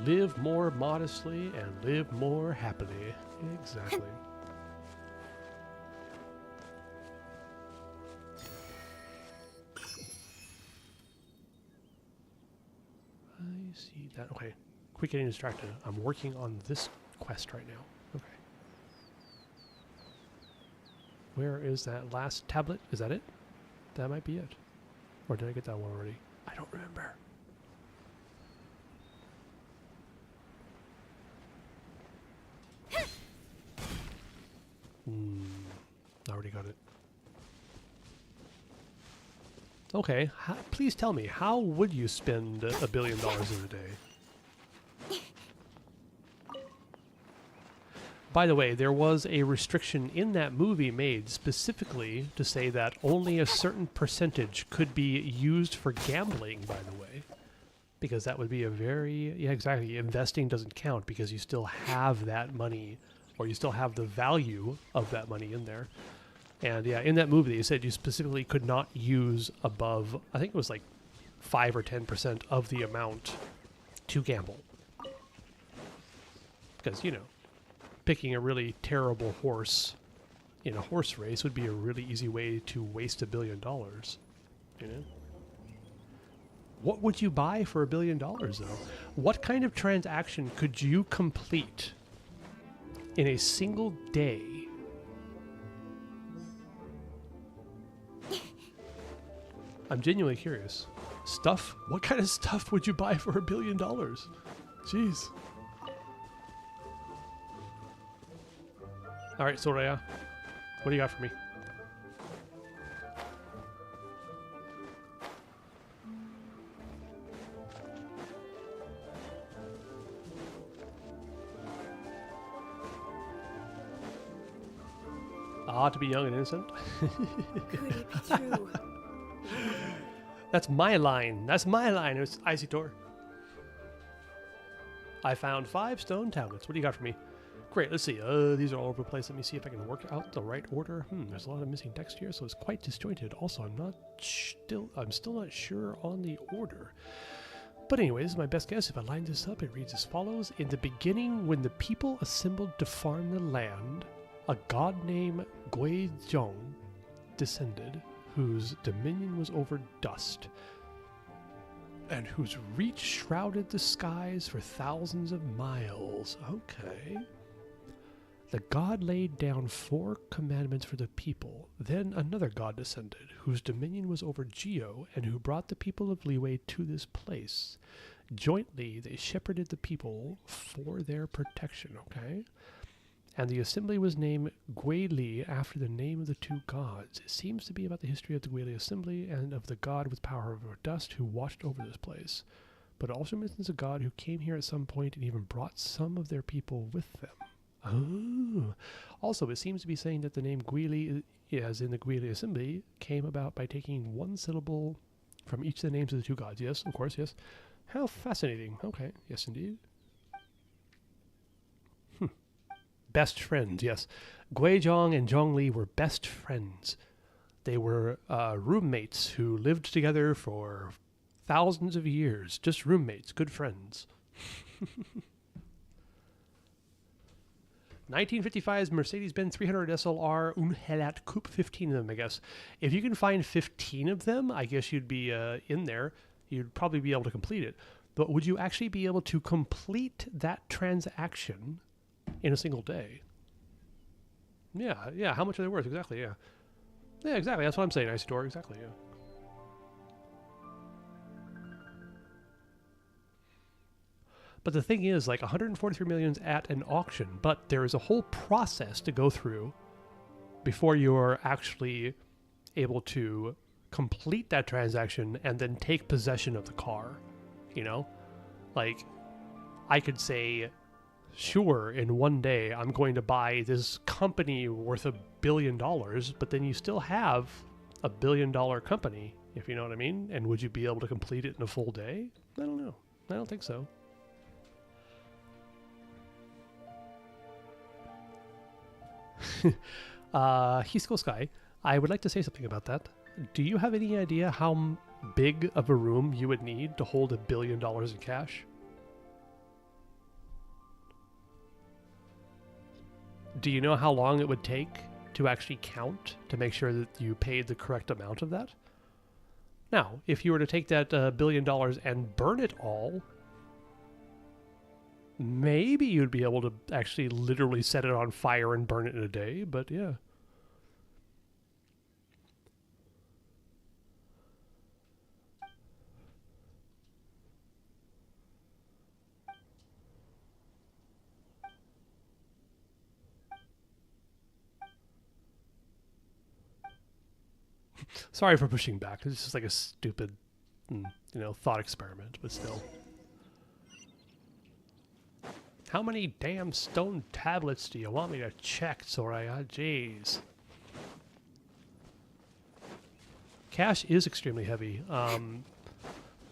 Live more modestly and live more happily. Exactly. that. Okay. Quit getting distracted. I'm working on this quest right now. Okay. Where is that last tablet? Is that it? That might be it. Or did I get that one already? I don't remember. I already got it. Okay, please tell me, how would you spend $1 billion in a day? By the way, there was a restriction in that movie made specifically to say that only a certain percentage could be used for gambling, by the way. Because that would be a very... Yeah, exactly. Investing doesn't count because you still have that money, or you still have the value of that money in there. And yeah, in that movie, they said you specifically could not use above, I think it was like 5 or 10% of the amount to gamble. Because, you know, picking a really terrible horse in a horse race would be a really easy way to waste $1 billion. You know? What would you buy for $1 billion, though? What kind of transaction could you complete in a single day? I'm genuinely curious. Stuff? What kind of stuff would you buy for $1 billion? Jeez. Alright, Soraya. What do you got for me? Ah, to be young and innocent?
Could it be true?
That's my line. That's my line. It was Isitor. I found 5 stone tablets. What do you got for me? Great, let's see. These are all over the place. Let me see if I can work out the right order. There's a lot of missing text here, so it's quite disjointed. Also, I'm still not sure on the order. But anyway, this is my best guess. If I line this up, it reads as follows. In the beginning, when the people assembled to farm the land, a god named Guizhong descended, whose dominion was over dust, and whose reach shrouded the skies for thousands of miles. Okay. The god laid down 4 commandments for the people. Then another god descended, whose dominion was over Geo, and who brought the people of Liyue to this place. Jointly, they shepherded the people for their protection, okay? And the assembly was named Guili after the name of the 2 gods. It seems to be about the history of the Guili assembly and of the god with power over dust who watched over this place. But it also mentions a god who came here at some point and even brought some of their people with them. Oh. Also, it seems to be saying that the name Guili, as in the Guili assembly, came about by taking 1 syllable from each of the names of the 2 gods. Yes, of course, yes. How fascinating. Okay, yes indeed. Best friends, yes. Guizhong and Zhongli were best friends. They were roommates who lived together for thousands of years. Just roommates, good friends. 1955's Mercedes-Benz 300 SLR Unhelat Coupe, 15 of them, I guess. If you can find 15 of them, I guess you'd be in there. You'd probably be able to complete it. But would you actually be able to complete that transaction in a single day? Yeah, how much are they worth? Exactly, yeah. Yeah, exactly, that's what I'm saying, Isidore, exactly, yeah. But the thing is, like, 143 million's at an auction, but there is a whole process to go through before you're actually able to complete that transaction and then take possession of the car, you know? Like, I could say, sure, in one day I'm going to buy this company worth $1 billion, but then you still have a $1 billion company, if you know what I mean? And would you be able to complete it in a full day? I don't know. I don't think so. Hisco Sky, I would like to say something about that. Do you have any idea how big of a room you would need to hold $1 billion in cash? Do you know how long it would take to actually count to make sure that you paid the correct amount of that? Now, if you were to take that $1 billion and burn it all, maybe you'd be able to actually literally set it on fire and burn it in a day, but yeah. Sorry for pushing back. It's just like a stupid, thought experiment, but still. How many damn stone tablets do you want me to check, Soraya? Jeez. Cash is extremely heavy.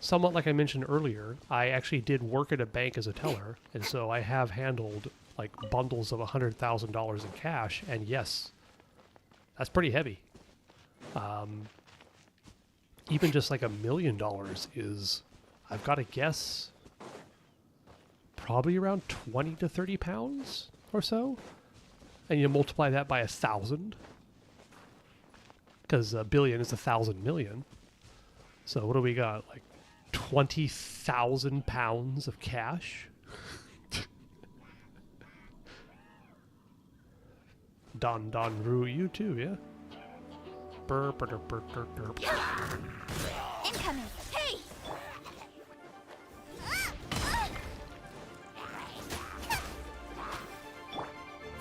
Somewhat like I mentioned earlier, I actually did work at a bank as a teller, and so I have handled like bundles of $100,000 in cash, and yes, that's pretty heavy. Even just like $1 million is, I've got to guess, probably around 20 to 30 pounds or so. And you multiply that by 1,000, because a billion is 1,000 million. So what do we got? Like 20,000 pounds of cash? Don Ru, you too, yeah? Burp, burp, burp, burp, burp.
Incoming! Hey!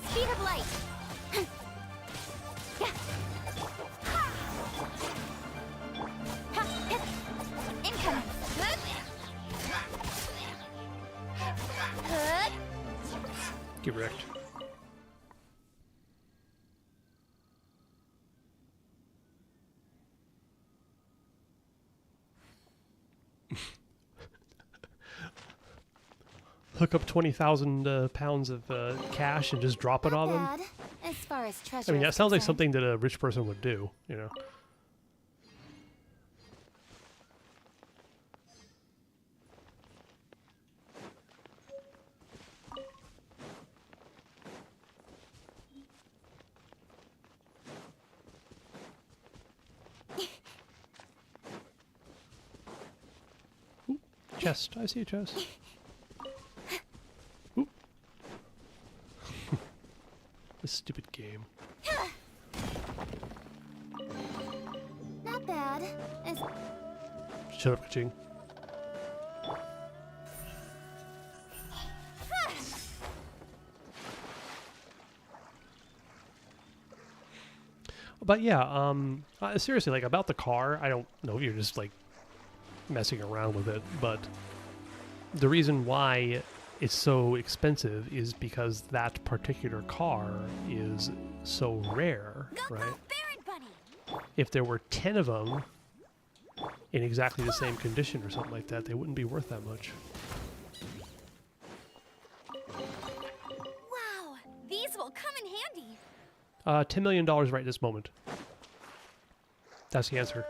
Speed of light! Incoming!
Get wrecked. Hook up 20,000 pounds of cash and just drop it on them.
Bad, as far as treasure
I mean, that
is
sounds like
concerned.
something that a rich person would do, you know. Ooh, chest. I see a chest. Ooh. This stupid game.
Not bad. As
Shut up, Ka-ching. But yeah, seriously, like about the car, I don't know if you're just like messing around with it, but the reason why it's so expensive is because that particular car is so rare, right?
Baron Bunny!
If there were 10 of them in exactly the same condition or something like that, they wouldn't be worth that much.
Wow! These will come in handy!
$10 million right this moment. That's the answer.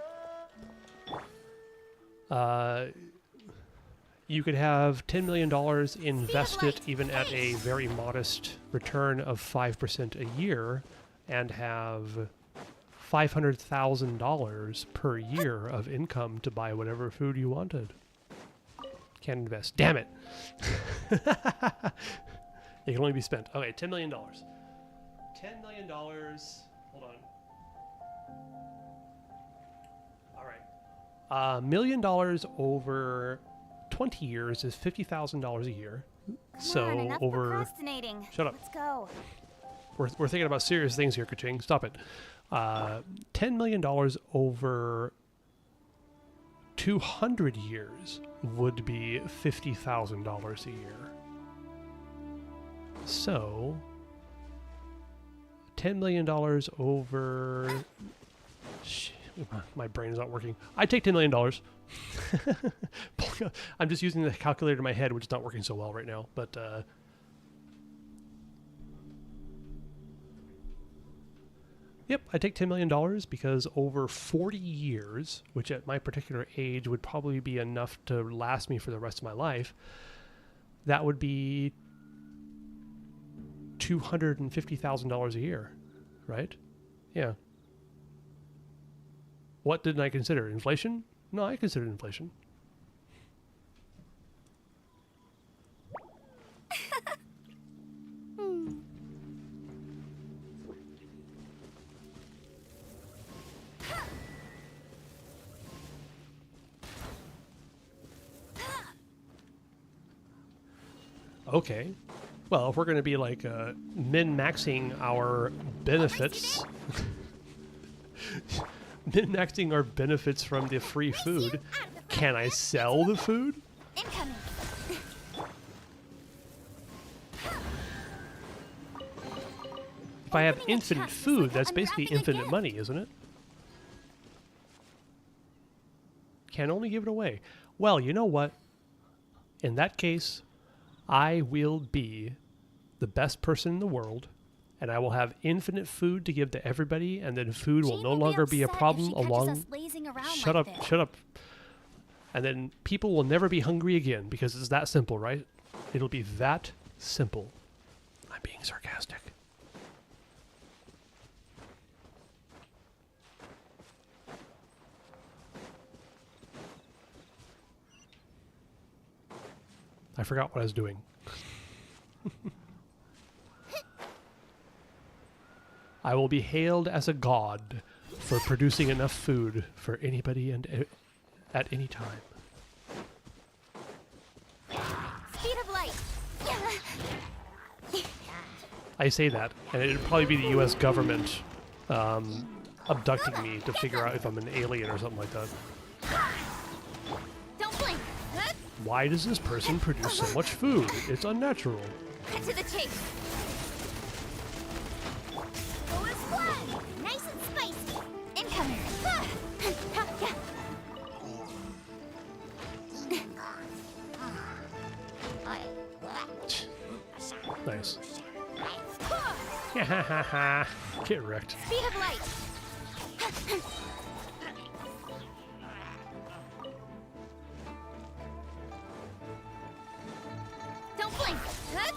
You could have $10 million, invest it even at a very modest return of 5% a year, and have $500,000 per year of income to buy whatever food you wanted. Can't invest. Damn it! It can only be spent. Okay, $10 million. $10 million. Hold on. All right. $1 million over 20 years is $50,000 a year.
Come on, enough
over.
procrastinating.
Shut up.
Let's go.
We're thinking about serious things here, Ka-ching. Stop it. $10 million over 200 years would be $50,000 a year. So, $10 million over... My brain is not working. I take $10 million. I'm just using the calculator in my head, which is not working so well right now. But yep, I take $10 million because over 40 years, which at my particular age would probably be enough to last me for the rest of my life, that would be $250,000 a year, right? Yeah. What didn't I consider? Inflation? No, I considered inflation. Okay. Well, if we're going to be like min-maxing our benefits, min-maxing our benefits from the free food, can I sell the food?
Incoming.
If I have infinite food, that's basically infinite money, isn't it? Can only give it away. Well, you know what? In that case, I will be the best person in the world, and I will have infinite food to give to everybody, and then food will no longer be a problem along... Shut up, shut up. And then people will never be hungry again, because it's that simple, right? It'll be that simple. I'm being sarcastic. I forgot what I was doing. I will be hailed as a god for producing enough food for anybody and at any time.
Speed of light.
I say that, and it'd probably be the U.S. government abducting me to figure out if I'm an alien or something like that.
Don't blink.
Why does this person produce so much food? It's unnatural.
Cut to the chase. Go as one. Nice and spicy. Incoming.
Nice. Get wrecked.
Speed of light. Don't blink. Out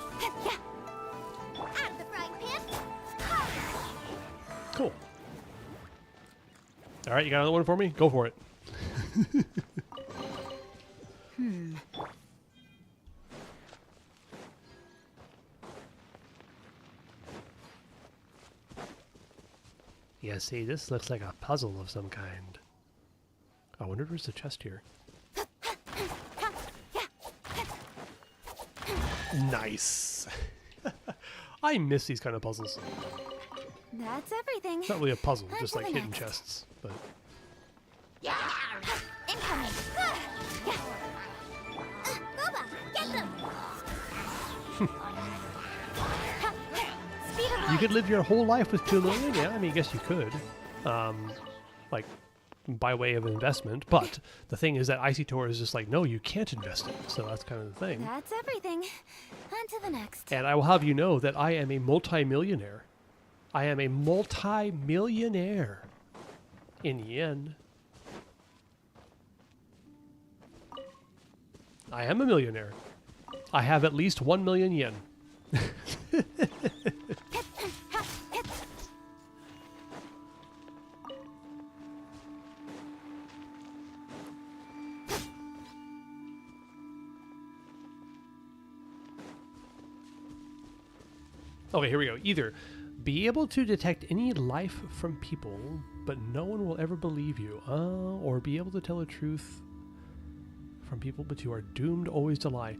of the frying pan.
Cool. All right, you got another one for me? Go for it. Yeah, see, this looks like a puzzle of some kind. I wonder if there's a chest here. Nice. I miss these kind of puzzles.
That's everything.
It's not really a puzzle,
On
just
to
like
the
hidden
next.
chests. But
Incoming. Boba, get them. Speed of light.
you could live your whole life with 2 million. Yeah, I mean, I guess you could. Like by way of investment. But the thing is that Icy Tor is just like, no, you can't invest it. So that's kind of the thing.
That's everything. On to the next.
And I will have you know that I am a multi-millionaire. I am a multi-millionaire in yen. I am a millionaire. I have at least 1 million yen. Okay, here we go. Either be able to detect any life from people, but no one will ever believe you. Or be able to tell the truth from people, but you are doomed always to lie.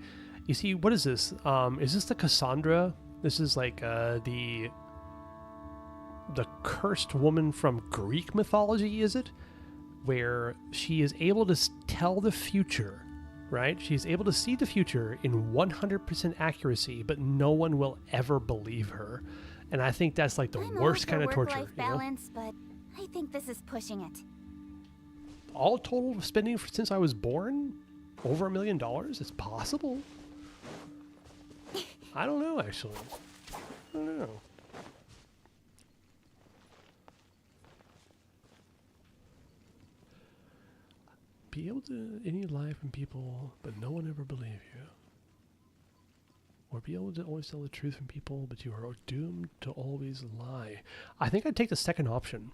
You see, what is this? Is this the Cassandra? This is like the cursed woman from Greek mythology, is it? Where she is able to tell the future, right? She's able to see the future in 100% accuracy, but no one will ever believe her. And I think that's like the
I'm
worst
all
kind
for
of torture.
work-life balance, but I think this is pushing it.
All total spending since I was born, over $1 million. It's possible. I don't know, actually. I don't know. Be able to any life and people, but no one ever believe you. Or be able to always tell the truth from people, but you are doomed to always lie. I think I'd take the second option.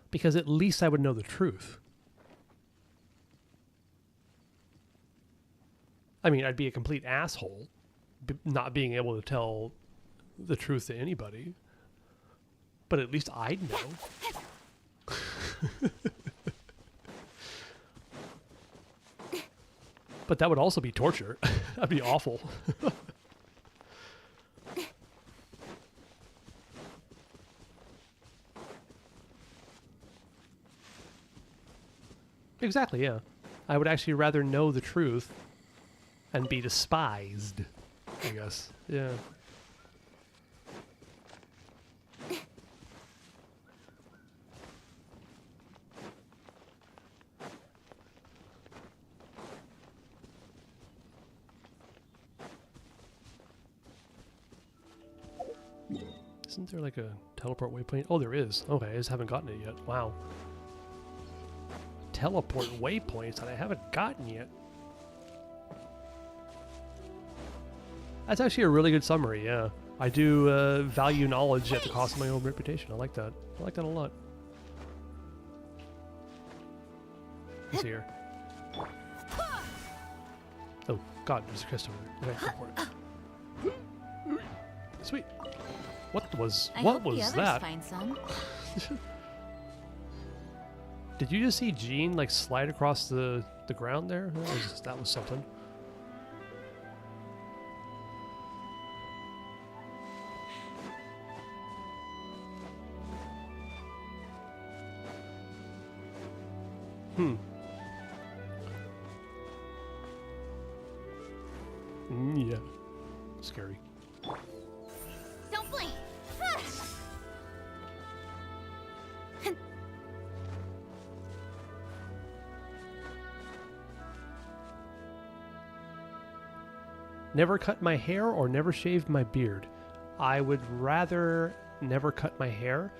Because at least I would know the truth. I mean, I'd be a complete asshole, not being able to tell the truth to anybody. But at least I'd know. But that would also be torture. That'd be awful. Exactly, yeah. I would actually rather know the truth and be despised, I guess. Yeah. Isn't there like a teleport waypoint? Oh, there is. Okay, I just haven't gotten it yet. Wow. Teleport waypoints that I haven't gotten yet. That's actually a really good summary, yeah. I do value knowledge at the cost of my own reputation. I like that. I like that a lot. Who's here? Oh, God, there's a crystal over there. Okay, go for it. Sweet. What was that?
Find some.
Did you just see Jean like slide across the ground there? That was something. Yeah. Scary.
Don't blink.
Never cut my hair or never shaved my beard. I would rather never cut my hair.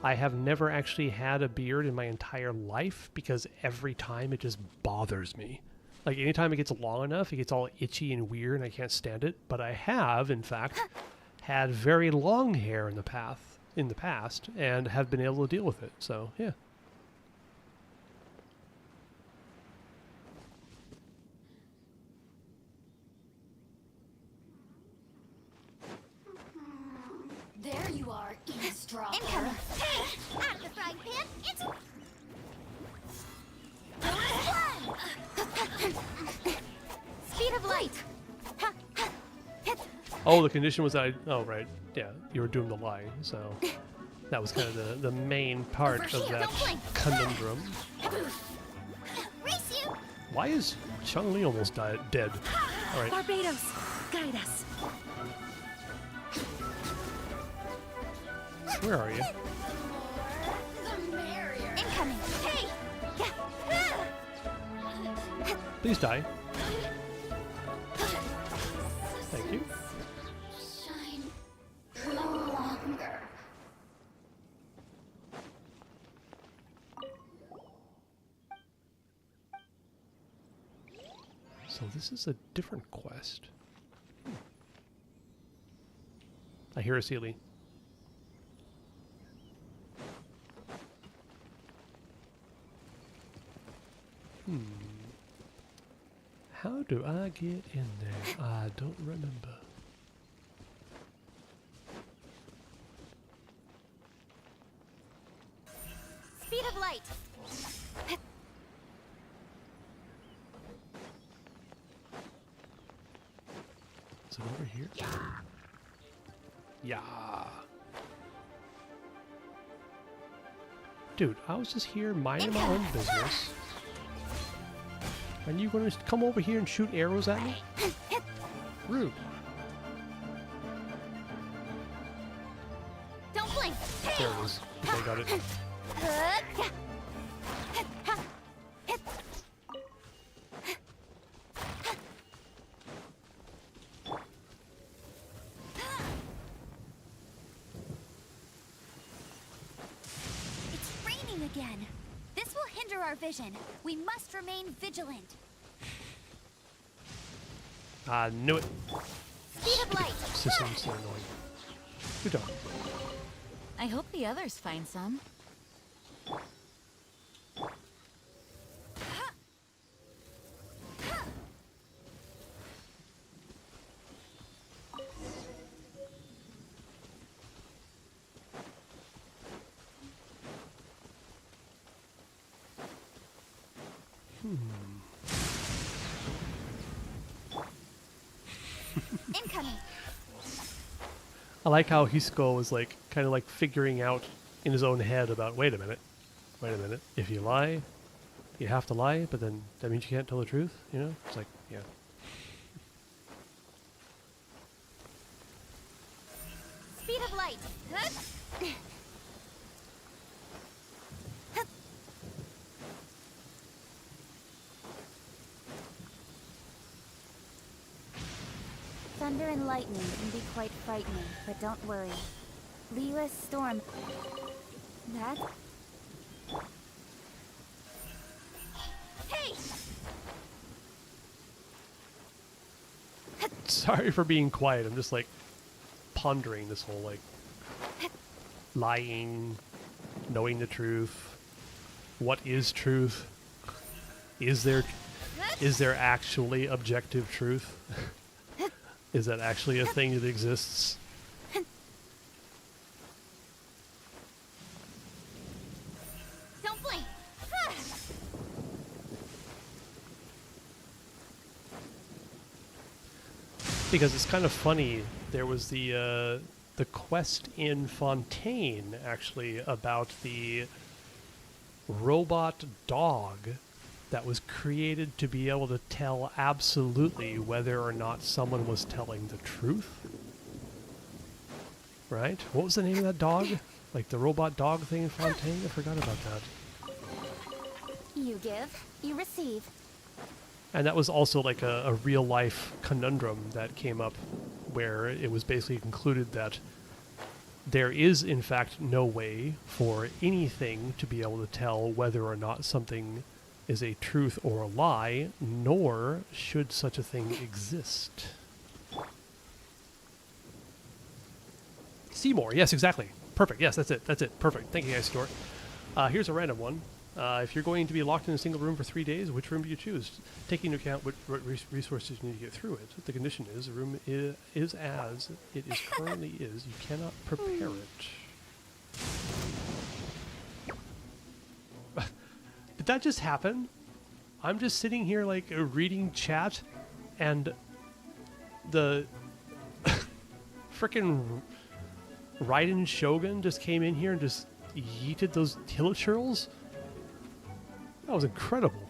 I have never actually had a beard in my entire life because every time it just bothers me. Like anytime it gets long enough, it gets all itchy and weird and I can't stand it. But I have, in fact, had very long hair in the past and have been able to deal with it. So, yeah.
There you are, eavesdropper.
Incoming. Hey, out of the frying pan. It's speed of light.
Oh, the condition was that I... Oh, right. Yeah, you were doomed to lie, so... That was kind of the main part of that conundrum.
Race you.
Why is Chun-Li almost dead? All right.
Barbados, guide us.
Where are you?
The merrier.
Incoming. Hey.
Please die. Thank you.
Shine longer.
So this is a different quest. I hear a Sealy. How do I get in there? I don't remember.
Speed of light.
Is it over here? Yeah. Dude, I was just here minding my own business. And you gonna come over here and shoot arrows at me? Rude.
Don't blink.
There it is. Okay, got it.
It's raining again. This will hinder our vision. We must remain vigilant.
I knew it.
Speed of light.
System's so annoying. Good job.
I hope the others find some.
I like how Hisco is like kind of like figuring out in his own head about, wait a minute, if you lie, you have to lie, but then that means you can't tell the truth, you know? It's like, yeah.
Speed of light. Thunder and lightning can be quite frightening, but don't worry. Leela's storm. That. Hey!
Sorry for being quiet. I'm just like pondering this whole like lying, knowing the truth. What is truth? Is there actually objective truth? Is that actually a thing that exists?
Don't blink!
Because it's kind of funny. There was the quest in Fontaine actually about the robot dog that was created to be able to tell absolutely whether or not someone was telling the truth. Right? What was the name of that dog? Like the robot dog thing in Fontaine? I forgot about that.
You give, you receive.
And that was also like a real life conundrum that came up where it was basically concluded that there is in fact no way for anything to be able to tell whether or not something is a truth or a lie, nor should such a thing exist. Seymour, yes, exactly. Perfect, yes, that's it, perfect. Thank you, guys, Stuart. Here's a random one. If you're going to be locked in a single room for 3 days, which room do you choose? Taking into account what resources you need to get through it. The condition is the room is as it is currently is. You cannot prepare it. Did that just happen? I'm just sitting here like reading chat, and the frickin' Raiden Shogun just came in here and just yeeted those hilichurls. That was incredible.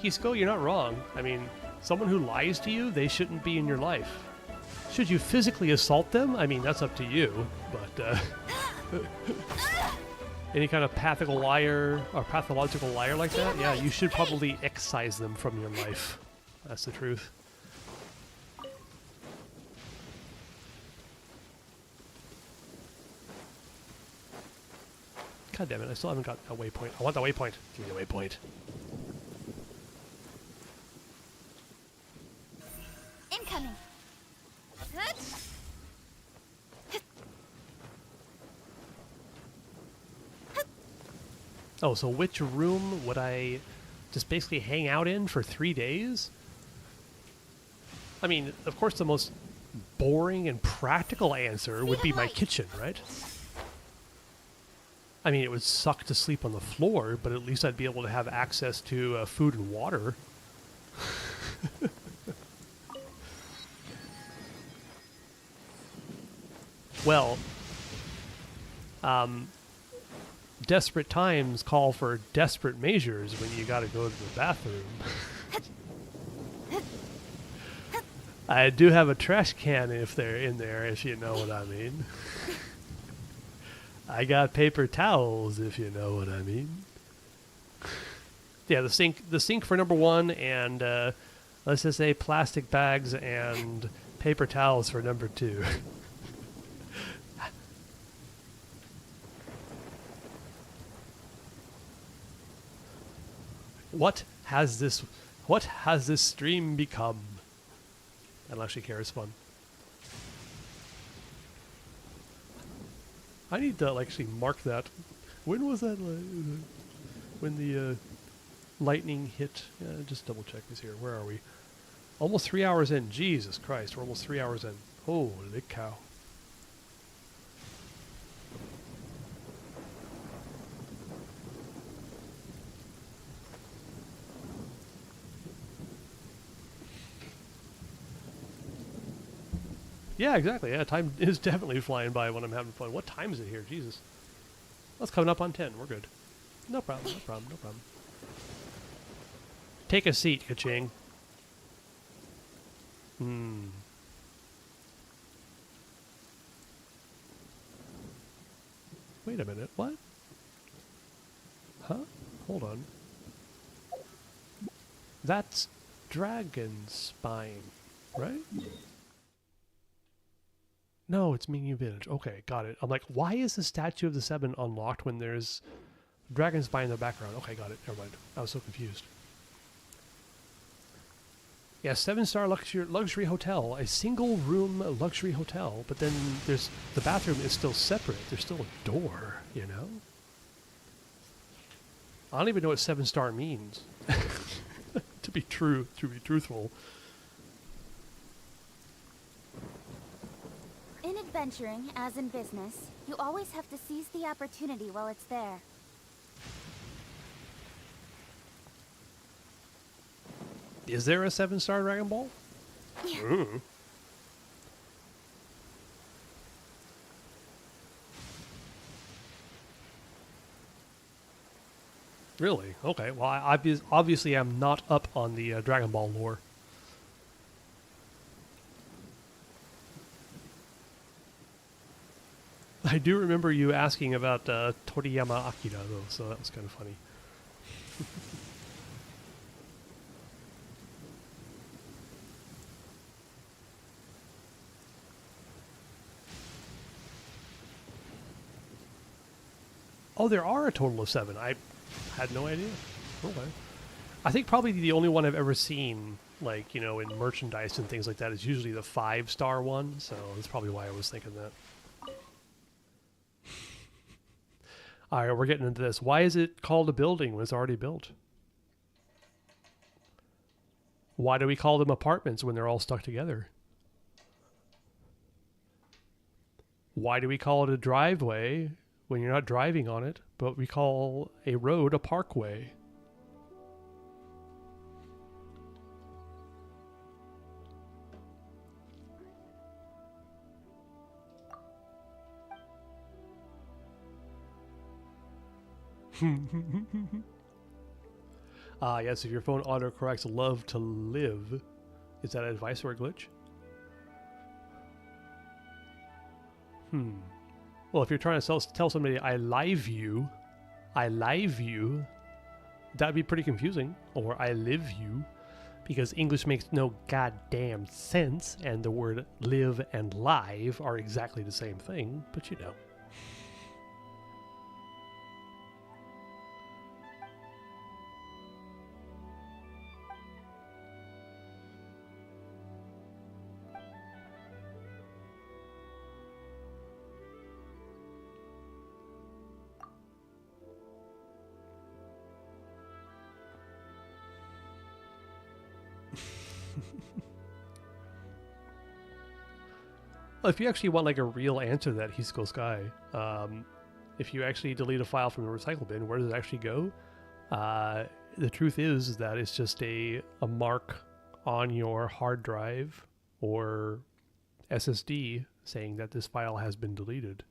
Hisco, you're not wrong. I mean, someone who lies to you, they shouldn't be in your life. Should you physically assault them? I mean, that's up to you, but any kind of pathological liar like that, yeah, you should probably excise them from your life. That's the truth. God damn it, I still haven't got a waypoint. I want the waypoint. Give me the waypoint.
Incoming.
Oh, so which room would I just basically hang out in for 3 days? I mean, of course the most boring and practical answer would be my kitchen, right? I mean, it would suck to sleep on the floor, but at least I'd be able to have access to food and water. Well, desperate times call for desperate measures when you gotta go to the bathroom. I do have a trash can if they're in there, if you know what I mean. I got paper towels, if you know what I mean. Yeah, the sink for number one, and let's just say plastic bags and paper towels for number two. What has this stream become? I don't actually care, it's fun. I need to actually mark that. When was that? When the lightning hit? Just double check this here. Where are we? Almost 3 hours in. Jesus Christ, we're almost 3 hours in. Holy cow. Yeah, exactly. Yeah, time is definitely flying by when I'm having fun. What time is it here? Jesus. That's coming up on 10. We're good. No problem, no problem, no problem. Take a seat, Kaching. Wait a minute, what? Huh? Hold on. That's dragon spine, right? No, it's Mingyu Village. Okay, got it. I'm like, why is the Statue of the Seven unlocked when there's dragon spine in the background? Okay, got it. Never mind. I was so confused. Yeah, 7-star luxury hotel, a single room luxury hotel, but then there's the bathroom is still separate. There's still a door, you know? I don't even know what 7-star means. to be truthful.
In adventuring, as in business, you always have to seize the opportunity while it's there.
Is there a 7-star Dragon Ball? Ooh. Really? Okay. Well, I obviously am not up on the Dragon Ball lore. I do remember you asking about Toriyama Akira, though, so that was kind of funny. Oh, there are a total of 7. I had no idea. Okay. I think probably the only one I've ever seen, like, you know, in merchandise and things like that is usually the 5-star one, so that's probably why I was thinking that. Alright, we're getting into this. Why is it called a building when it's already built? Why do we call them apartments when they're all stuck together? Why do we call it a driveway when you're not driving on it, but we call a road a parkway? Yes, if your phone autocorrects love to live, is that advice or a glitch? Well, if you're trying to tell somebody I live you, that'd be pretty confusing. Or I live you, because English makes no goddamn sense, and the word live and live are exactly the same thing, but you know. Well, if you actually want like a real answer to that, Hisco Sky, if you actually delete a file from the recycle bin, where does it actually go? The truth is that it's just a mark on your hard drive or SSD saying that this file has been deleted.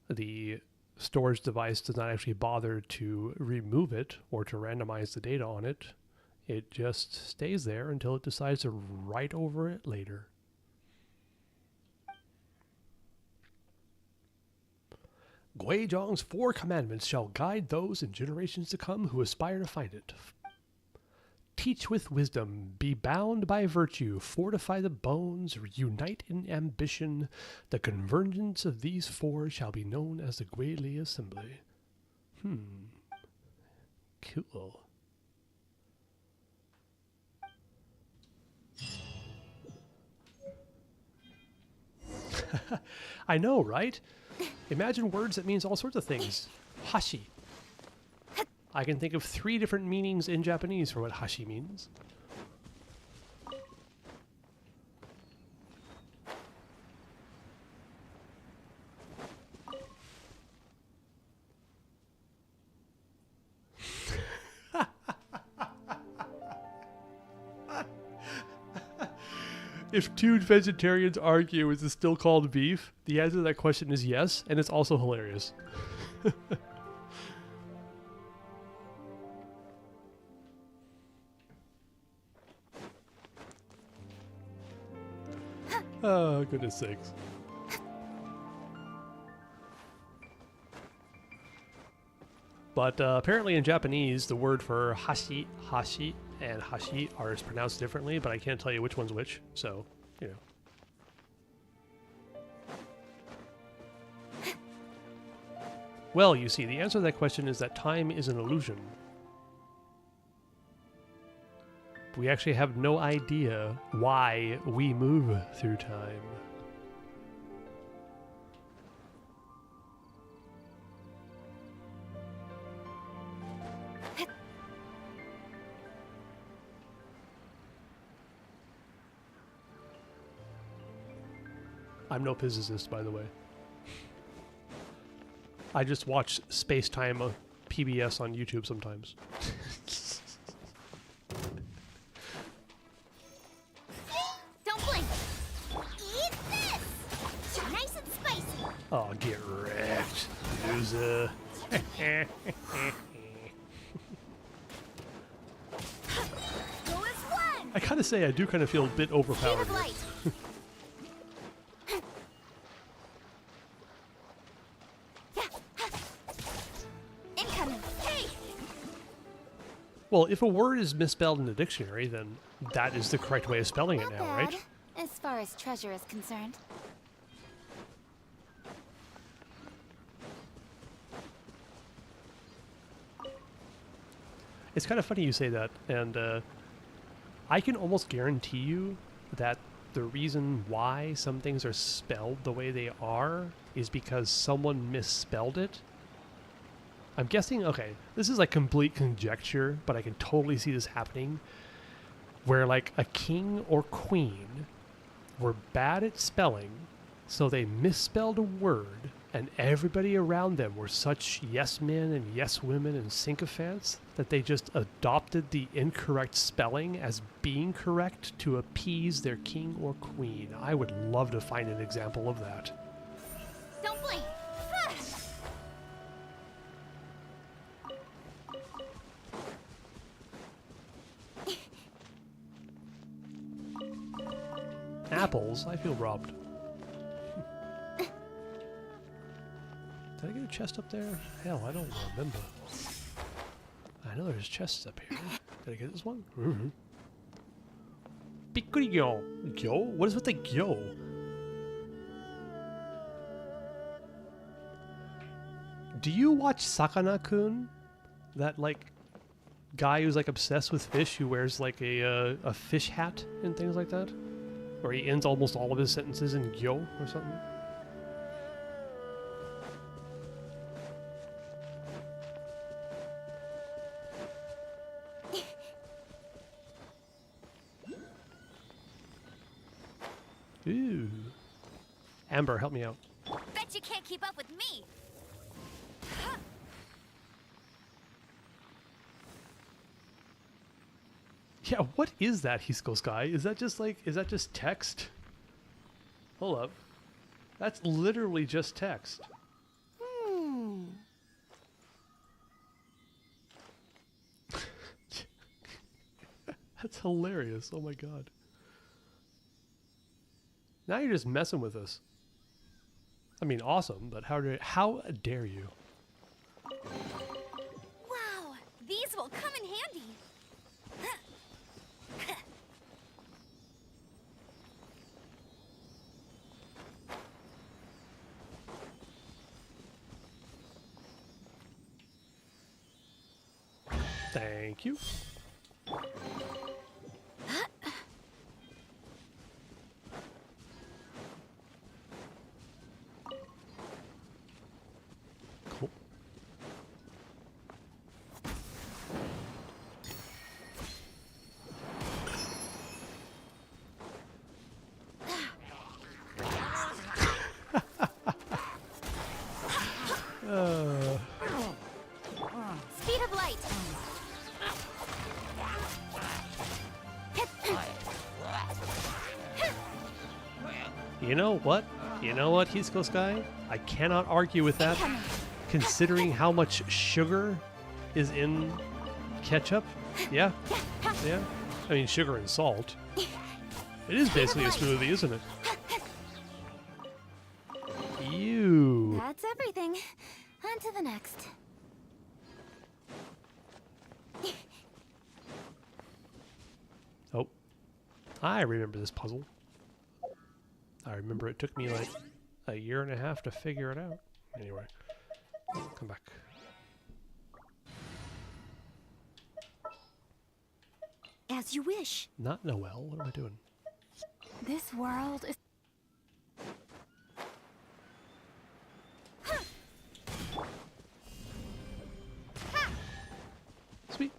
The storage device does not actually bother to remove it or to randomize the data on it. It just stays there until it decides to write over it later. Guizhong's 4 commandments shall guide those in generations to come who aspire to find it. Teach with wisdom, be bound by virtue, fortify the bones, unite in ambition. The convergence of these 4 shall be known as the Guili Assembly. Cool. I know, right? Imagine words that means all sorts of things. Hashi. I can think of 3 different meanings in Japanese for what hashi means. If two vegetarians argue, is it still called beef? The answer to that question is yes, and it's also hilarious. Oh, goodness sakes. But apparently in Japanese, the word for hashi, and hashi are pronounced differently, but I can't tell you which one's which, so, you know. Well, you see, the answer to that question is that time is an illusion. We actually have no idea why we move through time. I'm no physicist, by the way. I just watch space-time PBS on YouTube sometimes.
Don't blink. Eat this. Nice and spicy.
Oh, get wrecked, loser.
Go as one.
I gotta say, I do kind of feel a bit
Speed
overpowered.
of
here.
light. Incoming. Hey.
Well, if a word is misspelled in the dictionary, then that is the correct way of spelling it
Not
now,
bad,
right?
as far as treasure is concerned.
It's kind of funny you say that, and I can almost guarantee you that the reason why some things are spelled the way they are is because someone misspelled it. I'm guessing, okay, this is like complete conjecture, but I can totally see this happening, where like a king or queen were bad at spelling, so they misspelled a word, and everybody around them were such yes men and yes women and sycophants that they just adopted the incorrect spelling as being correct to appease their king or queen. I would love to find an example of that.
Don't blink.
Apples, I feel robbed. Did I get a chest up there? Hell, I don't remember. I know there's chests up here. Did I get this one? Mm-hmm. Bikurigyo. Gyo? What is with the gyo? Do you watch Sakana-kun? That, like, guy who's, like, obsessed with fish who wears, like, a fish hat and things like that? Or he ends almost all of his sentences in gyo or something? Ooh. Amber, help me out.
Bet you can't keep up with me.
Yeah, what is that, Hisco Sky? Is that just like, is that just text? Hold up. That's literally just text. That's hilarious. Oh my god. Now you're just messing with us. I mean, awesome, but how dare you?
Wow, these will come in handy.
Thank you. Cool.
Speed of light.
You know what? You know what, Hisco Sky? I cannot argue with that, considering how much sugar is in ketchup. Yeah, yeah. I mean, sugar and salt. It is basically a smoothie, isn't it? Ew.
That's everything. On to the next.
Oh, I remember this puzzle. I remember it took me like a year and a half to figure it out. Anyway, come back.
As you wish.
Not Noel. What am I doing?
This world is...
Sweet.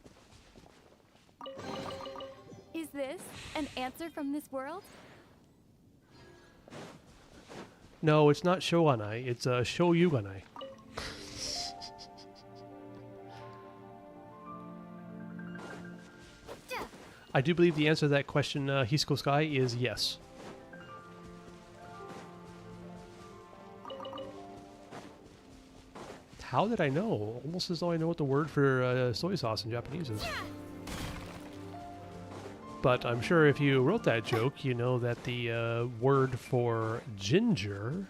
Is this an answer from this world?
No, it's not Shogunai. It's Shoyuganai. I do believe the answer to that question, Hisco Sky, is yes. How did I know? Almost as though I know what the word for soy sauce in Japanese is. But I'm sure if you wrote that joke, you know that the word for ginger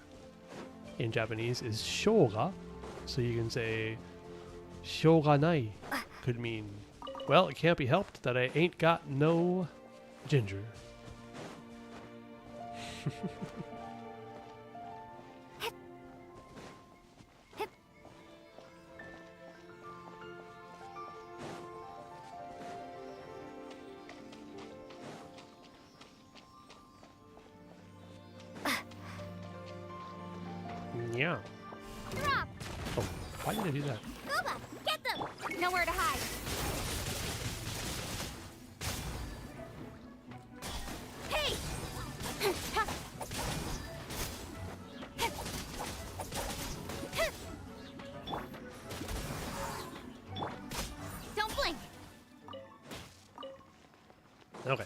in Japanese is shoga. So you can say shoganai could mean, well, it can't be helped that I ain't got no ginger. Yeah.
Drop!
Oh, why did I do that?
Gooba! Get them! Nowhere to hide. Hey! Don't blink!
Okay.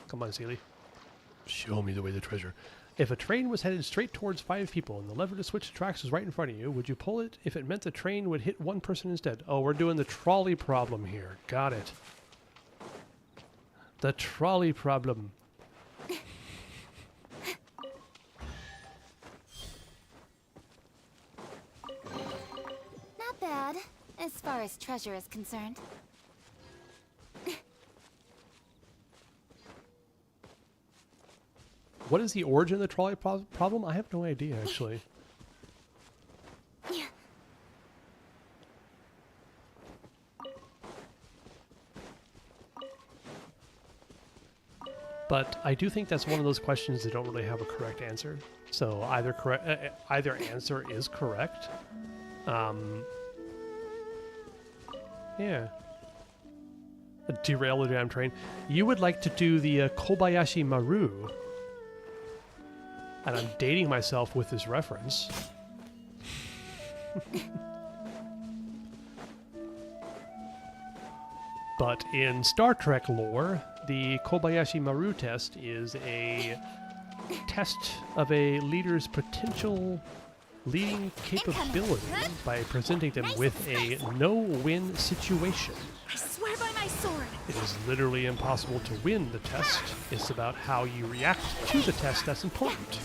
Come on, Sealy. Show me the way to treasure. If a train was headed straight towards 5 people and the lever to switch tracks was right in front of you, would you pull it if it meant the train would hit 1 person instead? Oh, we're doing the trolley problem here. Got it. The trolley problem.
Not bad, as far as treasure is concerned.
What is the origin of the trolley problem? I have no idea, actually. But I do think that's one of those questions that don't really have a correct answer. So either answer is correct. Yeah. Derail the damn train. You would like to do the Kobayashi Maru. And I'm dating myself with this reference. But in Star Trek lore, the Kobayashi Maru test is a test of a leader's potential leading capability by presenting them with a no-win situation.
I swear by my sword!
It is literally impossible to win the test. It's about how you react to the test that's important.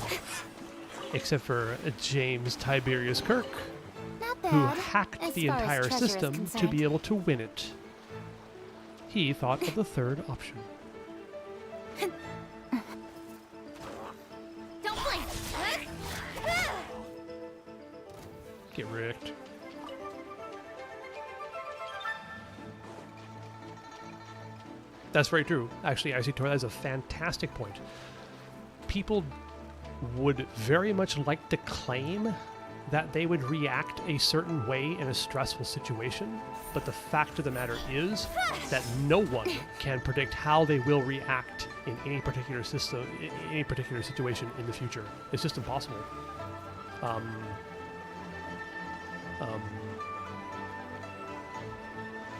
Except for James Tiberius Kirk,
Not
who
bad,
hacked
as
the
far as
entire
treasure is
system to
concerned.
be able to win it. He thought of the third option.
Don't blink!
Get wrecked. That's very true. Actually, Tor, that's a fantastic point. People would very much like to claim that they would react a certain way in a stressful situation, but the fact of the matter is that no one can predict how they will react in any particular system, in any particular situation in the future. It's just impossible.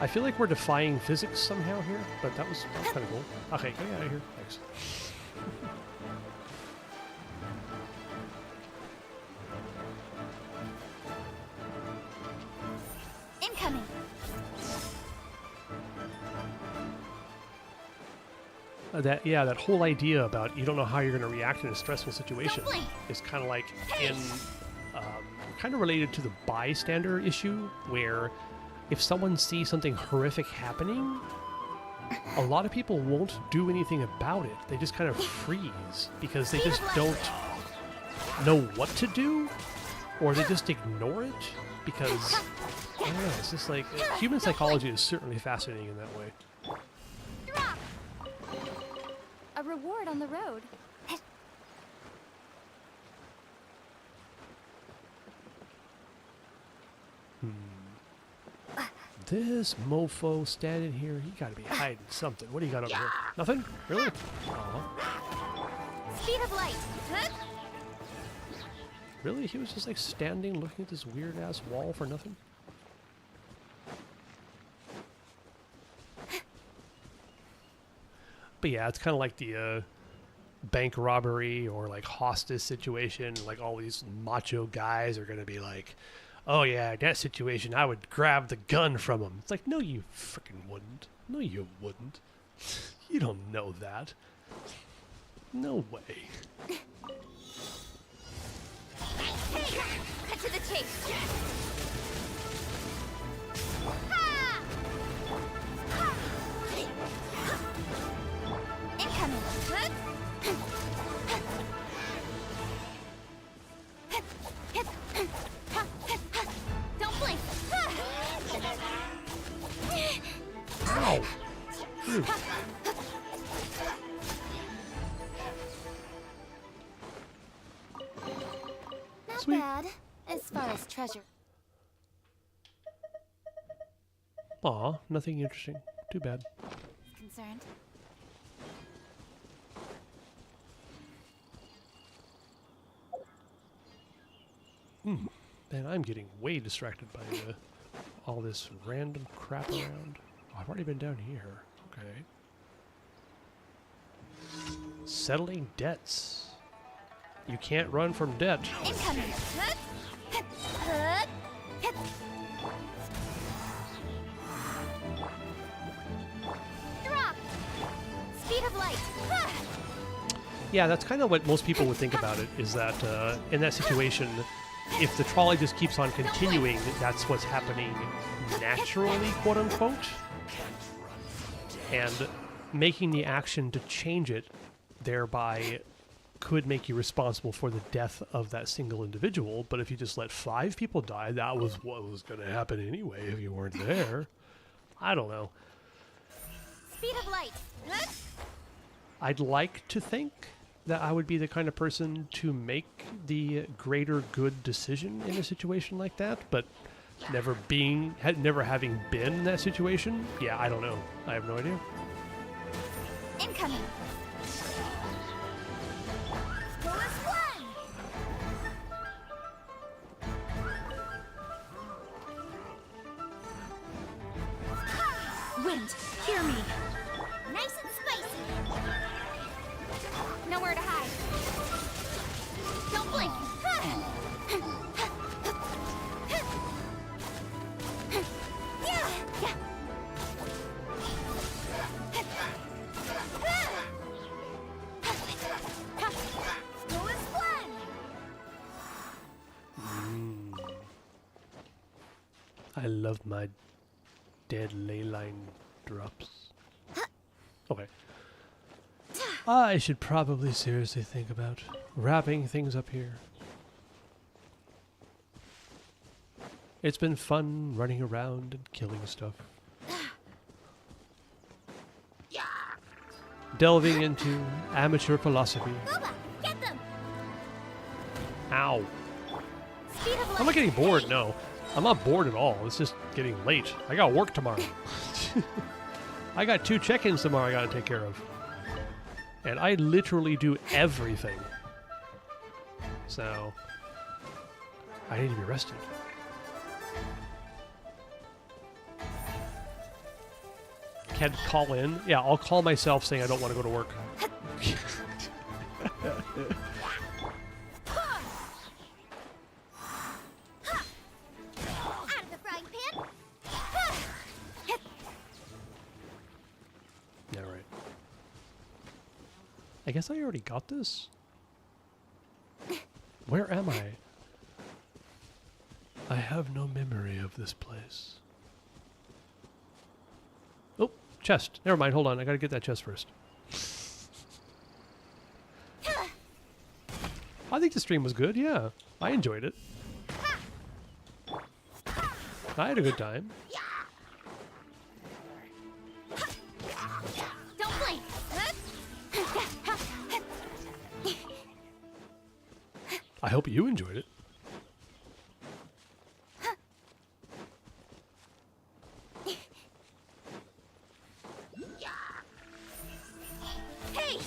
I feel like we're defying physics somehow here, but that was kind of cool. Okay, get me out of here. Thanks.
Incoming.
That whole idea about you don't know how you're going to react in a stressful situation
blink.
is kind of like kind of related to the bystander issue, where if someone sees something horrific happening, a lot of people won't do anything about it. They just kind of freeze because they just don't know what to do, or they just ignore it because, I don't know, it's just like, human psychology is certainly fascinating in that way.
Drop. A reward on the road.
This mofo standing here, he gotta be hiding something. What do you got over here? Nothing? Really? Aw.
Speed of light.
Really? He was just like standing looking at this weird ass wall for nothing? But yeah, it's kind of like the bank robbery or like hostage situation. Like all these macho guys are gonna be like, oh yeah, in that situation I would grab the gun from him. It's like, no you freaking wouldn't. No you wouldn't. You don't know that. No way.
Cut to the chase. Incoming. Don't blink.
Ow! Phew.
Not
Sweet.
bad, as far as treasure.
Aw, nothing interesting. Too bad.
Concerned.
Man, I'm getting way distracted by all this random crap around. Oh, I've already been down here. Okay. Settling debts. You can't run from debt.
Incoming. Drop. Speed of light.
Yeah, that's kind of what most people would think about it, is that in that situation, if the trolley just keeps on continuing, that's what's happening naturally, quote unquote. And making the action to change it thereby could make you responsible for the death of that single individual. But if you just let 5 people die, that was what was going to happen anyway if you weren't there. I don't know.
Speed of light.
I'd like to think that I would be the kind of person to make the greater good decision in a situation like that, but never having been in that situation, yeah, I don't know. I have no idea.
Incoming. Bonus one. Wind, hear me. Nice and spicy. Nowhere to hide. Don't blink.
I love my dead ley line drops. Okay. I should probably seriously think about wrapping things up here. It's been fun running around and killing stuff. Delving into amateur philosophy.
Boba, get them.
Ow.
Speed of light.
I'm not getting bored, no. I'm not bored at all. It's just getting late. I got work tomorrow. I got 2 check-ins tomorrow I gotta take care of. And I literally do everything. So, I need to be rested. Can't call in? Yeah, I'll call myself saying I don't want to go to work.
Out of the frying pan.
I guess I already got this. Where am I? I have no memory of this place. Oh, chest. Never mind. Hold on. I gotta get that chest first. I think the stream was good. Yeah, I enjoyed it. I had a good time.
Don't blink.
I hope you enjoyed it.
Hey!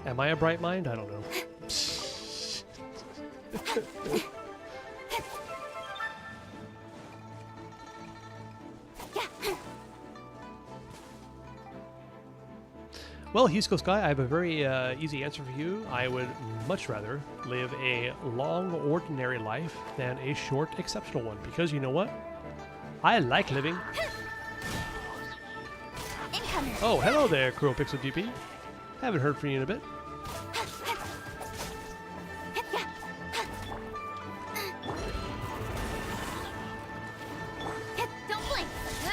Am I a bright mind? I don't know. Well, Hisco Sky, I have a very easy answer for you. I would much rather live a long, ordinary life than a short, exceptional one. Because you know what? I like living.
Incoming.
Oh, hello there, Cruel Pixel GP. Haven't heard from you in a bit.
Don't blink.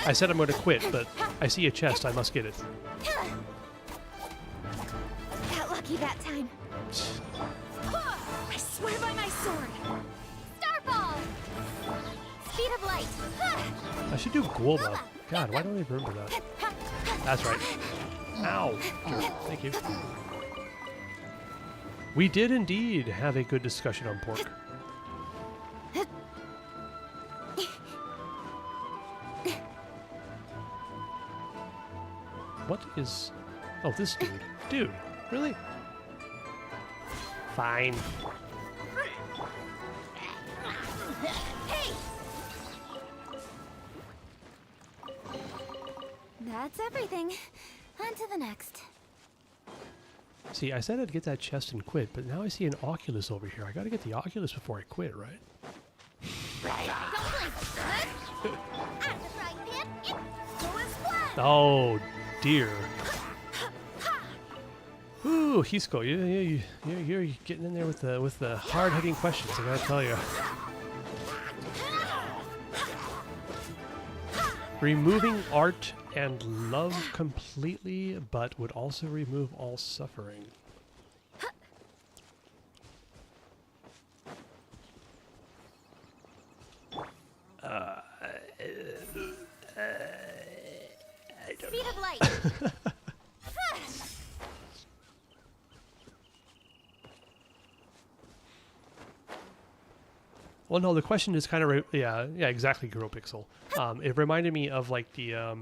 I said I'm going to quit, but I see a chest. I must get it.
Got lucky that time. I swear by my sword. Starball. Speed of light.
I should do Guoba. God, why don't I remember that? That's right. Ow. Sure. Thank you. We did indeed have a good discussion on pork. What is... Oh, this dude. Dude, really? Fine.
Hey! That's everything. On to the next.
See, I said I'd get that chest and quit, but now I see an Oculus over here. I gotta get the Oculus before I quit, right?
Don't blink. I'm the frying pan. It's going flat.
Oh, dear. Ooh, Hisco, you're getting in there with the hard-hitting questions, I gotta tell you. Removing art and love completely, but would also remove all suffering.
Speed of light.
Well, no, the question is kind of yeah, exactly, Girl Pixel. It reminded me of like the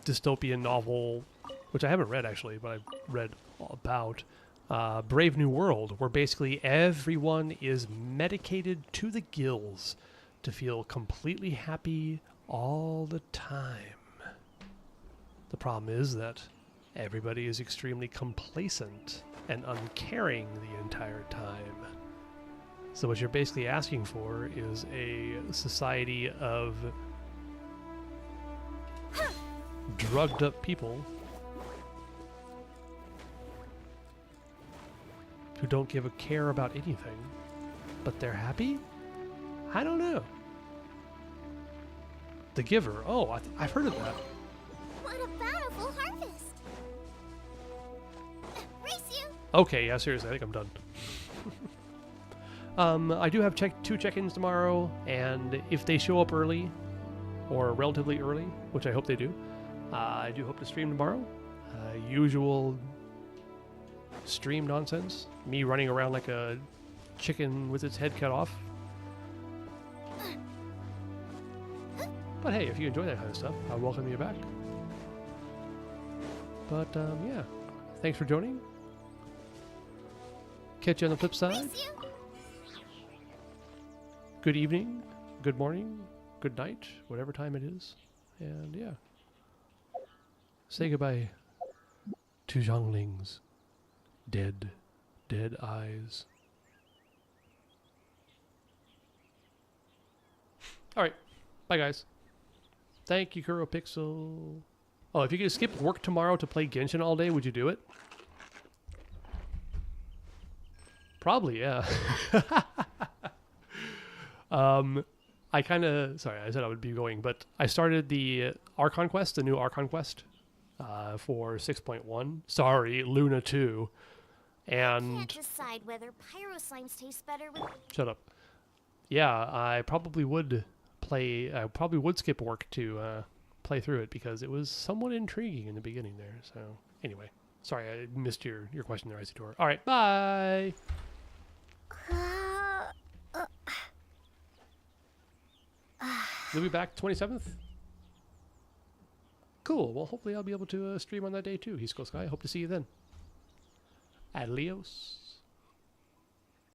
dystopian novel, which I haven't read actually, but I've read about Brave New World, where basically everyone is medicated to the gills to feel completely happy all the time. The problem is that everybody is extremely complacent and uncaring the entire time. So what you're basically asking for is a society of drugged up people who don't give a care about anything, but they're happy? I don't know. The Giver. Oh, I've heard of that.
What a bountiful harvest. Race you.
Okay, yeah, seriously, I think I'm done. I do have two check-ins tomorrow, and if they show up early, or relatively early, which I hope they do, I do hope to stream tomorrow. Usual stream nonsense. Me running around like a chicken with its head cut off. But hey, if you enjoy that kind of stuff, I welcome you back. But yeah, thanks for joining. Catch you on the flip side.
Race you.
Good evening, good morning, good night, whatever time it is. And yeah, say goodbye to Zhongling's dead eyes. All right, bye. Bye, guys. Thank you, Kuro Pixel. Oh, if you could skip work tomorrow to play Genshin all day, would you do it? Probably, yeah. I kind of... Sorry, I said I would be going, but I started the Archon Quest, the new Archon Quest, for 6.1. Sorry, Luna 2. And...
Can't decide whether pyro slimes taste better with...
Shut up. Yeah, I probably would play... I probably would skip work to play through it because it was somewhat intriguing in the beginning there. So, anyway. Sorry, I missed your question there, Isidore. All right, bye! You'll be back 27th? Cool. Well, hopefully I'll be able to stream on that day too, Hisco Sky. Hope to see you then. Adios.